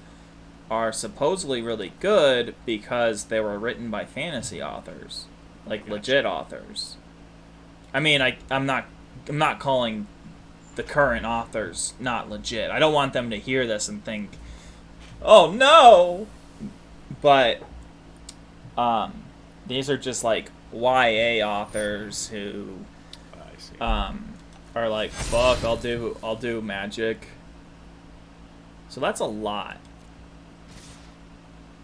are supposedly really good because they were written by fantasy authors. Like, legit authors. I mean, I'm not calling the current authors not legit. I don't want them to hear this and think, oh no! But, these are just, like, YA authors who, are like, fuck, I'll do magic. So that's a lot.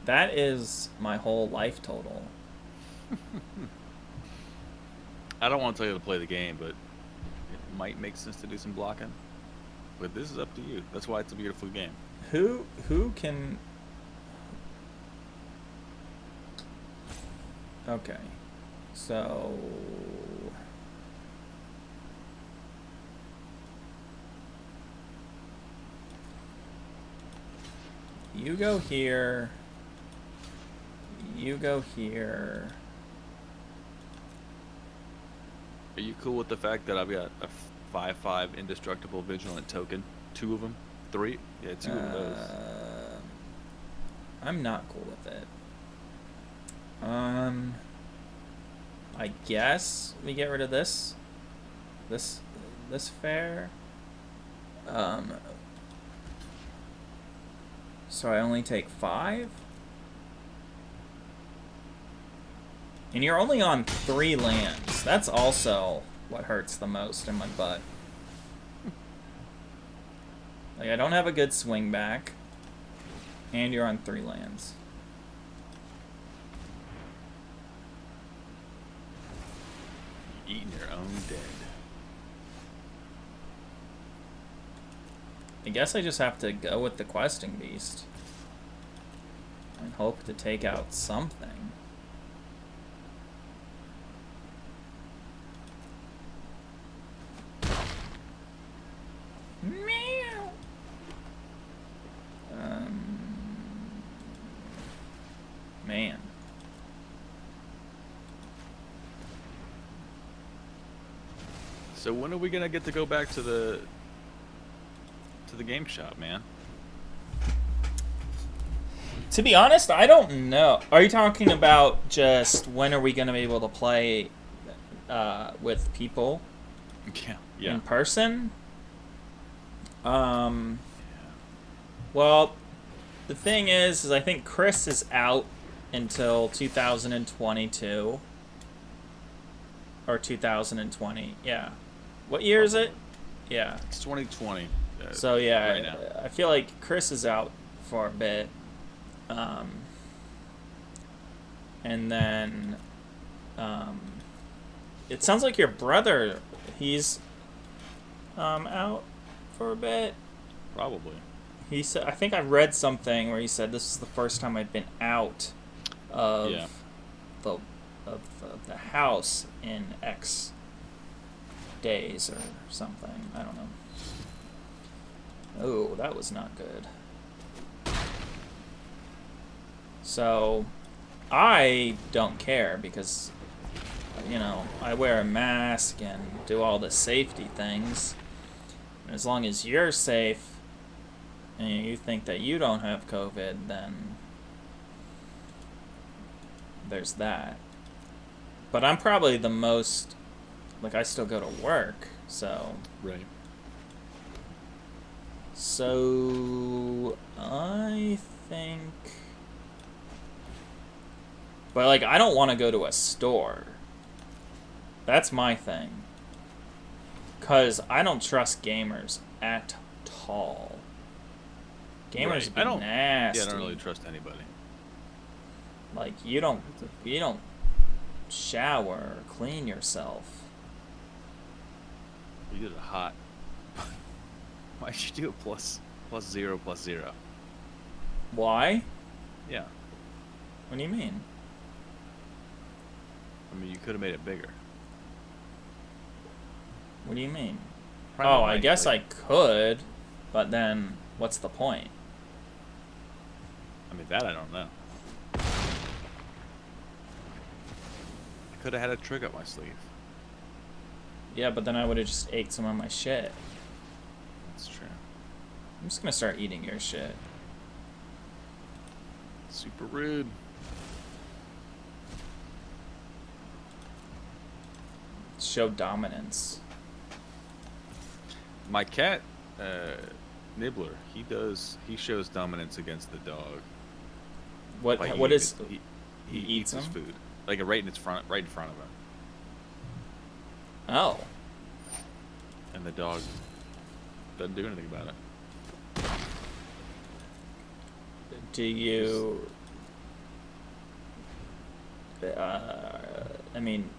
That is my whole life total. I don't want to tell you to play the game, but it might make sense to do some blocking. But this is up to you. That's why it's a beautiful game. Who can... Okay. So... You go here. You go here. Are you cool with the fact that I've got a 5/5 indestructible vigilant token? 2 of them? 3? Yeah, 2 of those. I'm not cool with it. I guess we get rid of this. This fair. So I only take 5? And you're only on 3 lands. That's also what hurts the most in my butt. Like, I don't have a good swing back. And you're on 3 lands. Eating your own dead. I guess I just have to go with the questing beast. And hope to take out something. Meow. Man. So when are we gonna get to go back to the game shop, man? To be honest, I don't know. Are you talking about just when are we going to be able to play with people Yeah. in person? Yeah. Well, the thing is I think Chris is out until 2022. Or 2020, yeah. What year is it? Yeah. It's 2020. So yeah, right now. I feel like Chris is out for a bit. And then it sounds like your brother, he's out for a bit. Probably. He said, I think I read something where he said this is the first time I've been out of the house in X days or something. I don't know. Oh, that was not good. So, I don't care because, you know, I wear a mask and do all the safety things. And as long as you're safe and you think that you don't have COVID, then there's that. But I'm probably the most, like, I still go to work, so. Right. So, I think... But, like, I don't want to go to a store. That's my thing. Because I don't trust gamers at all. Gamers Right. be nasty. Yeah, I don't really trust anybody. Like, you don't shower or clean yourself. You did a hot. Why'd you do a plus 0 plus 0? Why? Yeah. What do you mean? I mean, you could have made it bigger. What do you mean? Primal Oh, I Mike, guess like, I could, but then what's the point? I mean, that I don't know. I could have had a trick up my sleeve. Yeah, but then I would have just ate some of my shit. That's true. I'm just gonna start eating your shit. Super rude. Show dominance. My cat, Nibbler, he shows dominance against the dog. What Like, what is he he eats eats his them? food, like right in front of him, Oh. and the dog doesn't do anything about it. Do you I mean,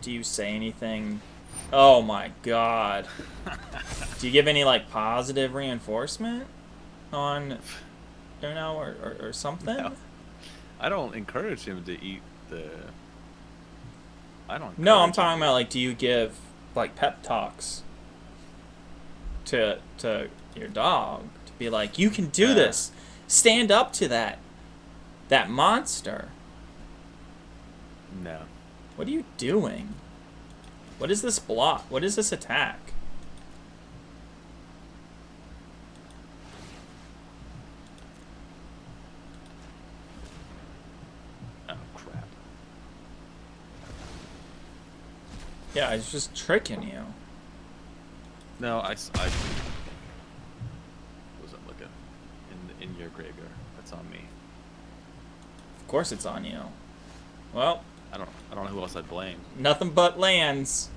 do you say anything? Oh my god. Do you give any like positive reinforcement on, you know, or something? No. I don't encourage him to eat the. I don't. No, I'm encourage him talking to- about like, do you give like pep talks to your dog to be like, you can do this, stand up to that monster? No. What are you doing? What is this block? What is this attack? Oh crap. Yeah, it's just tricking you. No, I wasn't looking in your graveyard. That's on me. Of course it's on you. Well, I don't know who else I'd blame. nothing but lands.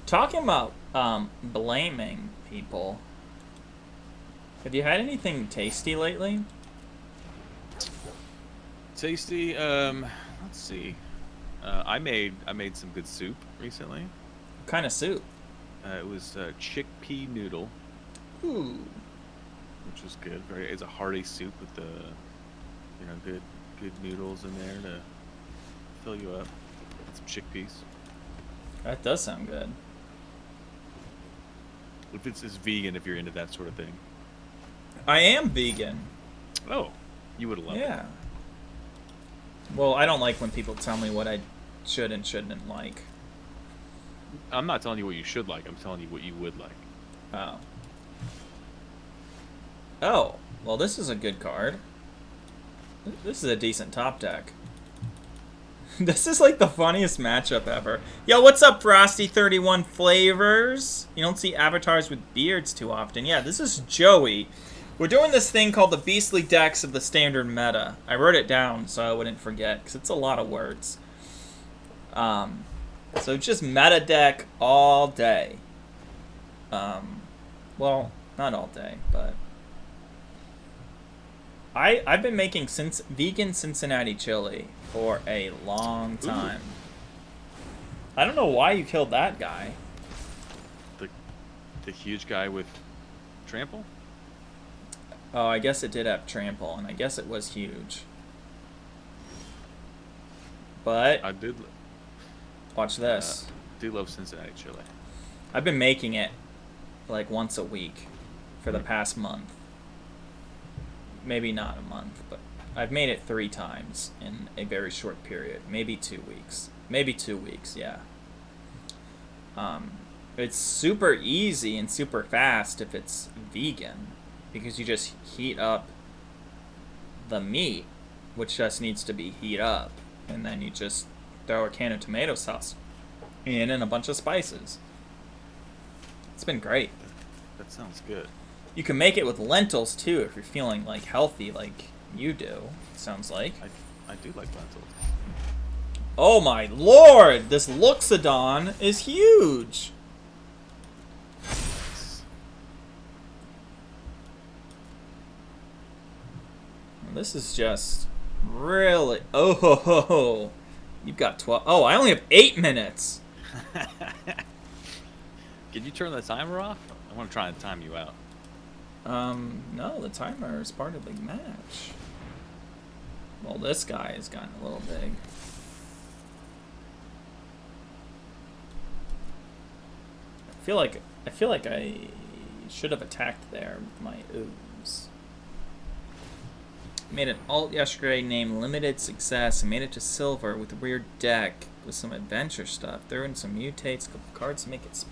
Talking about blaming people. Have you had anything tasty lately? Tasty. Let's see. I made some good soup recently. What kind of soup? It was chickpea noodle, Ooh. which was good. It's a hearty soup with the, good noodles in there to fill you up. And some chickpeas. That does sound good. If it's vegan, if you're into that sort of thing. I am vegan. Oh, you would have loved it. Yeah. Well, I don't like when people tell me what I should and shouldn't like. I'm not telling you what you should like. I'm telling you what you would like. Oh. Oh, well, this is a good card. This is a decent top deck. This is like the funniest matchup ever. Yo, what's up, Frosty31 Flavors? You don't see avatars with beards too often. Yeah, this is Joey. We're doing this thing called the Beastly Decks of the Standard Meta. I wrote it down so I wouldn't forget, because it's a lot of words. So just meta deck all day. Well, not all day, but I've been making vegan Cincinnati chili for a long time. Ooh. I don't know why you killed that guy. The huge guy with trample? Oh, I guess it did have trample, and I guess it was huge. But I did. Watch this. Do love Cincinnati chili. I've been making it like once a week for the past month. Maybe not a month, but I've made it 3 times in a very short period. Maybe 2 weeks. Maybe 2 weeks, yeah. It's super easy and super fast if it's vegan, because you just heat up the meat, which just needs to be heat up, and then you just throw a can of tomato sauce in and a bunch of spices. It's been great. That sounds good. You can make it with lentils too if you're feeling like healthy like you do, it sounds like. I do like lentils. Oh my lord! This Luxodon is huge! This is just really... Oh ho ho ho! You've got 12... Oh, I only have 8 minutes! Can you turn the timer off? I want to try and time you out. No, the timer is part of the match. Well, this guy has gotten a little big. I feel like I should have attacked there with my ooze. Made an alt yesterday named Limited Success and made it to silver with a weird deck with some adventure stuff. Threw in some mutates, a couple cards to make it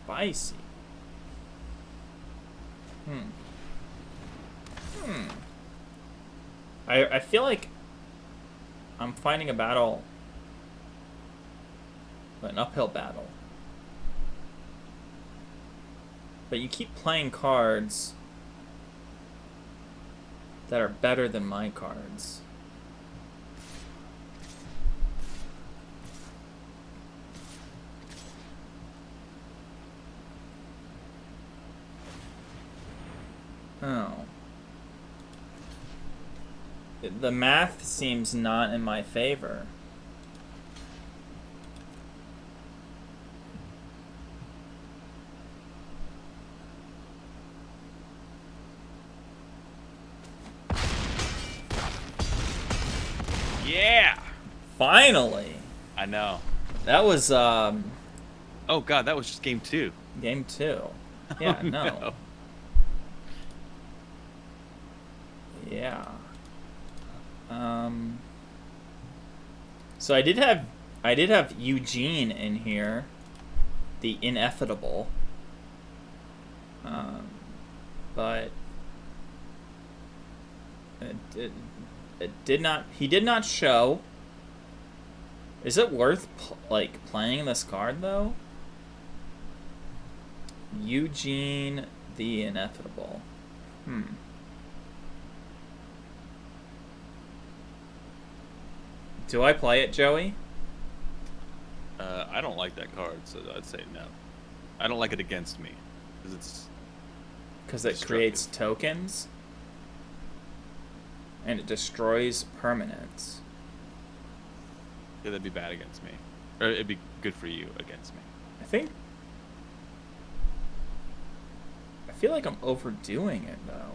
spicy. I feel like I'm fighting a battle, an uphill battle. But you keep playing cards that are better than my cards. Oh. The math seems not in my favor. Yeah! Finally! I know. That was, Oh god, that was just game 2. game 2. Yeah, Oh, no. no. Yeah. So I did have Eugene in here, the inevitable. But it did not. He did not show. Is it worth playing this card though? Eugene, the inevitable. Do I play it, Joey? I don't like that card, so I'd say no. I don't like it against me, because it creates tokens and it destroys permanents. Yeah, that'd be bad against me, or it'd be good for you against me. I feel like I'm overdoing it though.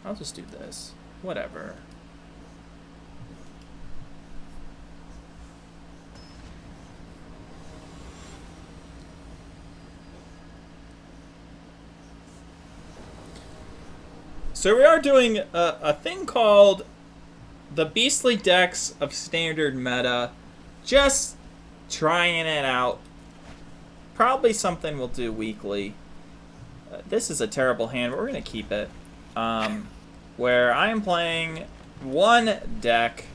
I'll just do this. Whatever. So we are doing a thing called the Beastly Decks of Standard Meta. Just trying it out. Probably something we'll do weekly. This is a terrible hand, but we're going to keep it. Where I am playing one deck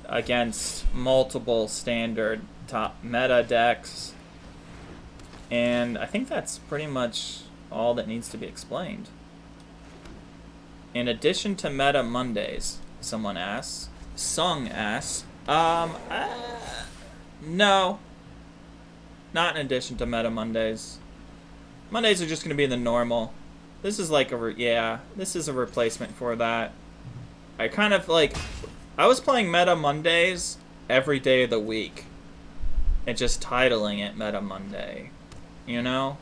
against multiple standard top meta decks. And I think that's pretty much all that needs to be explained. In addition to Meta Mondays, someone asks. Sung asks. No. Not in addition to Meta Mondays. Mondays are just going to be the normal. This is like this is a replacement for that. I kind of I was playing Meta Mondays every day of the week. And just titling it Meta Monday. You know?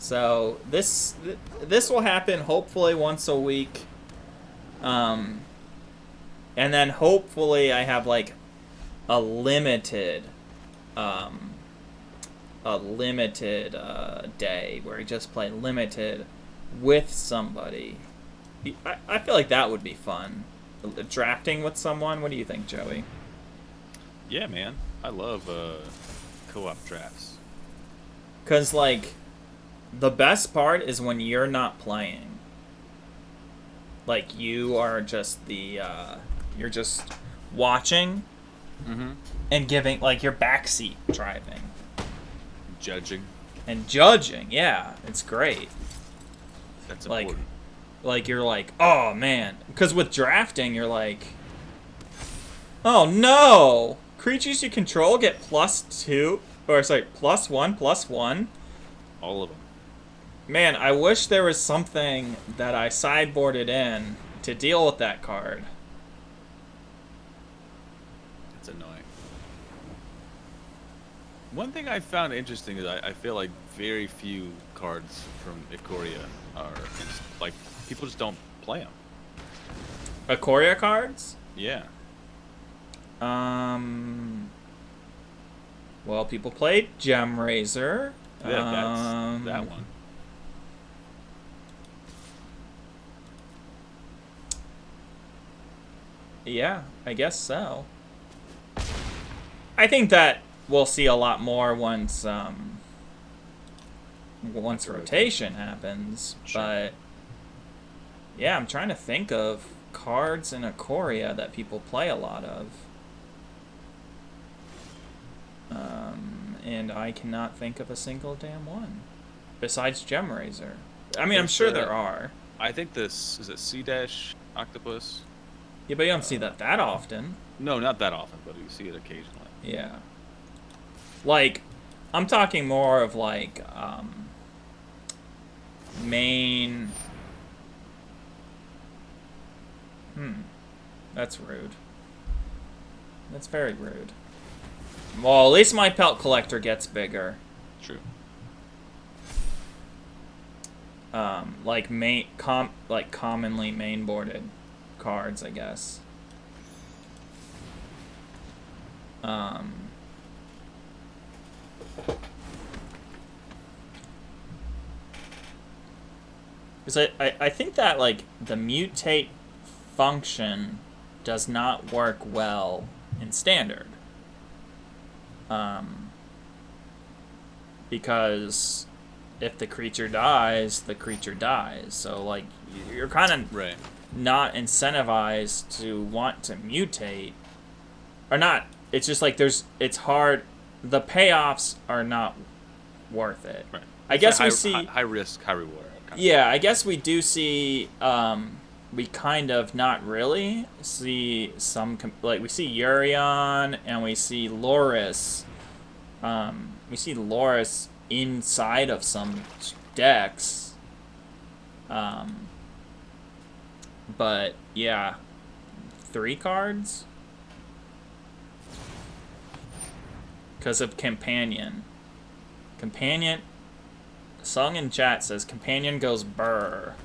So this will happen hopefully once a week. And then hopefully I have a limited day where I just play limited with somebody. I feel like that would be fun. Drafting with someone. What do you think, Joey? Yeah, man. I love co-op drafts. 'Cause the best part is when you're not playing. You are just you're just watching and giving, you're backseat driving. Judging. And judging, yeah. It's great. That's important. You're oh, man. Because with drafting, you're Oh no! Creatures you control get +2, or sorry, +1/+1. All of them. Man, I wish there was something that I sideboarded in to deal with that card. It's annoying. One thing I found interesting is I feel like very few cards from Ikoria are like people just don't play them. Ikoria cards? Yeah. Well, people played Gem Razor. Yeah, that's that one. Yeah, I guess so. I think that we'll see a lot more once rotation happens. Sure. But yeah, I'm trying to think of cards in Ikoria that people play a lot of. And I cannot think of a single damn one besides Gem Razor. I mean, I'm sure there are. I think this is it. C- Octopus. Yeah, but you don't see that often. No, not that often, but you see it occasionally. Yeah. Like, I'm talking more of like main. That's rude. That's very rude. Well, at least my pelt collector gets bigger. True. Like commonly mainboarded cards, I guess. Because I think that like the mutate function does not work well in standard. Because if the creature dies, the creature dies. So like you're kind of Right. not incentivized to want to mutate, or not. It's just like it's hard. The payoffs are not worth it. Right. I guess we see see high risk, high reward. Yeah, I guess we do see. We kind of not really see some like we see Urion and we see Loris. We see Loris inside of some decks. But yeah, 3 cards because of Companion. Companion. Sung in chat says Companion goes burr.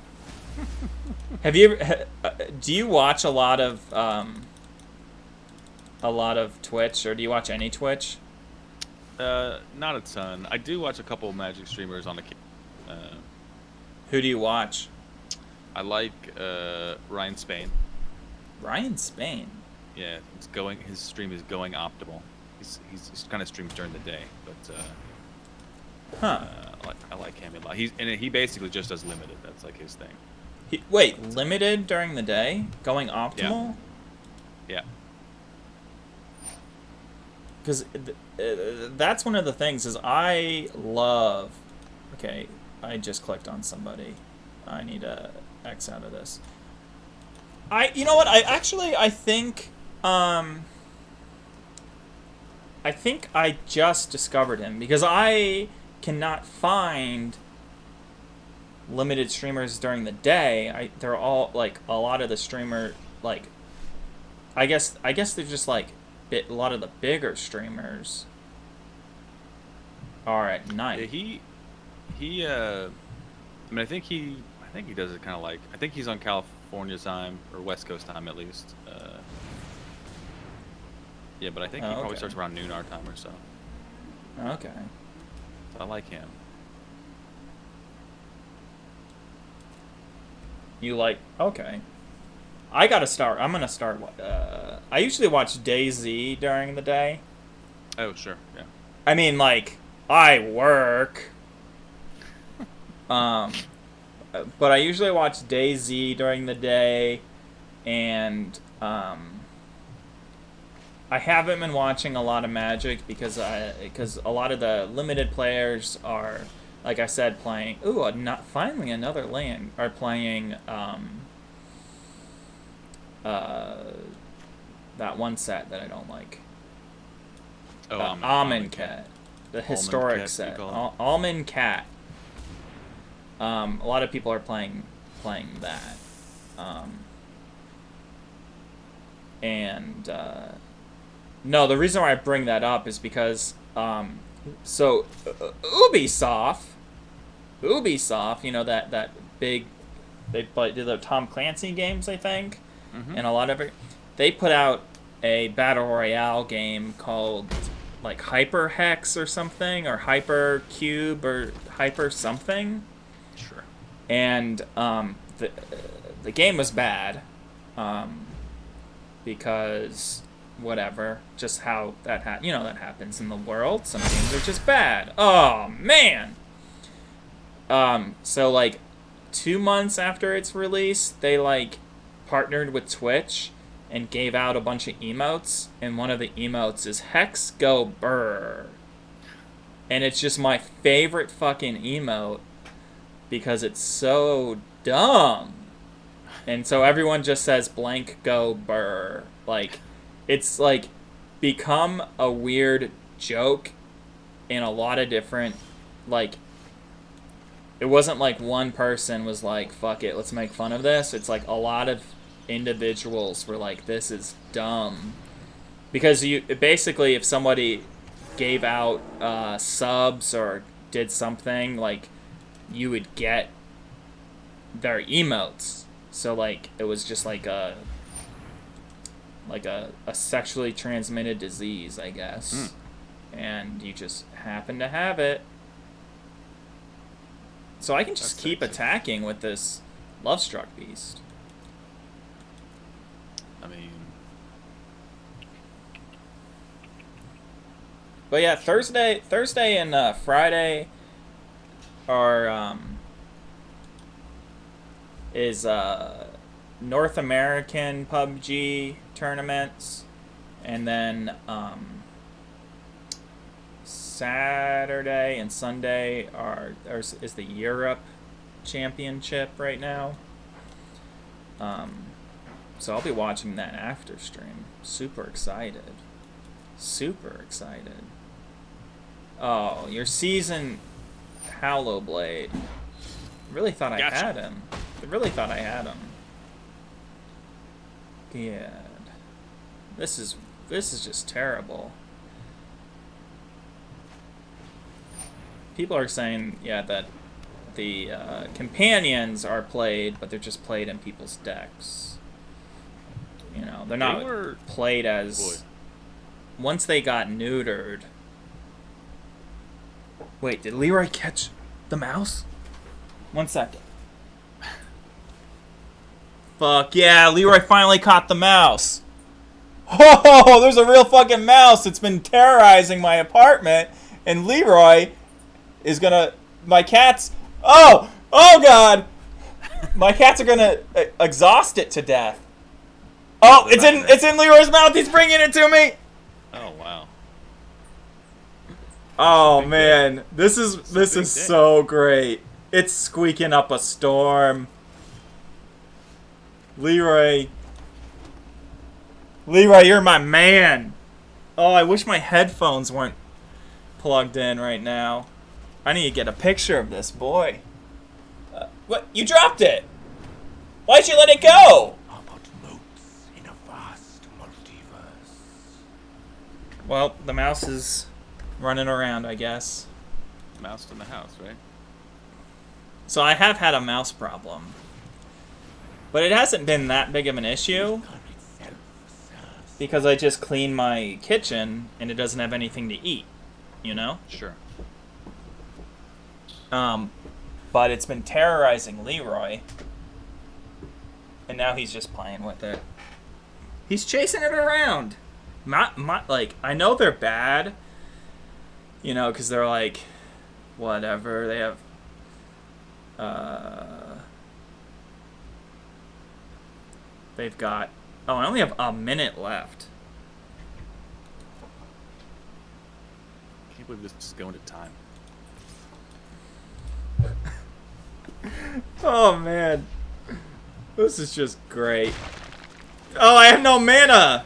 Have you ever? Do you watch a lot of Twitch, or do you watch any Twitch? Not a ton. I do watch a couple of Magic streamers on the. Who do you watch? I like Ryan Spain. Ryan Spain. Yeah, it's going. His stream is going optimal. He's kind of streams during the day, but. I like him a lot. He basically just does limited. That's like his thing. Wait, limited during the day, going optimal. Yeah. Because that's one of the things is I love. Okay, I just clicked on somebody. I need to X out of this. You know what? I think I just discovered him because I cannot find limited streamers during the day. They're all like a lot of the streamer like. I guess they're just like a lot of the bigger streamers are at night. Yeah, I mean, I think he does it kind of like. I think he's on California time or West Coast time at least. Yeah, but I think he probably starts around noon our time or so. Okay. So I like him. You like okay. I gotta start. I'm gonna start. I usually watch DayZ during the day. Oh sure, yeah. I mean, like I work. But I usually watch DayZ during the day, and I haven't been watching a lot of Magic because a lot of the limited players are, like I said, playing. Ooh, finally another land. Are playing that one set that I don't like. Oh, The Almond Cat. The historic Cat, set. you call it? Almond Cat. A lot of people are playing that. No, the reason why I bring that up is because Ubisoft, you know, that big, they did the Tom Clancy games, I think, and a lot of it. They put out a battle royale game called like Hyper Hex or something, or Hyper Cube or Hyper something. Sure. And the game was bad, because whatever, just how that that happens in the world. Some games are just bad. Oh man. So like 2 months after its release, they like partnered with Twitch and gave out a bunch of emotes, and one of the emotes is Hex Go Brr. And it's just my favorite fucking emote because it's so dumb. And so everyone just says blank go burr. Like, it's like become a weird joke in a lot of different, like, it wasn't like one person was like, fuck it, let's make fun of this. It's like a lot of individuals were like, this is dumb. Because you basically, if somebody gave out subs or did something, like, you would get their emotes. So like it was just like a sexually transmitted disease, I guess. And you just happen to have it. So I can just keep attacking with this Lovestruck beast. I mean, but yeah, Thursday and Friday are is North American PUBG tournaments, and then Saturday and Sunday is the Europe Championship right now. So I'll be watching that after stream. Super excited. Oh, your season Hallowblade. Really thought I had him. I really thought I had him. God. This is just terrible. People are saying, yeah, that the companions are played, but they're just played in people's decks. You know, they're not played as... Once they got neutered... Wait, did Leroy catch the mouse? 1 second. Fuck yeah, Leroy finally caught the mouse. Oh, there's a real fucking mouse. It's been terrorizing my apartment. And Leroy is gonna... My cats... Oh God! My cats are gonna exhaust it to death. Oh, it's in Leroy's mouth. He's bringing it to me. oh wow. Oh man, this is so great. It's squeaking up a storm. Leroy, you're my man. Oh, I wish my headphones weren't plugged in right now. I need to get a picture of this boy. What? You dropped it. Why'd you let it go? How about moats in a vast multiverse? Well, the mouse is running around, I guess. Mouse in the house, right? So I have had a mouse problem. But it hasn't been that big of an issue. Because I just clean my kitchen and it doesn't have anything to eat. You know? Sure. But it's been terrorizing Leroy. And now he's just playing with it. He's chasing it around. Like, I know they're bad. You know, because they're like, whatever. They have, they've got, oh, I only have a minute left. I can't believe this is going to time. Oh, man. This is just great. Oh, I have no mana.